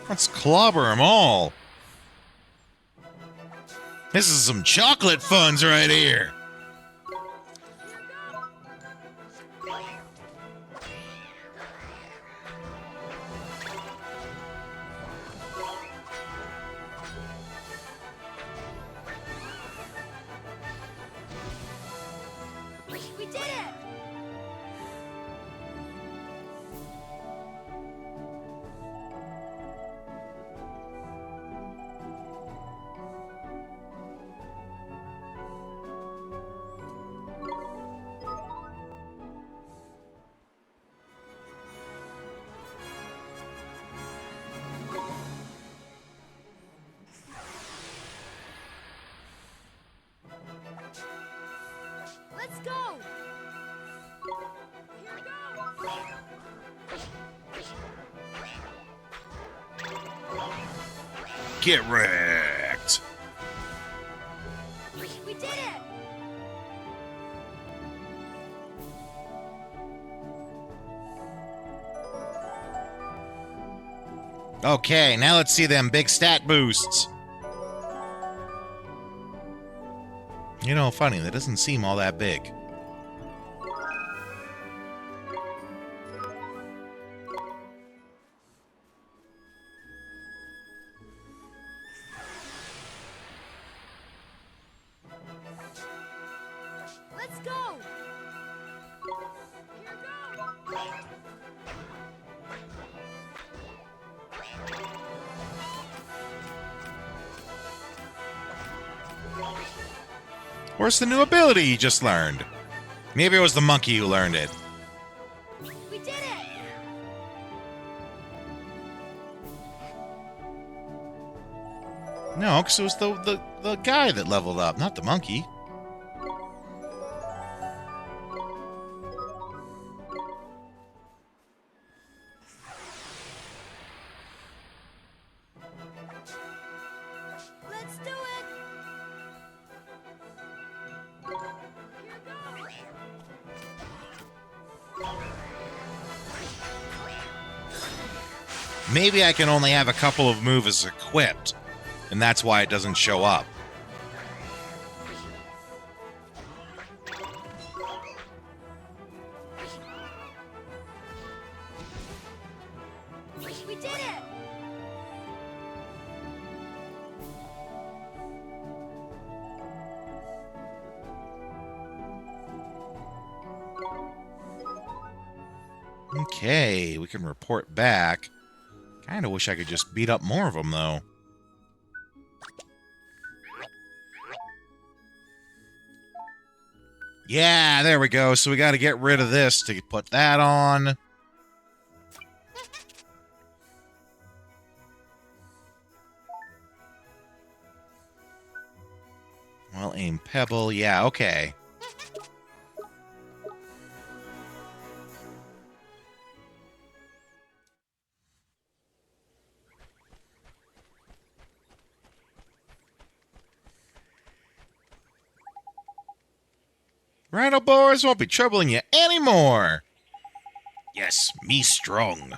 B: Let's clobber them all. This is some chocolate funds right here.
M: We did it! Let's go! Here we go!
B: Get wrecked.
M: We did it!
B: Okay, now let's see them big stat boosts. You know, funny, that doesn't seem all that big.
M: Let's go!
B: Where's the new ability you just learned? Maybe it was the monkey who learned it.
M: We did it!
B: No, because it was the guy that leveled up, not the monkey.
M: Let's do it!
B: Maybe I can only have a couple of moves equipped, and that's why it doesn't show up.
M: We did it!
B: Okay, we can report back. Kinda wish I could just beat up more of them, though. Yeah, there we go. So we gotta get rid of this to put that on. Well, aim pebble. Yeah, okay. Rhino boars won't be troubling you anymore. Yes, me strong.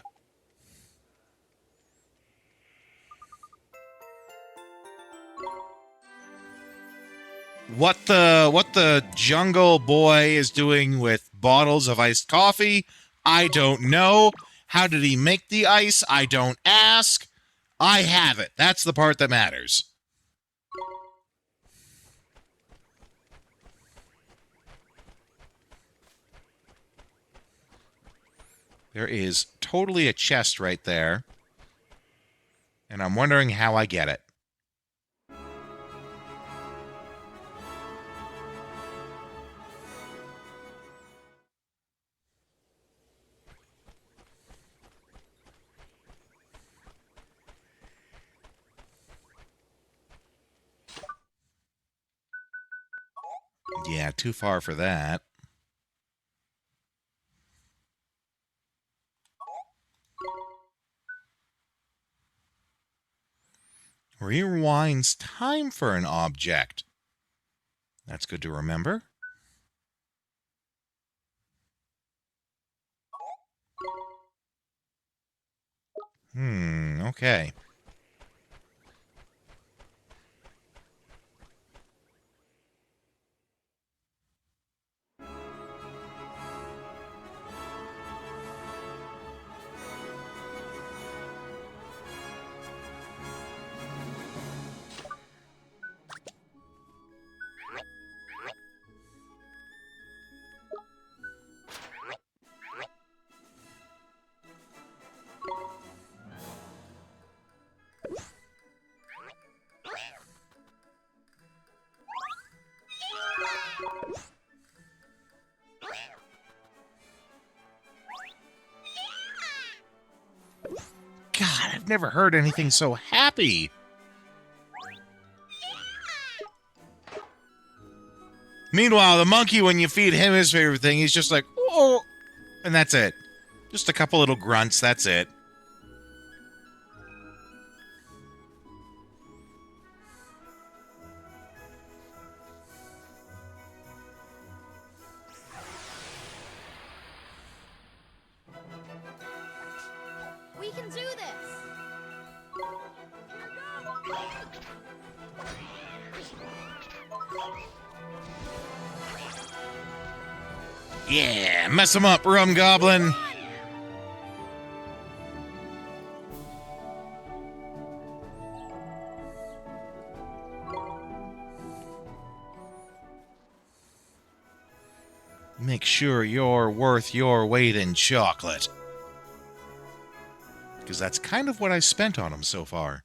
B: What the jungle boy is doing with bottles of iced coffee, I don't know. How did he make the ice? I don't ask. I have it. That's the part that matters. There is totally a chest right there. And I'm wondering how I get it. Yeah, too far for that. Rewinds time for an object. That's good to remember. Okay. God, I've never heard anything so happy. Meanwhile, the monkey, when you feed him his favorite thing, he's just like, oh, and that's it. Just a couple little grunts, that's it.
M: We can do this!
B: Yeah, mess him up, Rum Goblin. Make sure you're worth your weight in chocolate. Because that's kind of what I spent on him so far.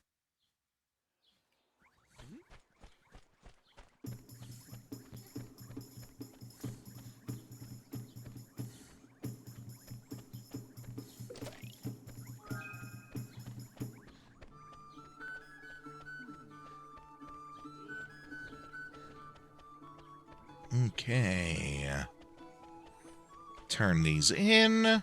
B: Okay. Turn these in.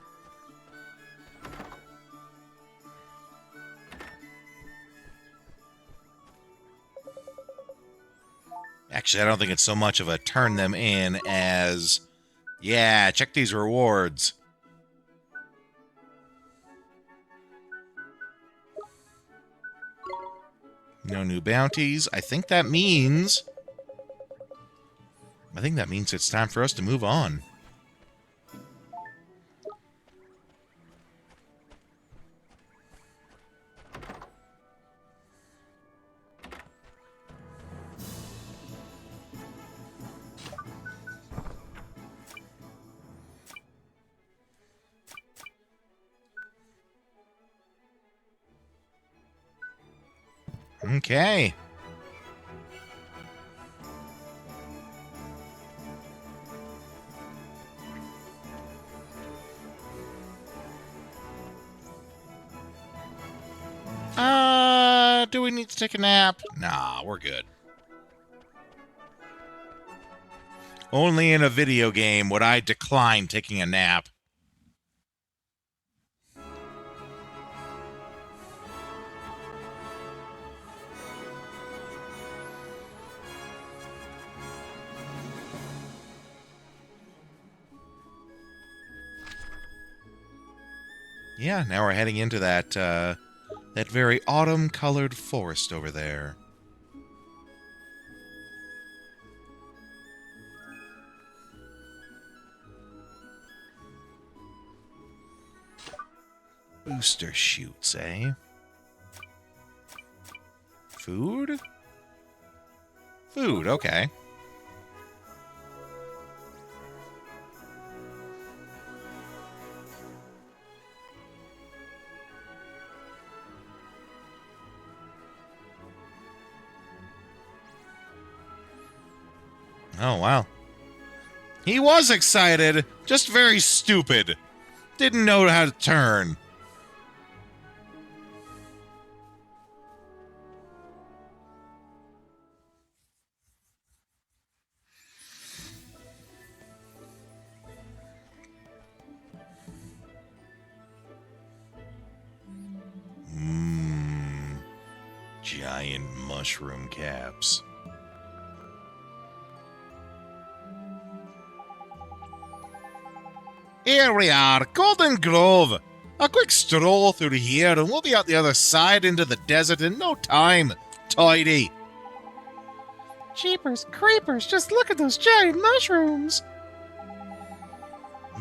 B: Actually, I don't think it's so much of a turn them in as, yeah, check these rewards. No new bounties. I think that means it's time for us to move on. Okay. Do we need to take a nap? Nah, we're good. Only in a video game would I decline taking a nap. Yeah, now we're heading into that very autumn-colored forest over there. Booster shoots, eh? Food? Food, okay. Oh, wow. He was excited, just very stupid. Didn't know how to turn. Giant mushroom caps. Here we are, Golden Grove. A quick stroll through here and we'll be out the other side into the desert in no time. Tidy.
E: Jeepers creepers, just look at those giant mushrooms.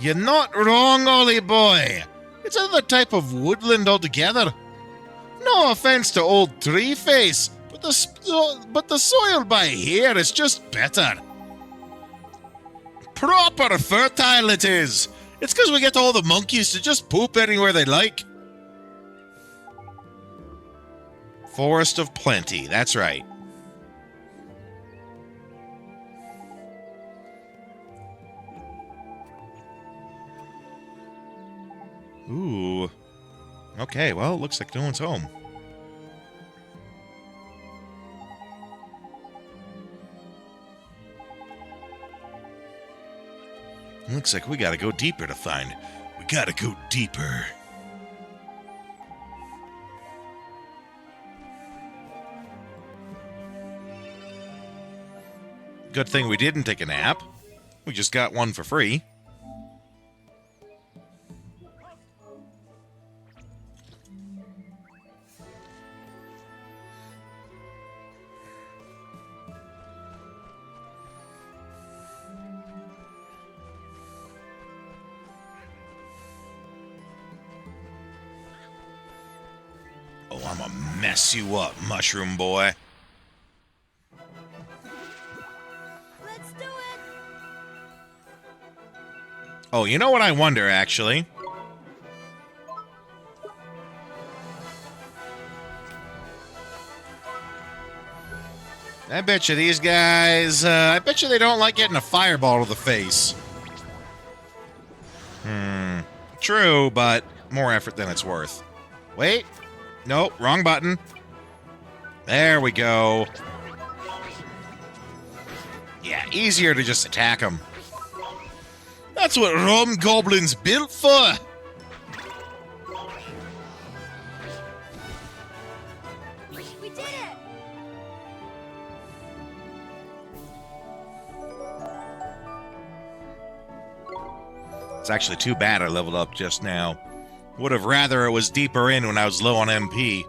B: You're not wrong, Ollie boy. It's another type of woodland altogether. No offense to old Tree Face, but the soil by here is just better. Proper fertile it is. It's because we get all the monkeys to just poop anywhere they like. Forest of Plenty, that's right. Ooh. Okay, well, looks like no one's home. Looks like we gotta go deeper to find. We gotta go deeper. Good thing we didn't take a nap. We just got one for free. I'm gonna mess you up, mushroom boy.
M: Let's do it.
B: Oh, you know what I wonder, actually? I bet you these guys, I bet you they don't like getting a fireball to the face. True, but more effort than it's worth. Wait. Nope, wrong button. There we go. Yeah, easier to just attack them. That's what Rum Goblin's built for.
M: We did it.
B: It's actually too bad I leveled up just now. Would have rather it was deeper in when I was low on MP.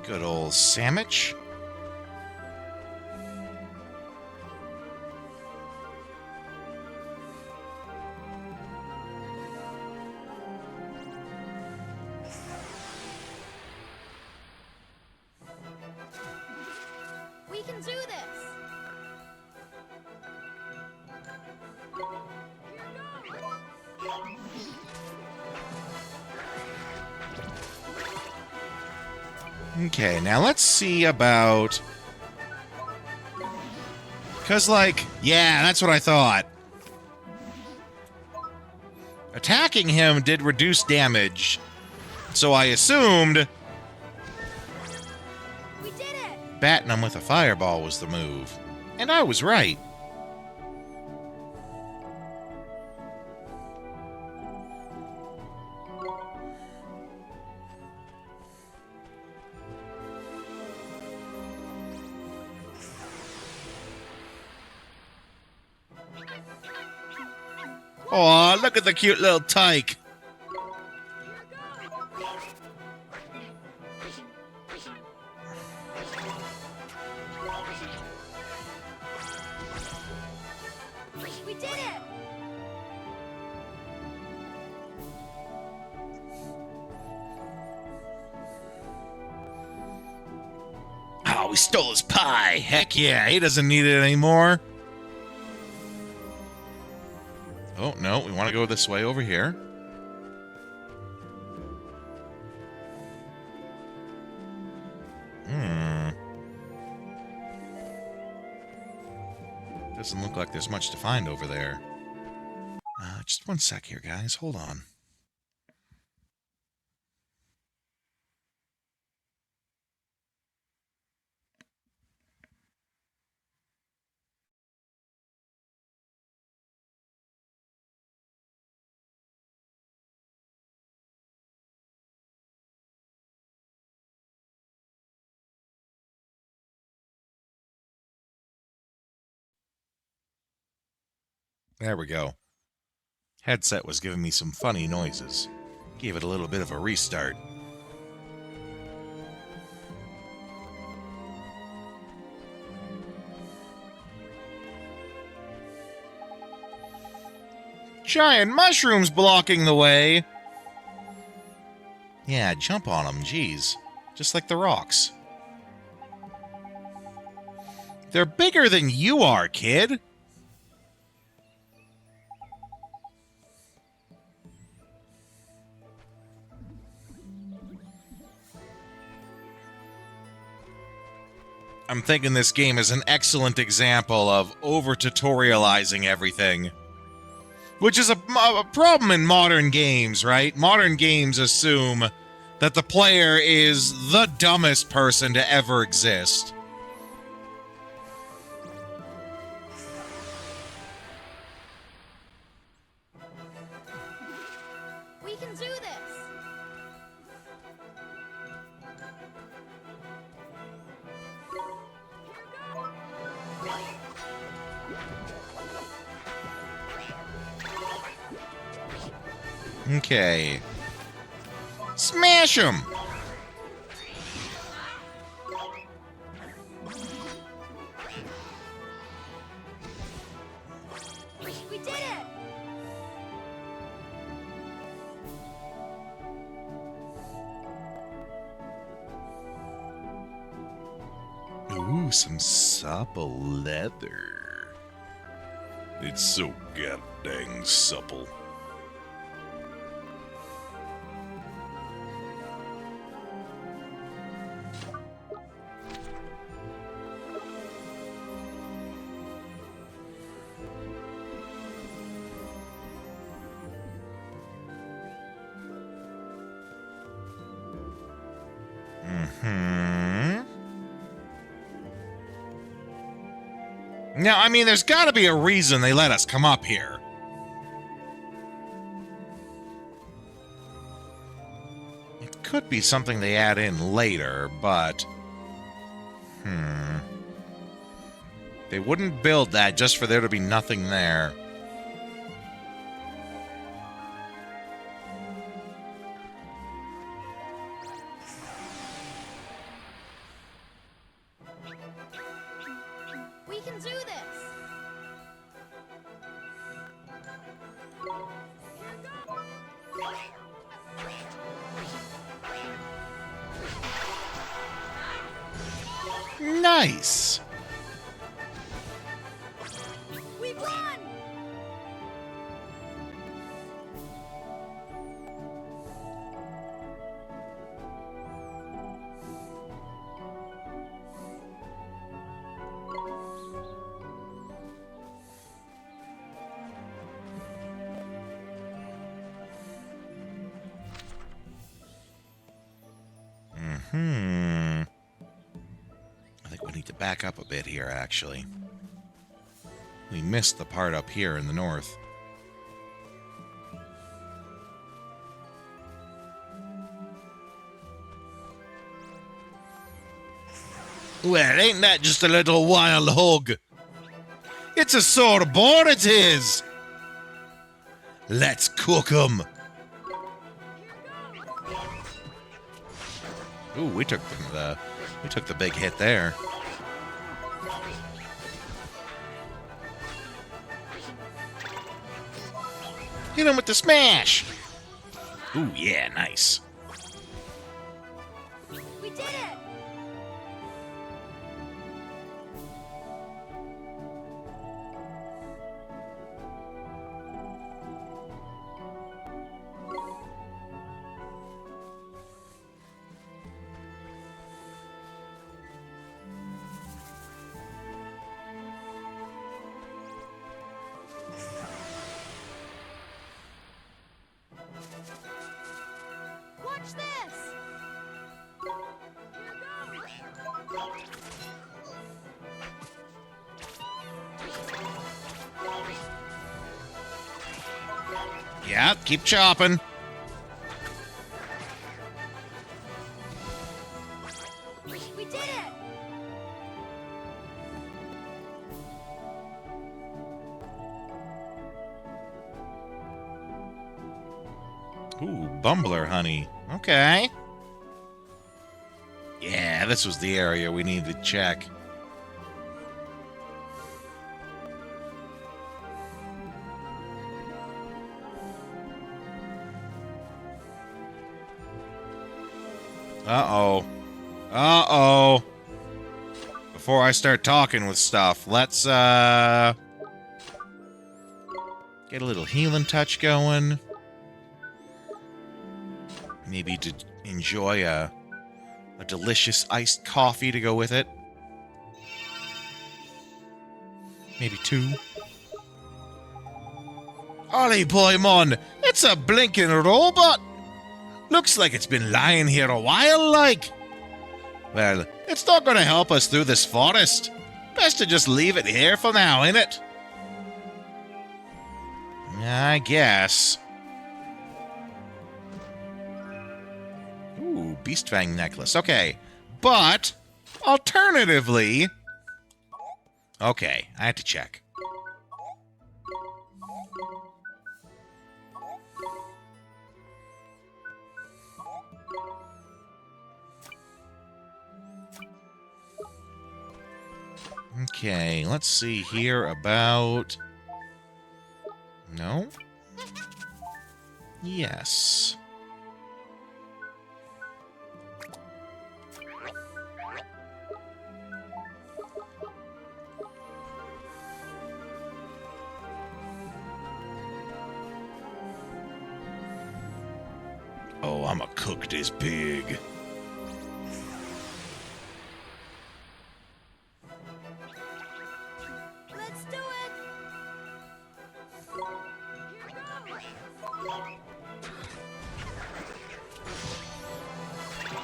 B: Good old sandwich.
M: We can do this.
B: Okay, now let's see about... Because, like, yeah, that's what I thought. Attacking him did reduce damage, so I assumed...
M: We did it.
B: Batting him with a fireball was the move. And I was right. Aw, look at the cute little tyke.
M: We did it.
B: Oh, we stole his pie. Heck yeah, he doesn't need it anymore. Oh, no, we want to go this way over here. Doesn't look like there's much to find over there. Just one sec here, guys. Hold on. There we go. Headset was giving me some funny noises. Gave it a little bit of a restart. Giant mushrooms blocking the way! Yeah, jump on them, geez. Just like the rocks. They're bigger than you are, kid! I'm thinking this game is an excellent example of over-tutorializing everything. Which is a problem in modern games, right? Modern games assume that the player is the dumbest person to ever exist.
M: We can do this.
B: Okay. Smash him!
M: We did it.
B: Ooh, some supple leather.
C: It's so goddamn supple.
B: Now, I mean, there's got to be a reason they let us come up here. It could be something they add in later, but... They wouldn't build that just for there to be nothing there.
D: We can do this!
B: Nice!
D: We won!
B: I think we need to back up a bit here, actually. We missed the part up here in the north. Well, ain't that just a little wild hog? It's a sore boar, it is! Let's cook 'em! Ooh, we took the big hit there. Hit him with the smash! Ooh, yeah, nice.
D: We did it! Watch this!
B: Yeah, keep chopping.
D: We did it!
B: Ooh, bumbler honey. Okay. Yeah, this was the area we needed to check. Uh-oh. Uh-oh. Before I start talking with stuff, let's, get a little healing touch going. Maybe to enjoy a delicious iced coffee to go with it. Maybe 2. Ollie boy, mon! It's a blinking robot! Looks like it's been lying here a while, like. Well, it's not gonna help us through this forest. Best to just leave it here for now, innit? I guess. Ooh, Beast Fang necklace. Okay. But, alternatively... Okay, I had to check. Okay, let's see here about... No? Yes. Oh, I'ma cook this pig.
M: Let's do it!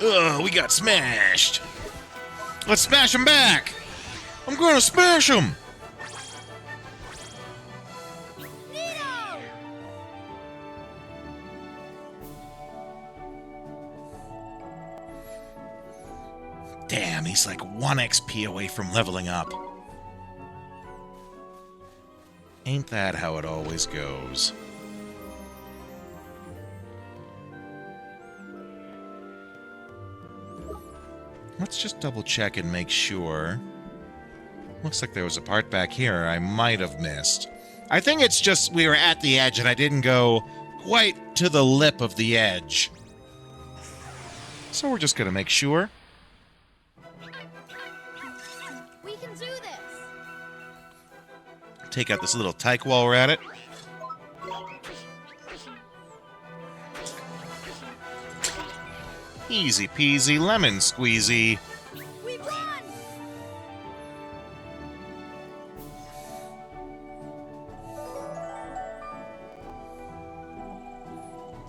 B: Ugh, we got smashed. Let's smash him back. I'm gonna smash him.
M: Nino!
B: Damn, he's like 1 XP away from leveling up. Ain't that how it always goes? Let's just double check and make sure. Looks like there was a part back here I might have missed. I think it's just we were at the edge and I didn't go quite to the lip of the edge. So we're just gonna make sure.
M: We can do this!
B: Take out this little tyke while we're at it. Easy peasy lemon squeezy.
M: We won!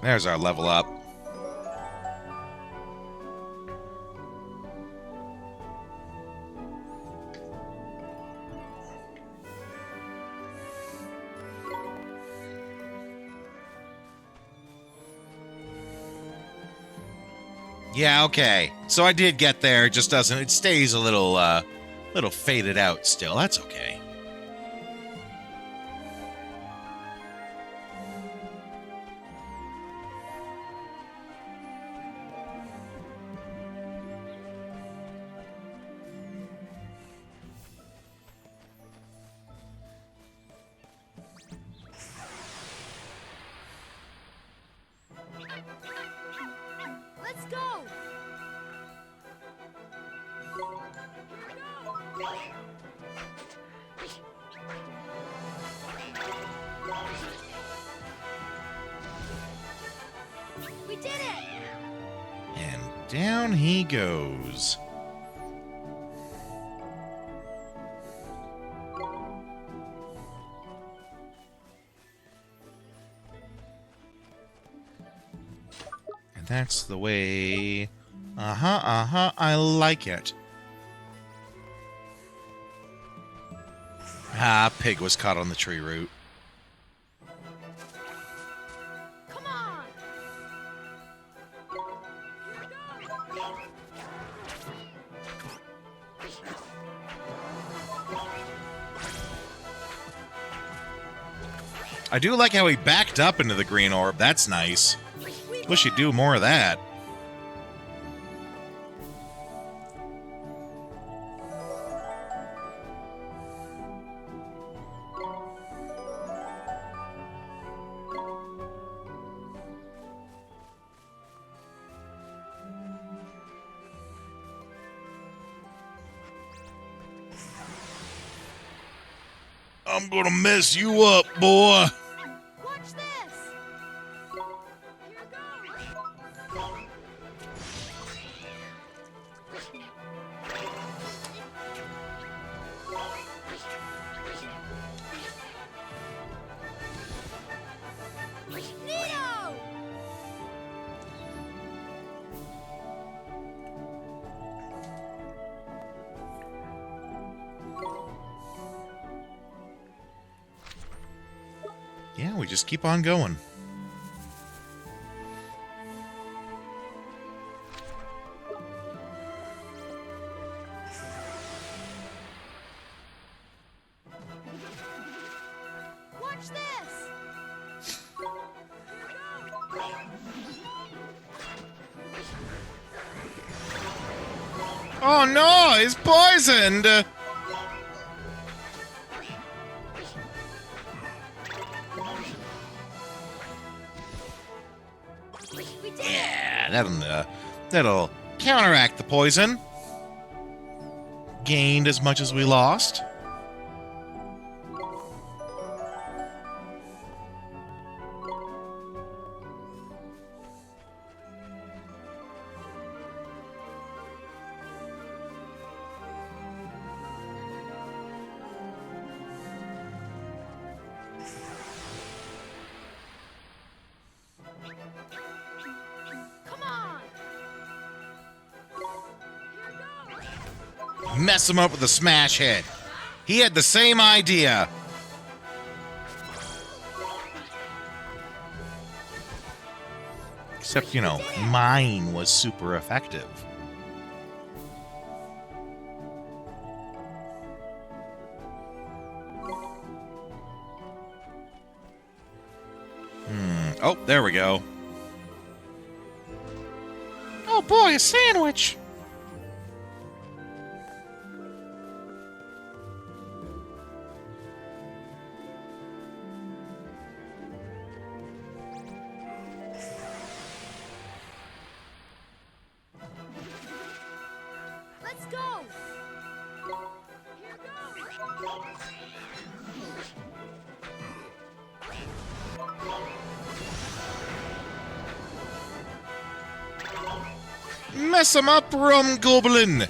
B: There's our level up. Yeah, okay. So I did get there, it just doesn't, it stays a little faded out still. That's okay.
M: Let's go! We did it!
B: And down he goes. And that's the way. I like it. Ah, pig was caught on the tree root.
M: Come on!
B: I do like how he backed up into the green orb. That's nice. Wish he'd do more of that. I'm gonna mess you up, boy.
M: Watch this! Nino!
B: Yeah, we just keep on going.
M: Watch this!
B: Oh no, he's poisoned! Yeah, that'll counteract the poison. Gained as much as we lost. mess him up with a smash hit. He had the same idea. Except, you know, mine was super effective. Oh, there we go.
E: Oh boy, a sandwich!
M: Let's go!
B: Mess him up, Rum Goblin!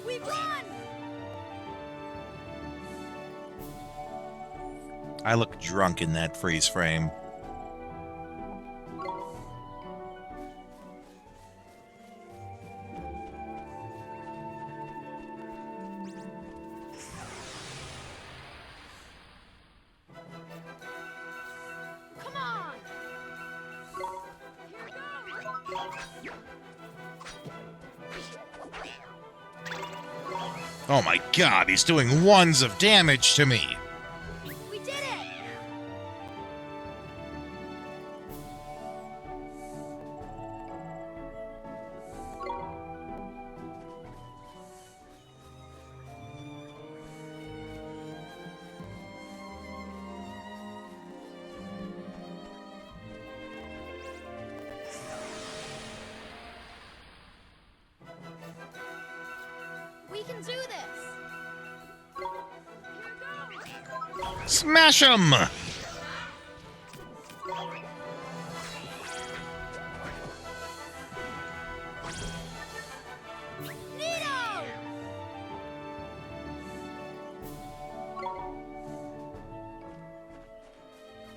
M: We won!
B: I look drunk in that freeze frame.
M: Come on!
B: Oh my god, he's doing ones of damage to me!
M: We did it! We can do this!
B: Smash him!
M: Nino!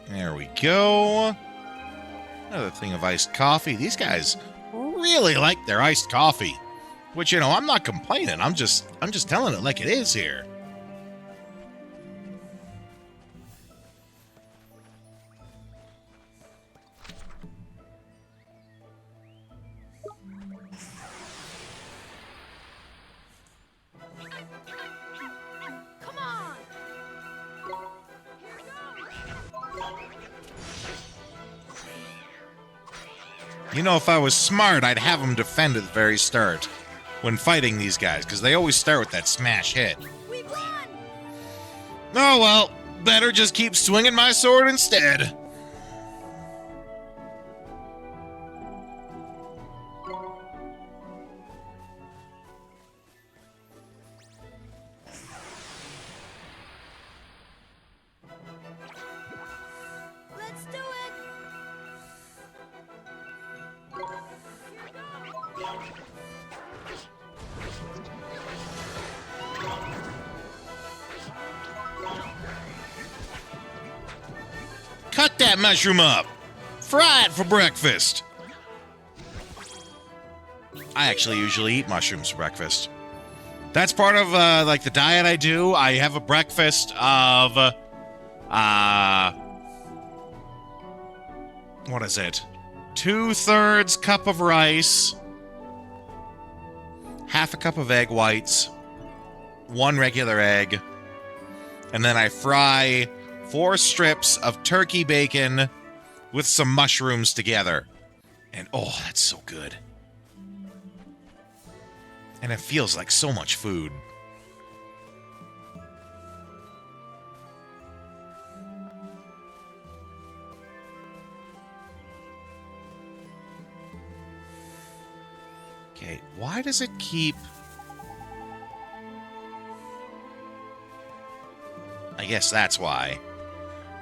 B: There we go. Another thing of iced coffee. These guys really like their iced coffee. Which, you know, I'm not complaining. I'm just telling it like it is here.
M: Come on!
B: You know, if I was smart, I'd have them defend at the very start when fighting these guys, because they always start with that smash hit.
M: We won!
B: Oh well, better just keep swinging my sword instead.
M: Let's do it!
B: Cut that mushroom up. Fry it for breakfast. I actually usually eat mushrooms for breakfast. That's part of like the diet I do. I have a breakfast of what is it? 2/3 cup of rice, half a cup of egg whites, 1 regular egg, and then I fry 4 strips of turkey bacon with some mushrooms together. And oh, that's so good. And it feels like so much food. Okay, why does it keep... I guess that's why.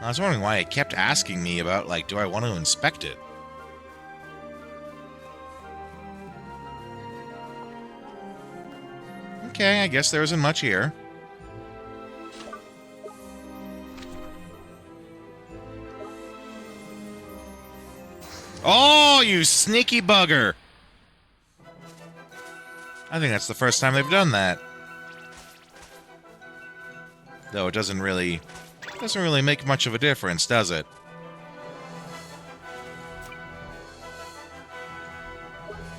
B: I was wondering why it kept asking me about, like, do I want to inspect it? Okay, I guess there isn't much here. Oh, you sneaky bugger! I think that's the first time they've done that. Though it doesn't really make much of a difference, does it?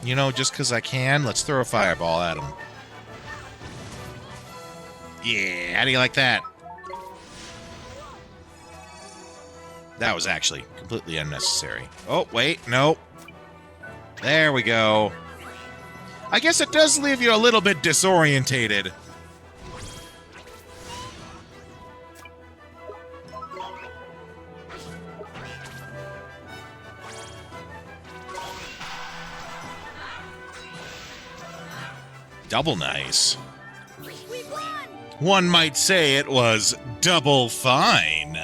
B: You know, just because I can, let's throw a fireball at him. Yeah, how do you like that? That was actually completely unnecessary. Oh, wait, no. There we go. I guess it does leave you a little bit disorientated. Double nice. One might say it was double fine.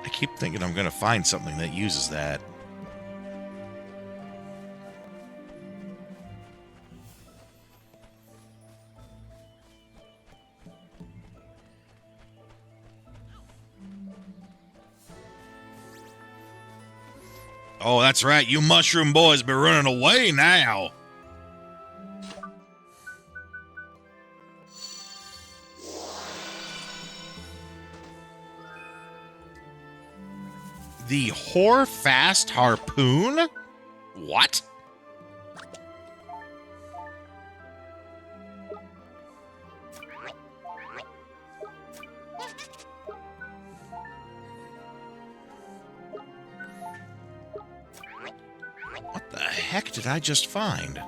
B: I keep thinking I'm going to find something that uses that. Oh, that's right. You mushroom boys be running away now. The Whore-Fast Harpoon? What? What the heck did I just find?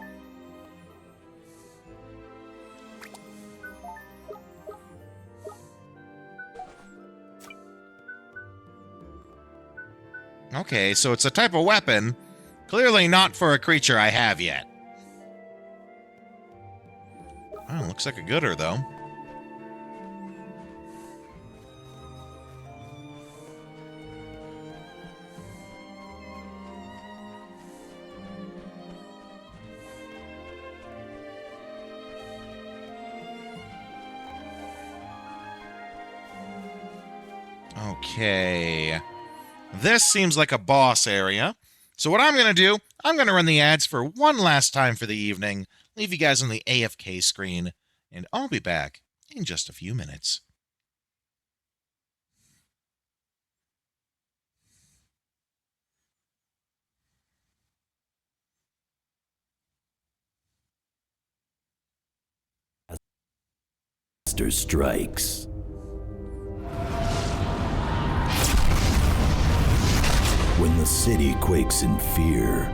B: Okay, so it's a type of weapon. Clearly not for a creature I have yet. Oh, looks like a gooder, though. Okay. This seems like a boss area. So what I'm going to do, I'm going to run the ads for one last time for the evening, leave you guys on the AFK screen, and I'll be back in just a few minutes.
S: Master strikes. When the city quakes in fear.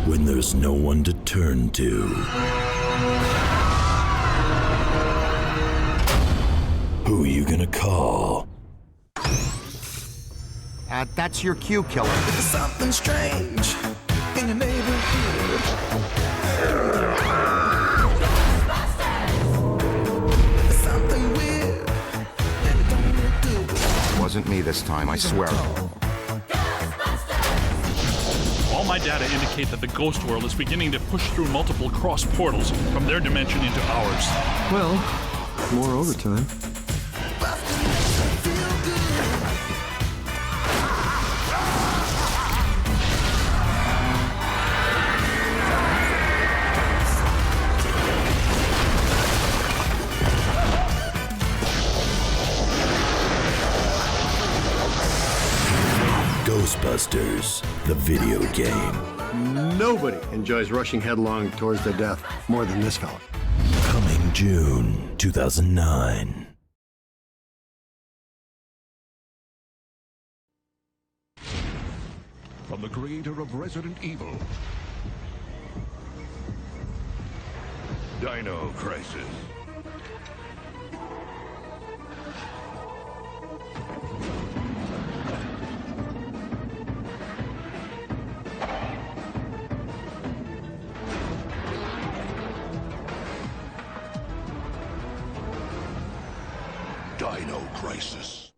S: When there's no one to turn to. Who are you gonna call?
T: That's your cue, killer.
A: There's something strange in your neighborhood. Something weird.
T: Wasn't me this time, I swear.
U: All my data indicate that the ghost world is beginning to push through multiple cross portals from their dimension into ours.
V: Well, more overtime.
S: Ghostbusters, the video game.
V: Nobody enjoys rushing headlong towards their death more than this fella.
S: Coming June 2009.
N: From the creator of Resident Evil, Dino Crisis. Dino Crisis.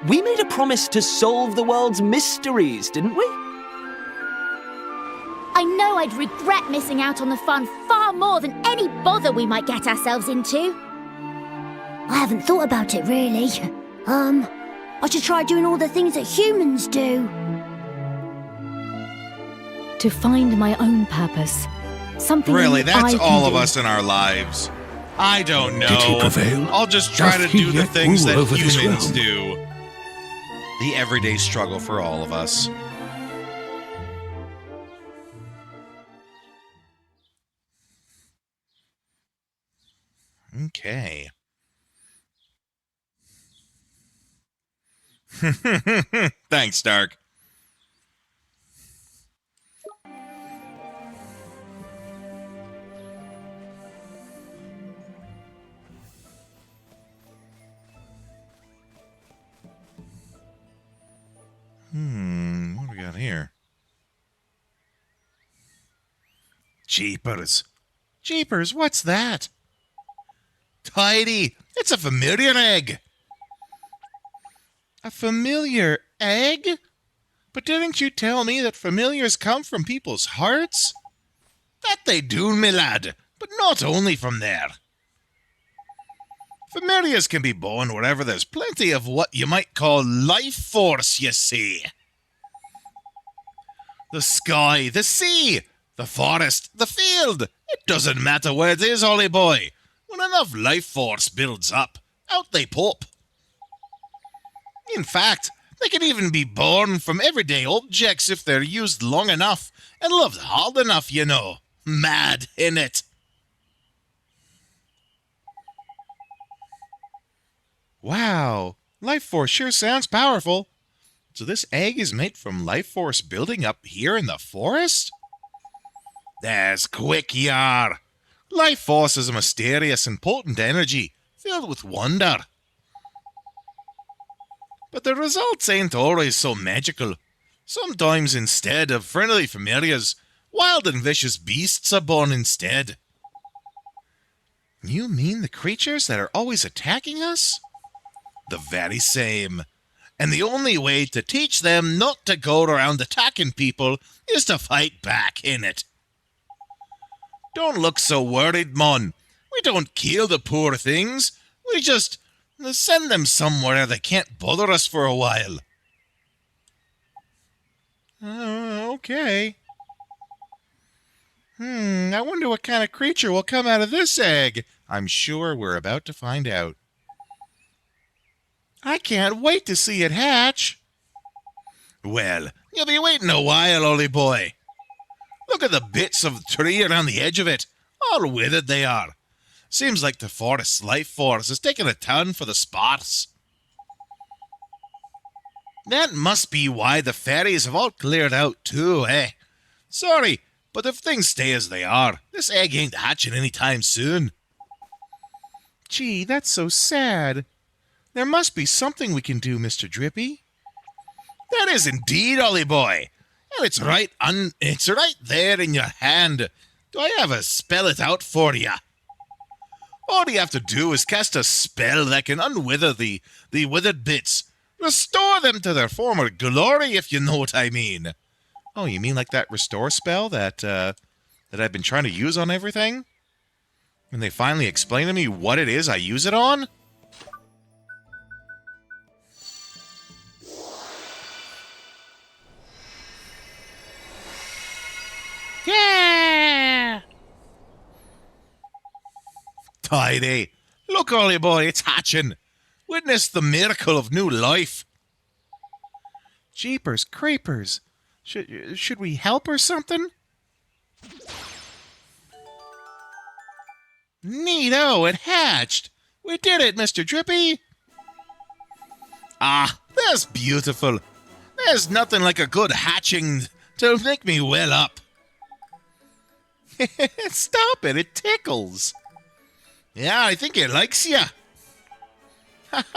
F: We made a promise to solve the world's mysteries, didn't we?
J: I know I'd regret missing out on the fun far more than any bother we might get ourselves into.
D: I haven't thought about it, really. I should try doing all the things that humans do.
Q: To find my own purpose. Something
B: Really,
Q: only
B: that's
Q: I can
B: all of
Q: do.
B: us in our lives. I don't know.
N: Did he prevail?
B: I'll just try
N: Doth
B: to
N: he
B: do the
N: yet
B: things
N: rule
B: that
N: over this
B: humans
N: realm?
B: do. The everyday struggle for all of us. Okay. Thanks, Dark. What do we got here? Jeepers. Jeepers, what's that? Tidy! It's a familiar egg! A familiar egg? But didn't you tell me that familiars come from people's hearts? That they do, me lad, but not only from there. Familiars can be born wherever there's plenty of what you might call life force, you see. The sky, the sea, the forest, the field. It doesn't matter where it is, Ollie boy. When enough life force builds up, out they pop. In fact, they can even be born from everyday objects if they're used long enough and loved hard enough, you know. Mad, innit? Wow, life force sure sounds powerful. So this egg is made from life force building up here in the forest? That's quick, yar. Life force is a mysterious and potent energy, filled with wonder. But the results ain't always so magical. Sometimes instead of friendly familiars, wild and vicious beasts are born instead. You mean the creatures that are always attacking us? The very same. And the only way to teach them not to go around attacking people is to fight back, innit? Don't look so worried, mon. We don't kill the poor things. We just send them somewhere they can't bother us for a while. Okay. I wonder what kind of creature will come out of this egg. I'm sure we're about to find out. I can't wait to see it hatch. Well, you'll be waiting a while, Ollie boy. Look at the bits of the tree around the edge of it. All withered they are. Seems like the forest's life force is taking a turn for the spots. That must be why the fairies have all cleared out too, eh? Sorry, but if things stay as they are, this egg ain't hatching anytime soon. Gee, that's so sad. There must be something we can do, Mr. Drippy. That is indeed, Ollie boy. And it's right there in your hand. Do I ever spell it out for you? All you have to do is cast a spell that can unwither the withered bits. Restore them to their former glory, if you know what I mean. Oh, you mean like that restore spell that I've been trying to use on everything? And they finally explain to me what it is I use it on?
E: Yeah!
B: Tidy. Look, Ollie boy, it's hatching. Witness the miracle of new life. Jeepers creepers. Should we help or something? Neato, it hatched. We did it, Mr. Drippy. Ah, that's beautiful. There's nothing like a good hatching to make me well up. Stop it, it tickles. Yeah, I think he likes ya.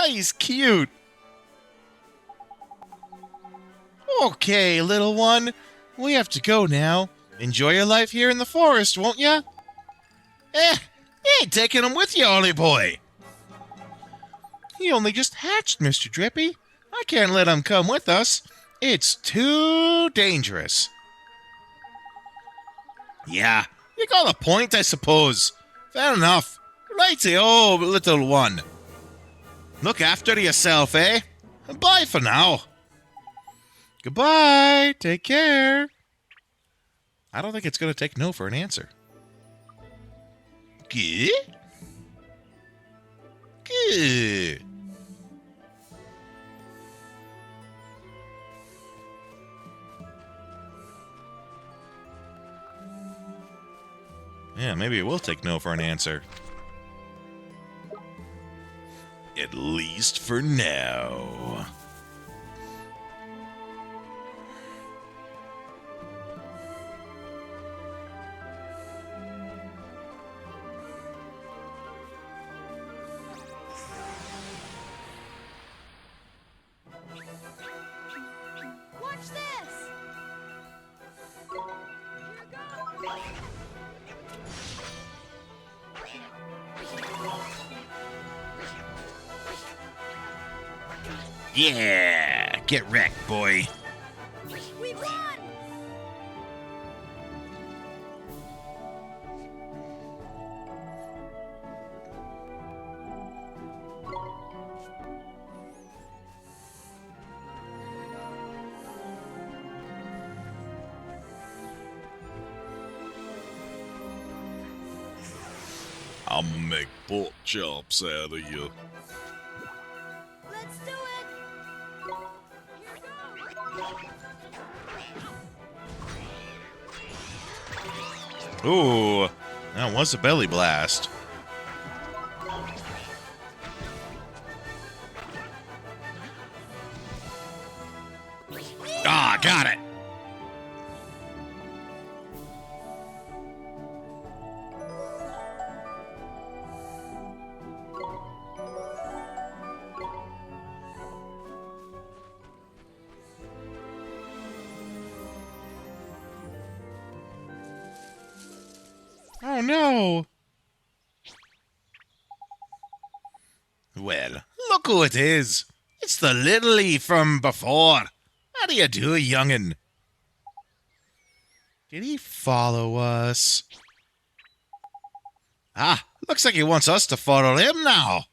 B: He's cute. Okay, little one. We have to go now. Enjoy your life here in the forest, won't ya? You ain't taking him with you, Ollie boy. He only just hatched, Mr. Drippy. I can't let him come with us. It's too dangerous. Yeah, you got a point, I suppose. Fair enough. Righty-o, little one. Look after yourself, eh? Bye for now. Goodbye. Take care. I don't think it's going to take no for an answer. Good? Good. Yeah, maybe it will take no for an answer. At least for now.
M: Watch this!
B: Yeah, get wrecked, boy.
M: We won!
C: I'll make pork chops out of you.
M: Let's do it!
B: Ooh, that was a belly blast. Ah, got it. Oh no! Well, look who it is. It's the Lily from before. How do you do, young'un? Did he follow us? Ah, looks like he wants us to follow him now.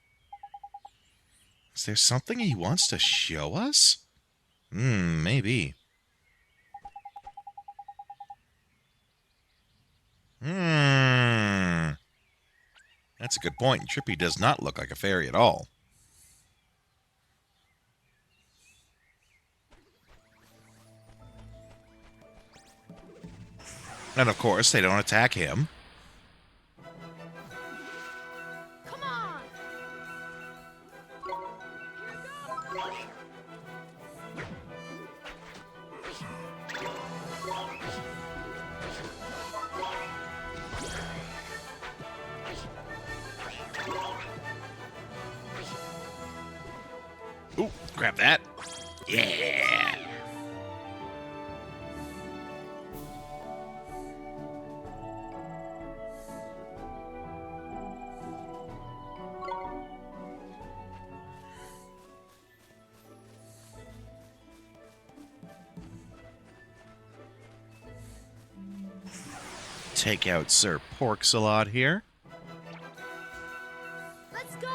B: Is there something he wants to show us? Maybe. That's a good point. Trippy does not look like a fairy at all. And of course, they don't attack him.
M: Come on!
B: Ooh, grab that. Yeah! Take out Sir Pork-Salad here.
M: Let's go!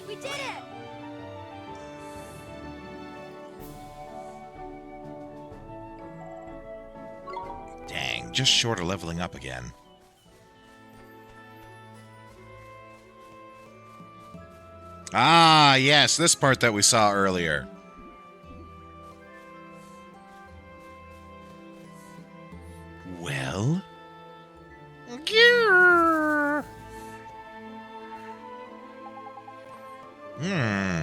M: We did it!
B: Dang, just short of leveling up again. Ah, yes, this part that we saw earlier. Well?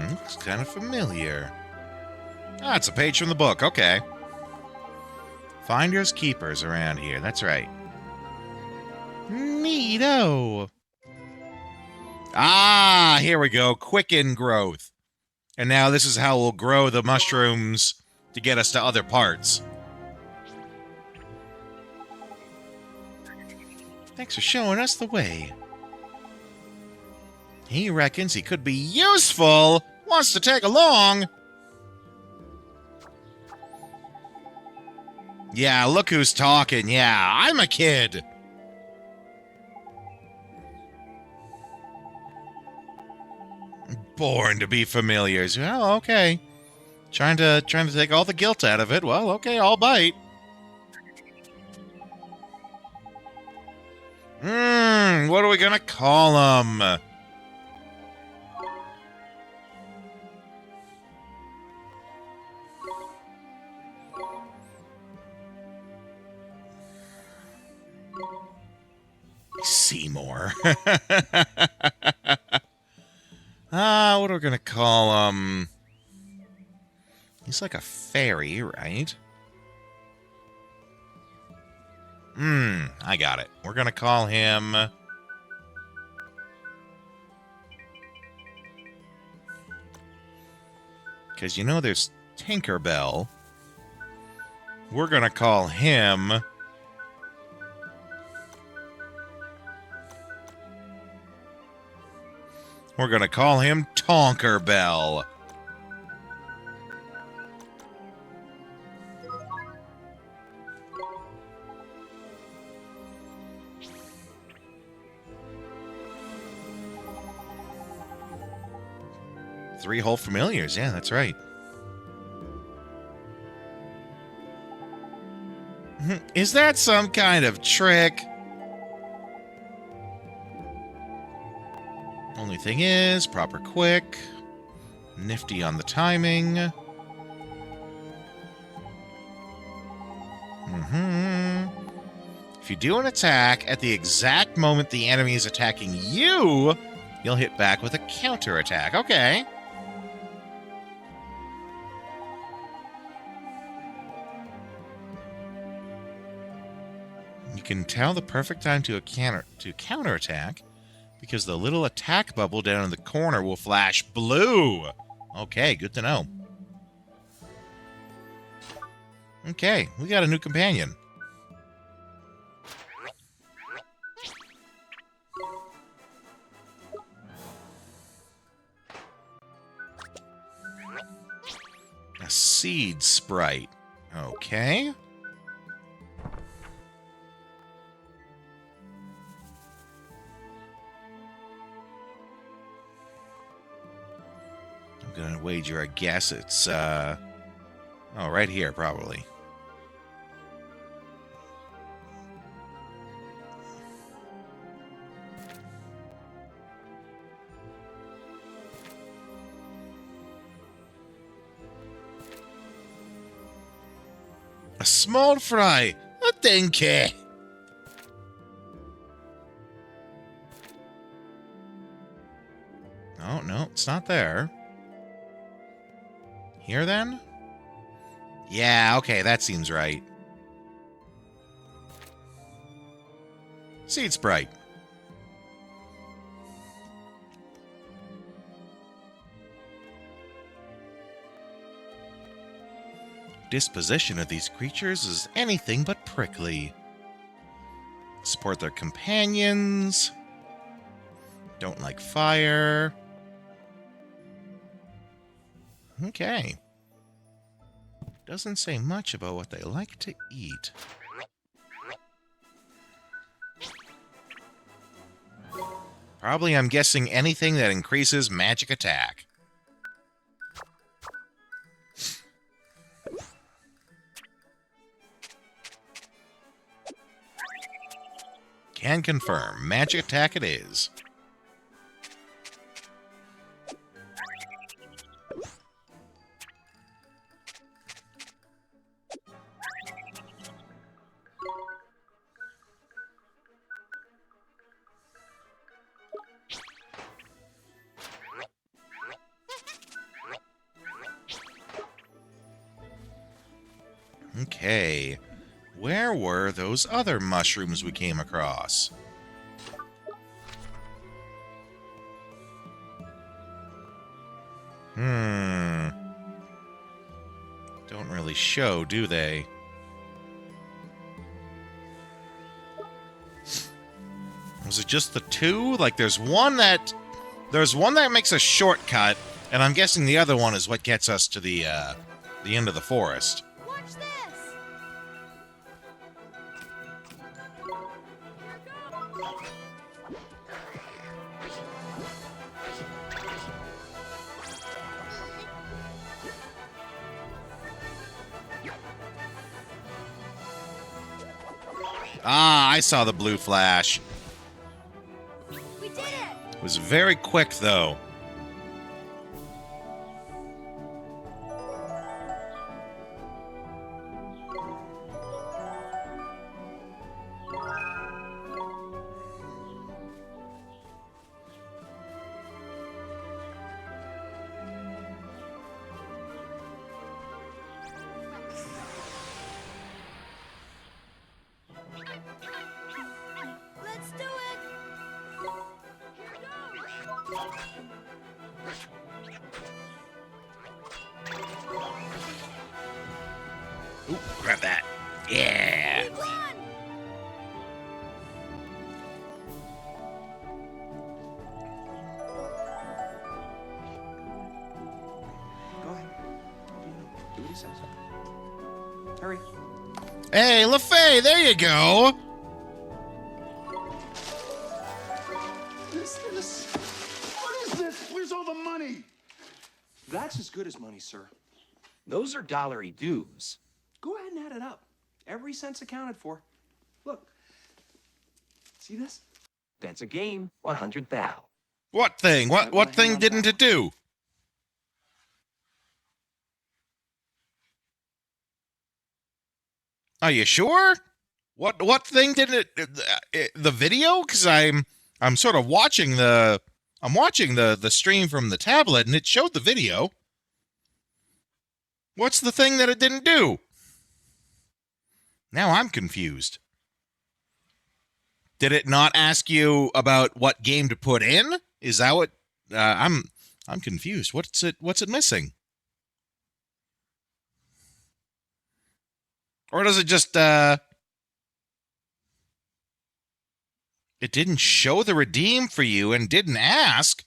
B: Looks kind of familiar. Ah, it's a page from the book, okay. Finders keepers around here, that's right. Neato! Ah, here we go. Quicken growth. And now this is how we'll grow the mushrooms to get us to other parts. Thanks for showing us the way. He reckons he could be useful. Wants to tag along. Yeah, look who's talking. Yeah, I'm a kid. Born to be familiars. Well, okay. Trying to take all the guilt out of it. Well, okay, I'll bite. What are we gonna call him? Seymour. What are we gonna call him? He's like a fairy, right? I got it. We're gonna call him... because you know there's Tinkerbell. We're gonna call him... we're gonna call him Tonkerbell. Three whole familiars, yeah, that's right. Is that some kind of trick? Only thing is, proper quick. Nifty on the timing. If you do an attack at the exact moment the enemy is attacking you, you'll hit back with a counterattack. Okay. You can tell the perfect time to counterattack because the little attack bubble down in the corner will flash blue. Okay, good to know. Okay, we got a new companion. A seed sprite. Okay. wager a guess. It's, oh, right here, probably. A small fry. A dinky. Oh, no, it's not there. Here, then? Yeah, okay, that seems right. Seed Sprite. Disposition of these creatures is anything but prickly. Support their companions. Don't like fire. Okay. Doesn't say much about what they like to eat. Probably, I'm guessing, anything that increases magic attack. Can confirm. Magic attack it is. Okay. Where were those other mushrooms we came across? Don't really show, do they? Was it just the two? Like, there's one that makes a shortcut, and I'm guessing the other one is what gets us to the end of the forest.
M: Watch this!
B: Ah, I saw the blue flash.
M: We did it!
B: It was very quick, though.
M: Let's do it!
B: Ooh, grab that. Yeah.
M: We won!
G: Go ahead. Do what he says. Hurry.
B: Hey, LaFay, there you go.
G: What is this? Where's all the money? That's as good as money, sir. Those are dollary dues. Go ahead and add it up. Every cent's accounted for. Look. See this? That's a game. 100 thou.
B: What thing? What thing didn't it do? Are you sure? What thing did it? The video? Because I'm sort of watching the stream from the tablet, and it showed the video. What's the thing that it didn't do? Now I'm confused. Did it not ask you about what game to put in? Is that what? I'm confused. What's it missing? Or does it just it didn't show the redeem for you and didn't ask?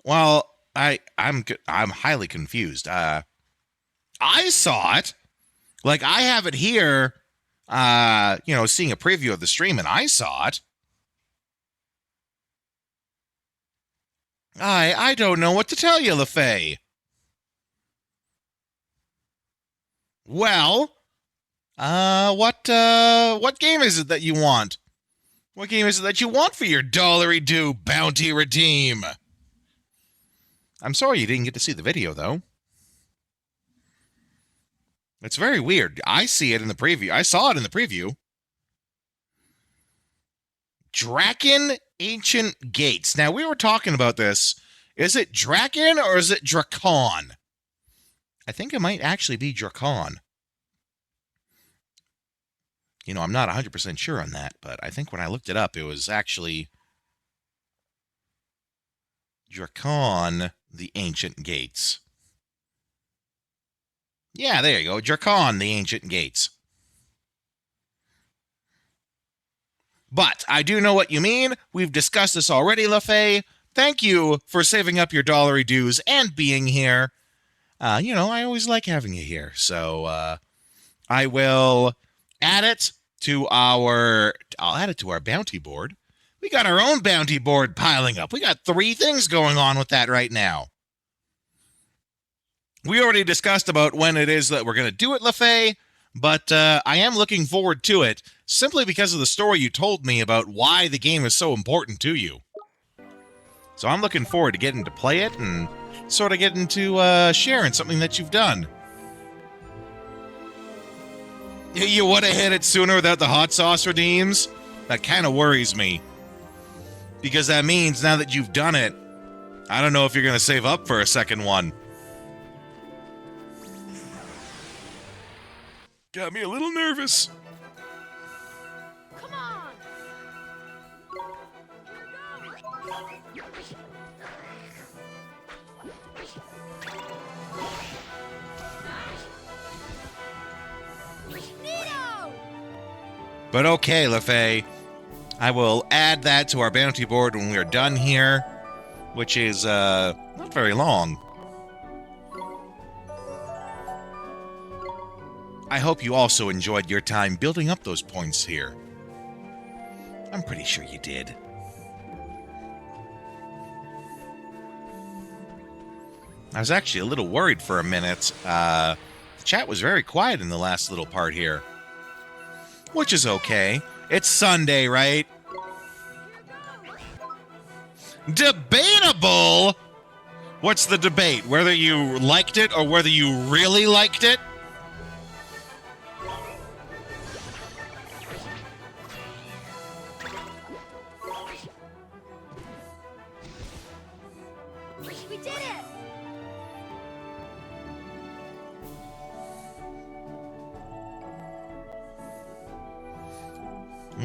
B: Well, I'm highly confused. I saw it. Like, I have it here, seeing a preview of the stream, and I saw it. I don't know what to tell you, LaFay. Well, what game is it that you want? What game is it that you want for your dollary-doo bounty redeem? I'm sorry you didn't get to see the video, though. It's very weird. I see it in the preview. I saw it in the preview. Draken Ancient Gates. Now, we were talking about this. Is it Draken or is it Drakon? I think it might actually be Drakon. You know, I'm not 100% sure on that, but I think when I looked it up, it was actually Drakon, the Ancient Gates. Yeah, there you go. Drakon, the Ancient Gates. But I do know what you mean. We've discussed this already, LaFay. Thank you for saving up your dollary dues and being here. You know, I always like having you here. So I will add it to our bounty board. We got our own bounty board piling up. We got 3 things going on with that right now. We already discussed about when it is that we're going to do it, LaFay, but I am looking forward to it simply because of the story you told me about why the game is so important to you. So I'm looking forward to getting to play it and sort of getting to sharing something that you've done. You would have hit it sooner without the hot sauce redeems? That kind of worries me. Because that means now that you've done it, I don't know if you're going to save up for a second one. Got me a little nervous.
M: Come on! Nino!
B: But okay, LaFay. I will add that to our bounty board when we are done here, which is not very long. I hope you also enjoyed your time building up those points here. I'm pretty sure you did. I was actually a little worried for a minute. The chat was very quiet in the last little part here. Which is okay. It's Sunday, right? Debatable? What's the debate? Whether you liked it or whether you really liked it?
M: We did it!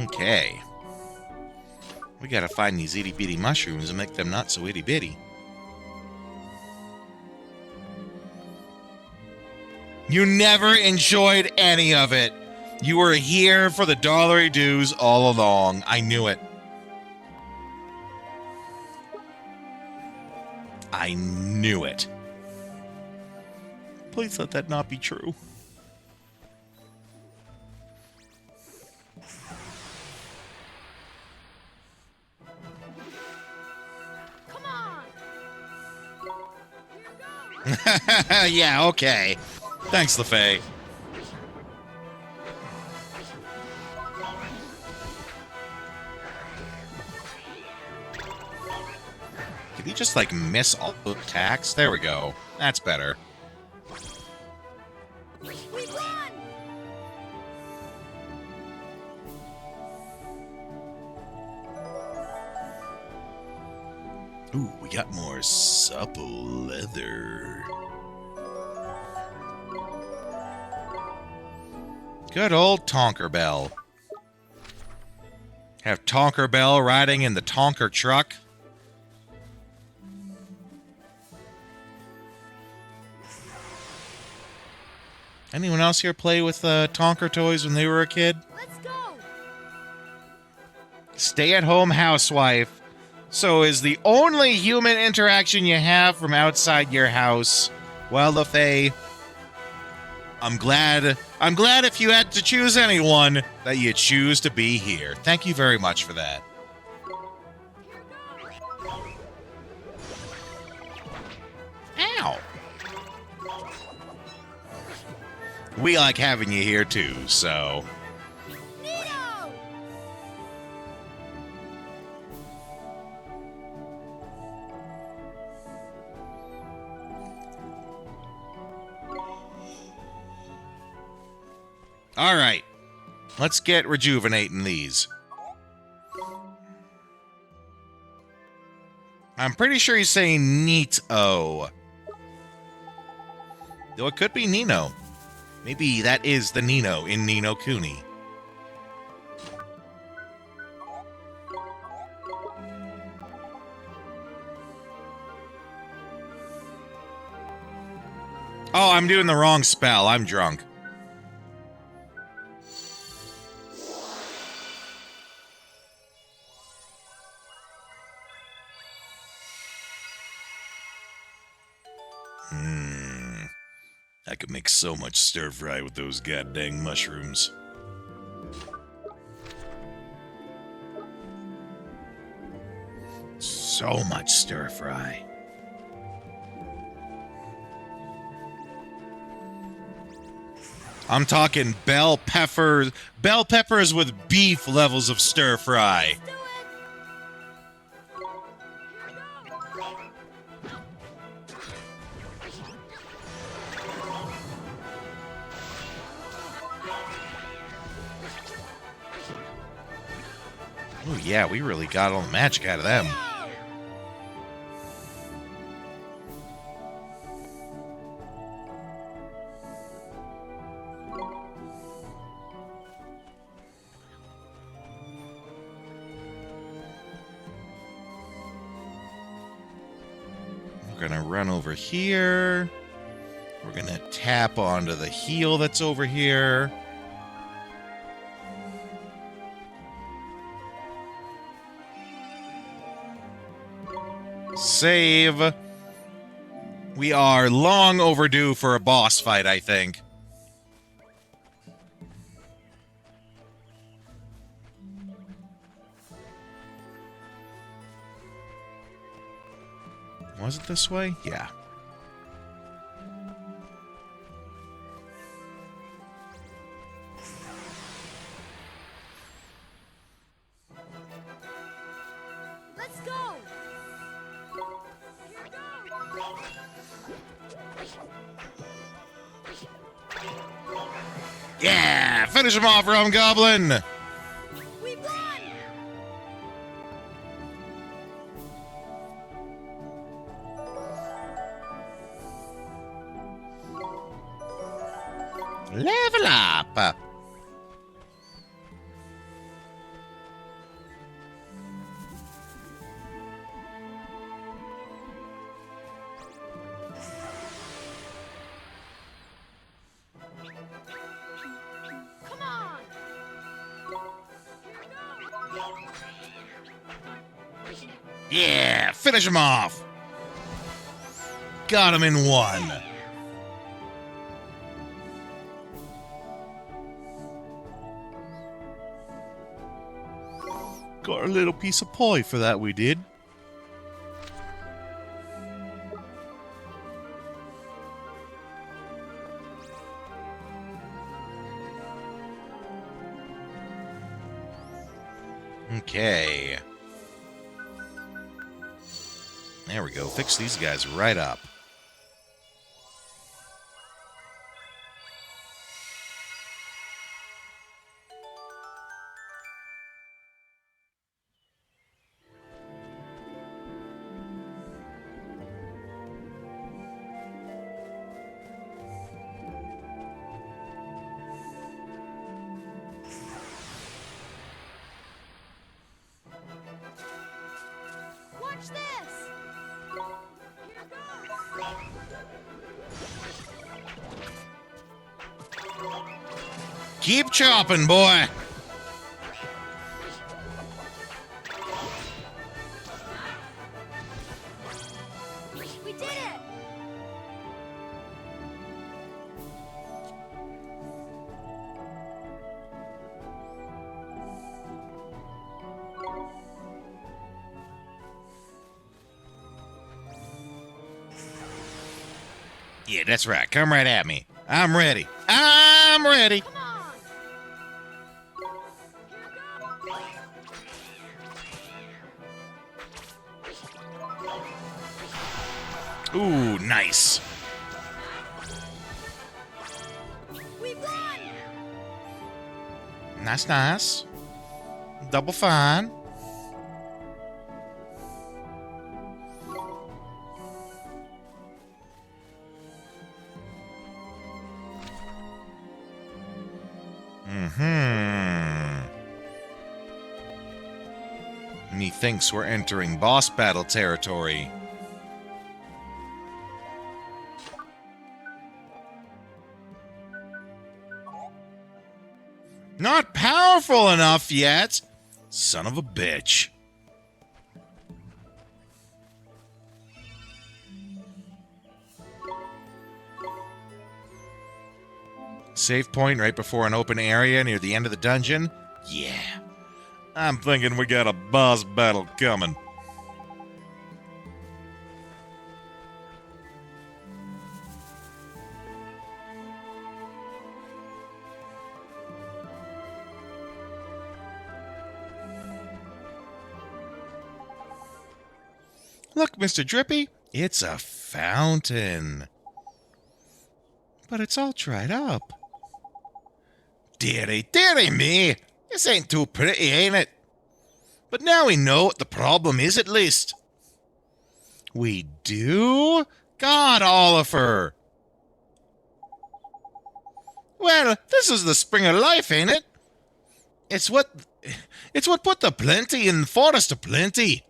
B: Okay. We gotta find these itty-bitty mushrooms and make them not so itty-bitty. You never enjoyed any of it. You were here for the dollary dues all along. I knew it. I knew it. Please let that not be true.
M: Come on!
B: Yeah, okay. Thanks, LaFay. Did he just, like, miss all the attacks? There we go. That's better.
M: We won!
B: Ooh, we got more supple leather. Good old Tonker Bell. Have Tonker Bell riding in the Tonker truck. Anyone else here play with Tonker toys when they were a kid?
M: Let's go!
B: Stay-at-home housewife. So is the only human interaction you have from outside your house. Well, LaFay, I'm glad if you had to choose anyone that you choose to be here. Thank you very much for that. Ow. we like having you here too, so...
M: Nino!
B: Alright, let's get rejuvenating these. I'm pretty sure he's saying Neat-O. Though it could be Nino. Maybe that is the Nino in Ni No Kuni. Oh, I'm doing the wrong spell. I'm drunk. I could make so much stir fry with those goddamn mushrooms. So much stir fry. I'm talking bell peppers with beef levels of stir fry. Oh yeah, we really got all the magic out of them. We're gonna run over here. We're gonna tap onto the heel that's over here. Save. We are long overdue for a boss fight, I think. Was it this way? Yeah.
M: Let's go!
B: Yeah! Finish him off, Realm Goblin!
M: We won!
B: Level up!
M: Come on!
B: Yeah! Finish him off! Got him in one. Got a little piece of pie for that, we did. Okay. There we go. Fix these guys right up.
M: Watch this!
B: Keep chopping, boy.
M: We did it!
B: Yeah, that's right. Come right at me. I'm ready. I'm I'm ready. Ooh, nice. Nice, nice. Double fine. And he thinks we're entering boss battle territory. Not powerful enough yet. Son of a bitch. Save point right before an open area near the end of the dungeon? Yeah. I'm thinking we got a boss battle coming. Look, Mr. Drippy, it's a fountain. But it's all dried up. Dearie, dearie me! This ain't too pretty, ain't it? But now we know what the problem is, at least. We do? God, Oliver! Well, this is the spring of life, ain't it? It's what put the plenty in the forest of plenty.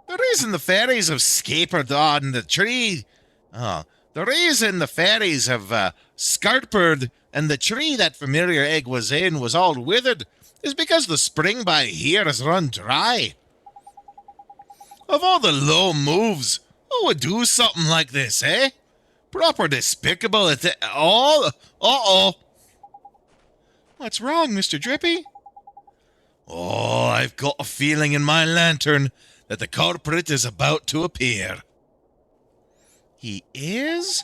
B: The reason the fairies have scapered on the tree, the reason the fairies have scarpered and the tree that familiar egg was in was all withered is because the spring by here has run dry. Of all the low moves, who would do something like this, eh? Proper despicable at all. Uh-oh. What's wrong, Mr. Drippy? Oh, I've got a feeling in my lantern that the culprit is about to appear. He is?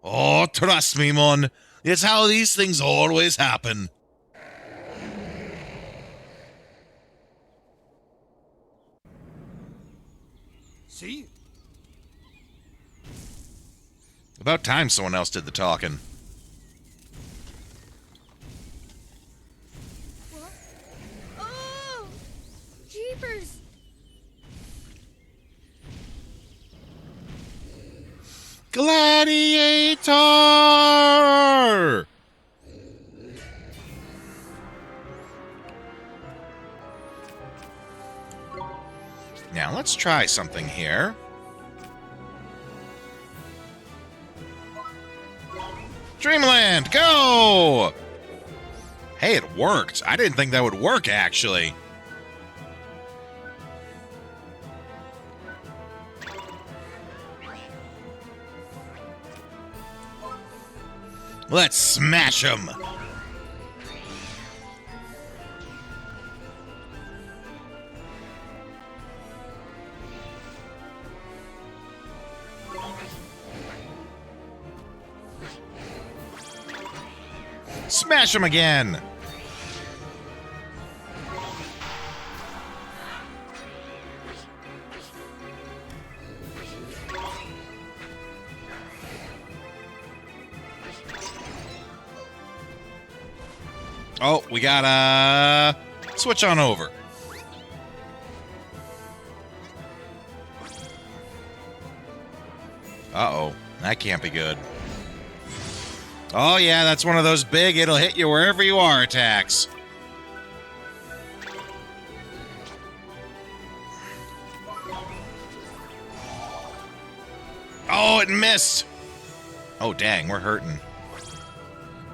B: Oh, trust me, mon. It's how these things always happen.
G: See?
B: About time someone else did the talking.
D: Oh! Jeepers!
B: Gladiator! Now let's try something here. Dreamland, go! Hey, it worked. I didn't think that would work, actually. Let's smash him! Smash him again! Oh, we gotta switch on over. Uh-oh, that can't be good. Oh yeah, that's one of those big, it'll hit you wherever you are attacks. Oh, it missed! Oh dang, we're hurting.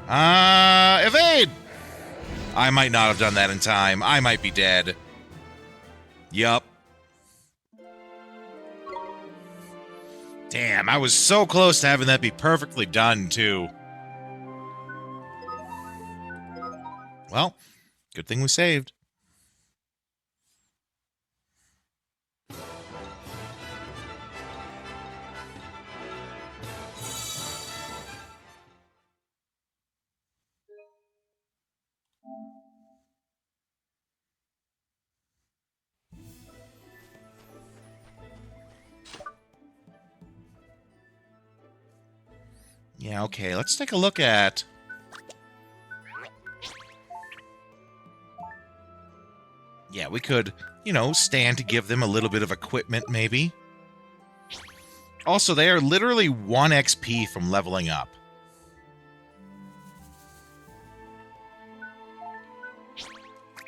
B: Evade! I might not have done that in time. I might be dead. Yup. Damn, I was so close to having that be perfectly done, too. Well, good thing we saved. Yeah, okay, let's take a look at... Yeah, we could, you know, stand to give them a little bit of equipment, maybe. Also, they are literally 1 XP from leveling up.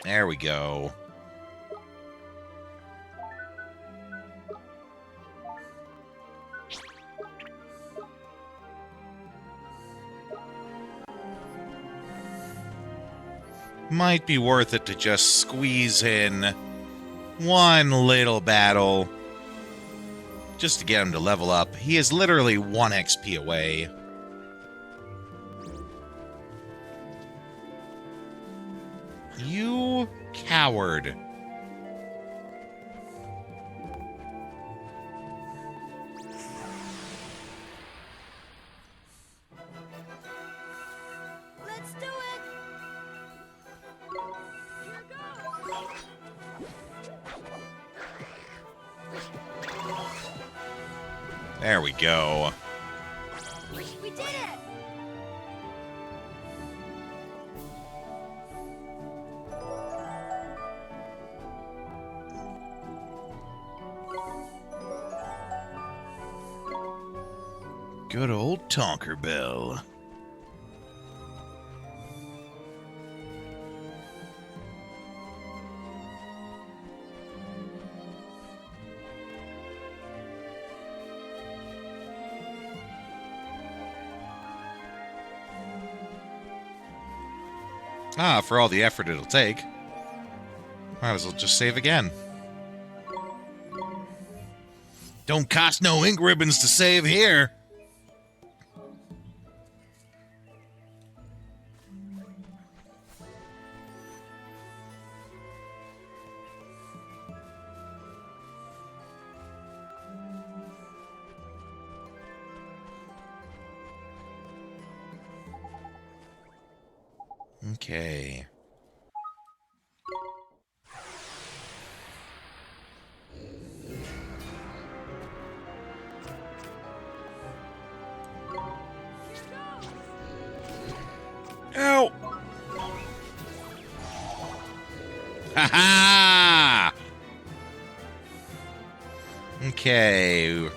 B: There we go. Might be worth it to just squeeze in one little battle just to get him to level up. He is literally 1 XP away. You coward.
M: Let's do it! Here goes!
B: There we go.
M: We did it!
B: Good old Tonkerbell. Ah, for all the effort it'll take. Might as well just save again. Don't cost no ink ribbons to save here. Okay. Ow! Ha ha! Okay.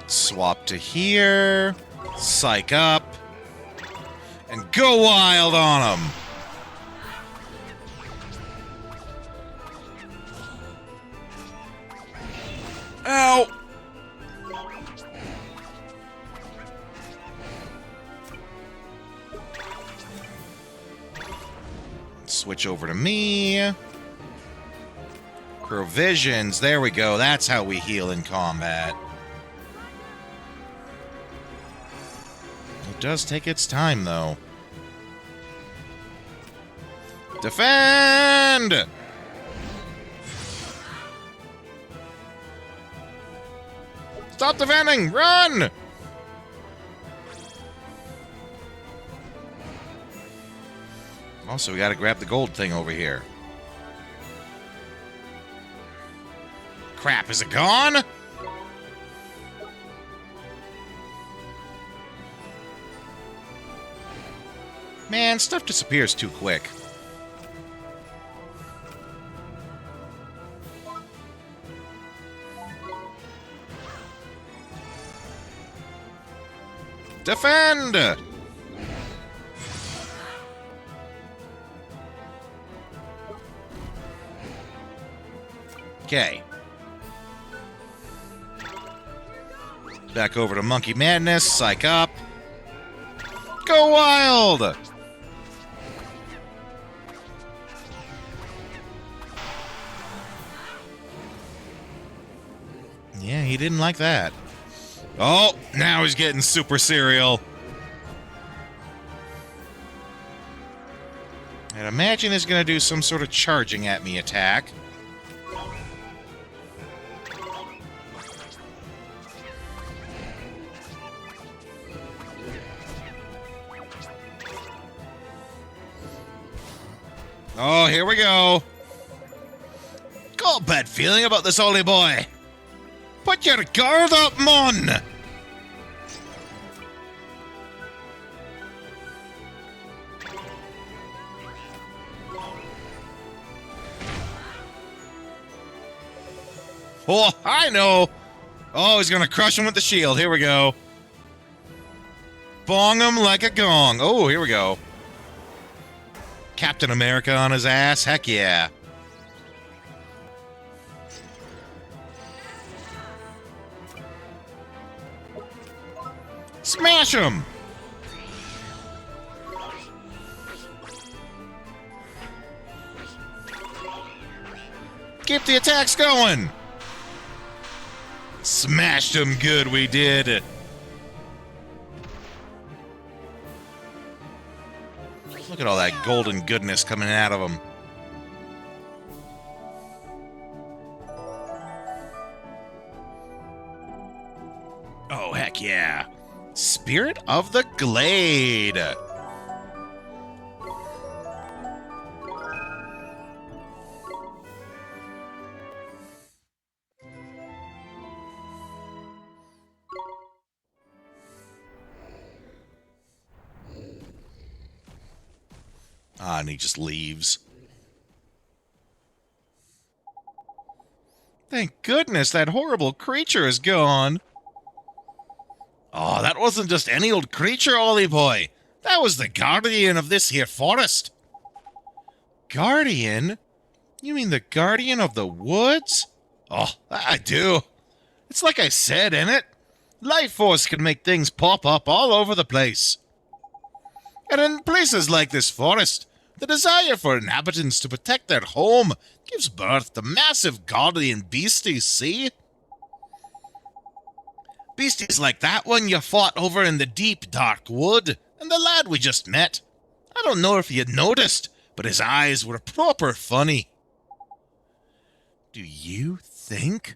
B: Swap to here. Psych up. And go wild on them! Ow! Switch over to me. Provisions. There we go. That's how we heal in combat. It does take its time, though. Defend! Stop defending! Run! Also, we gotta grab the gold thing over here. Crap, is it gone? Man, stuff disappears too quick. Defend! Okay. Back over to Monkey Madness. Psych up. Go wild! Yeah, he didn't like that. Oh, now he's getting super serial. I'd imagine he's going to do some sort of charging at me attack. Oh, here we go. Got a bad feeling about this oldie boy. Put your guard up, mon! Oh, I know. Oh, he's gonna crush him with the shield. Here we go. Bong him like a gong. Oh, here we go. Captain America on his ass. Heck yeah. Smash him! Keep the attacks going! Smashed him good, we did. Look at all that golden goodness coming out of him. Oh, heck yeah. Spirit of the Glade. Ah, and he just leaves. Thank goodness that horrible creature is gone. Oh, that wasn't just any old creature, Ollie boy. That was the guardian of this here forest. Guardian? You mean the guardian of the woods? Oh, I do. It's like I said, innit? Life force can make things pop up all over the place. And in places like this forest, the desire for inhabitants to protect their home gives birth to massive guardian beasties, see? Beasties like that one you fought over in the deep, dark wood, and the lad we just met. I don't know if you'd noticed, but his eyes were proper funny. Do you think?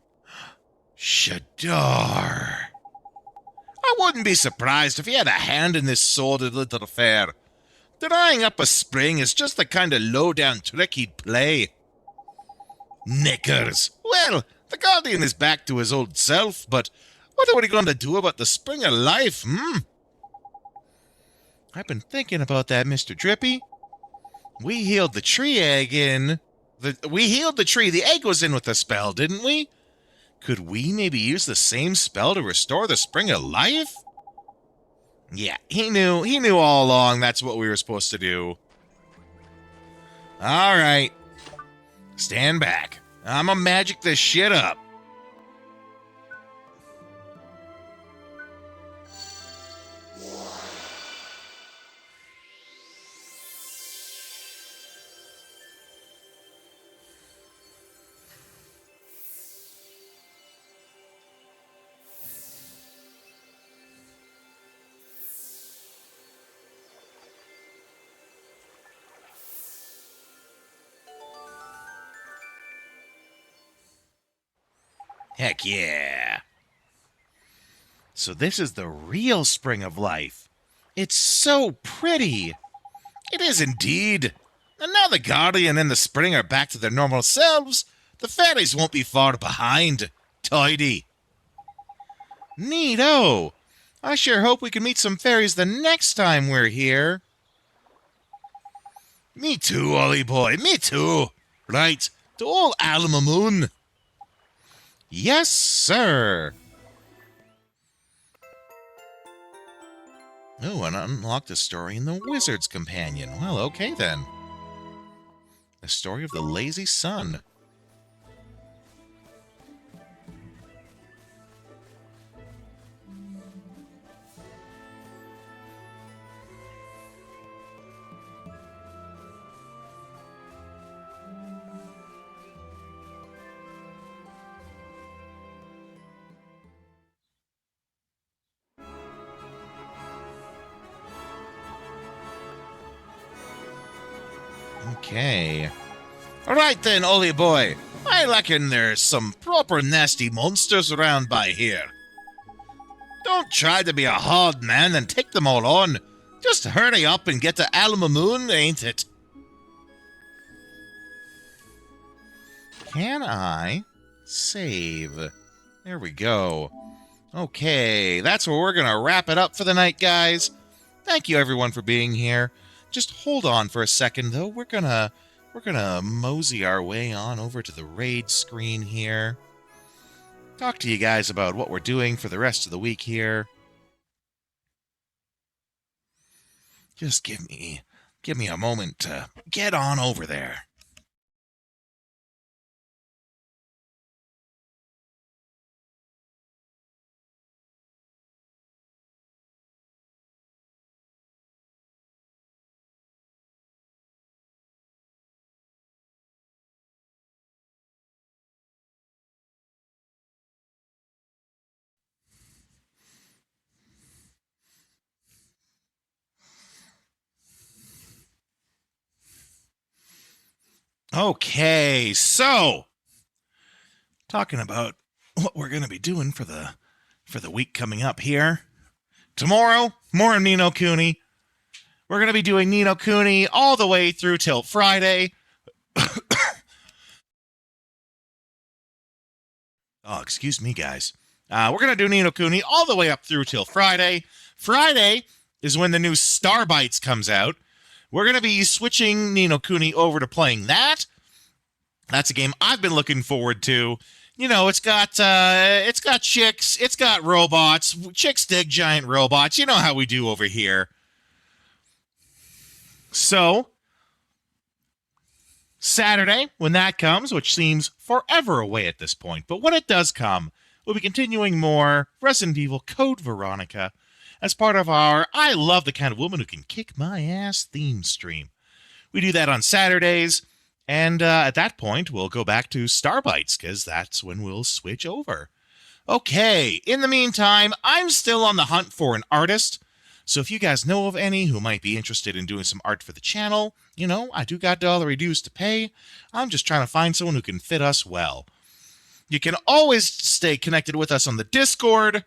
B: Shadar. I wouldn't be surprised if he had a hand in this sordid little affair. Drying up a spring is just the kind of low-down trick he'd play. Knickers. Well, the Guardian is back to his old self, but what are we going to do about the spring of life, I've been thinking about that, Mr. Drippy. We healed the tree egg in... We healed the tree the egg was in with the spell, didn't we? Could we maybe use the same spell to restore the spring of life? Yeah, he knew all along that's what we were supposed to do. Alright. Stand back. I'ma magic this shit up. Heck yeah. So this is the real spring of life. It's so pretty. It is indeed. And now the Guardian and the spring are back to their normal selves. The fairies won't be far behind. Tidy. Neato. I sure hope we can meet some fairies the next time we're here. Me too, Ollie boy. Me too. Right. To old Alamamoon. Yes, sir. Oh, and unlocked a story in the Wizard's Companion. Well, okay then. The story of the lazy sun. Okay. Alright then, Ollie boy. I reckon there's some proper nasty monsters around by here. Don't try to be a hard man and take them all on. Just hurry up and get to Alamamoon, ain't it? Can I save? There we go. Okay, that's where we're gonna wrap it up for the night, guys. Thank you everyone for being here. Just hold on for a second, though. We're gonna mosey our way on over to the raid screen here. talk to you guys about what we're doing for the rest of the week here. Just give me a moment to get on over there. Okay, so talking about what we're going to be doing for the week coming up here. Tomorrow, more Ni No Kuni. We're going to be doing Ni No Kuni all the way through till Friday. Oh, excuse me, guys. We're going to do Ni No Kuni all the way up through till Friday. Friday is when the new Starbites comes out. We're going to be switching Ni No Kuni over to playing that. That's a game I've been looking forward to. You know, it's got chicks, it's got robots. Chicks dig giant robots. You know how we do over here. So, Saturday, when that comes, which seems forever away at this point, but when it does come, we'll be continuing more Resident Evil Code Veronica as part of our I Love the Kind of Woman Who Can Kick My Ass theme stream. We do that on Saturdays, and at that point, we'll go back to Starbites, because that's when we'll switch over. Okay, in the meantime, I'm still on the hunt for an artist, so if you guys know of any who might be interested in doing some art for the channel, you know, I do got dollar dues to pay. I'm just trying to find someone who can fit us well. You can always stay connected with us on the Discord.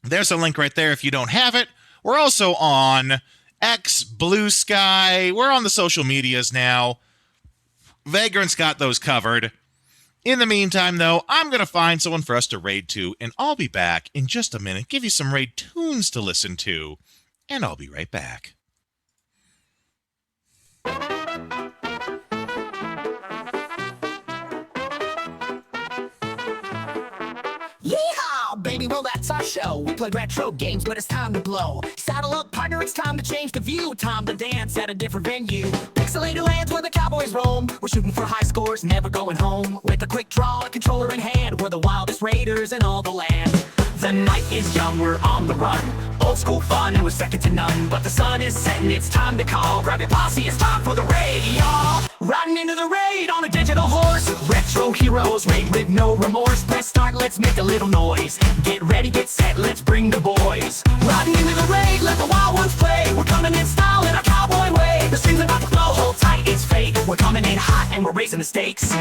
B: There's a link right there if you don't have it. We're also on X, Blue Sky. We're on the social medias now. Vagrant's got those covered. In the meantime, though, I'm going to find someone for us to raid to, and I'll be back in just a minute, give you some raid tunes to listen to, and I'll be right back.
I: Yeehaw, baby, well that's our show. We play retro games, but it's time to blow. Saddle up, partner, it's time to change the view. Time to dance at a different venue. Pixelated lands where the cowboys roam. We're shooting for high scores, never going home. With a quick draw, a controller in hand, we're the wildest raiders in all the land. The night is young, we're on the run. Old school fun, and we're second to none. But the sun is setting, it's time to call. Grab your posse, it's time for the raid, y'all. Riding into the raid on a digital horse. Retro heroes, raid with no remorse. Press start, let's make a little noise. Get ready, get set, let's bring the boys. Riding into the raid, let the wild ones play. We're coming in style in our cowboy way. The stream's about to blow, hold tight, it's fake. We're coming in hot and we're raising the stakes.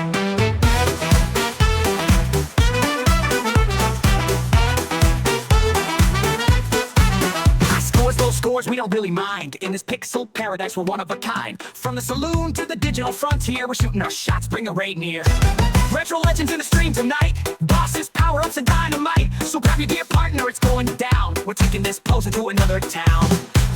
I: Scores, we don't really mind. In this pixel paradise, we're one of a kind. From the saloon to the digital frontier, we're shooting our shots, bring a raid near. Retro legends in the stream tonight. Bosses, power-ups, and dynamite. So grab your dear partner, it's going down. We're taking this pose into another town.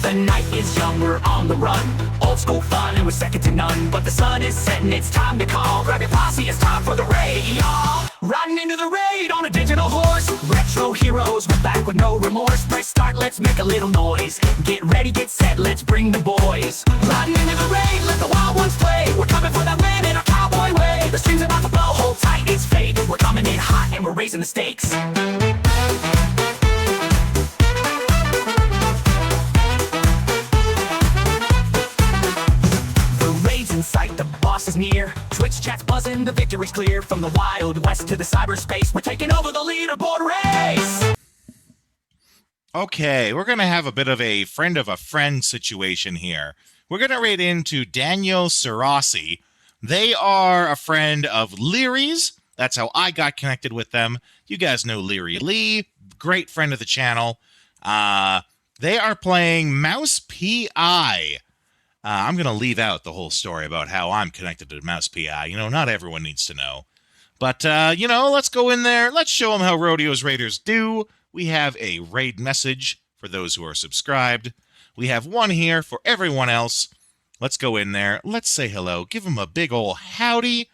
I: The night is young, we're on the run. Old school fun, and we're second to none. But the sun is setting, it's time to call. Grab your posse, it's time for the raid, y'all. Riding into the raid on a digital horse. Retro heroes, we're back with no remorse. Press start, let's make a little noise. Get ready, get set, let's bring the boys. Riding into the raid, let the wild ones play. We're coming for that win in our cowboy way. The stream's about to blow, hold tight, it's fate. We're coming in hot and we're raising the stakes. In sight, the boss is near. Twitch chat's buzzing, the victory's clear. From the Wild West to the cyberspace, we're taking over the leaderboard race.
B: Okay, we're going to have a bit of a friend of a friend situation here. We're going to raid into Daniel Sarasi. They are a friend of Leary's. That's how I got connected with them. You guys know Leary Lee, great friend of the channel. They are playing Mouse P.I. I'm going to leave out the whole story about how I'm connected to Mouse P.I. You know, not everyone needs to know. But, you know, let's go in there. Let's show them how Rodeo's Raiders do. We have a raid message for those who are subscribed. We have one here for everyone else. Let's go in there. Let's say hello. Give them a big ol' howdy.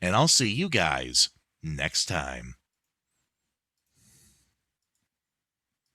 B: And I'll see you guys next time.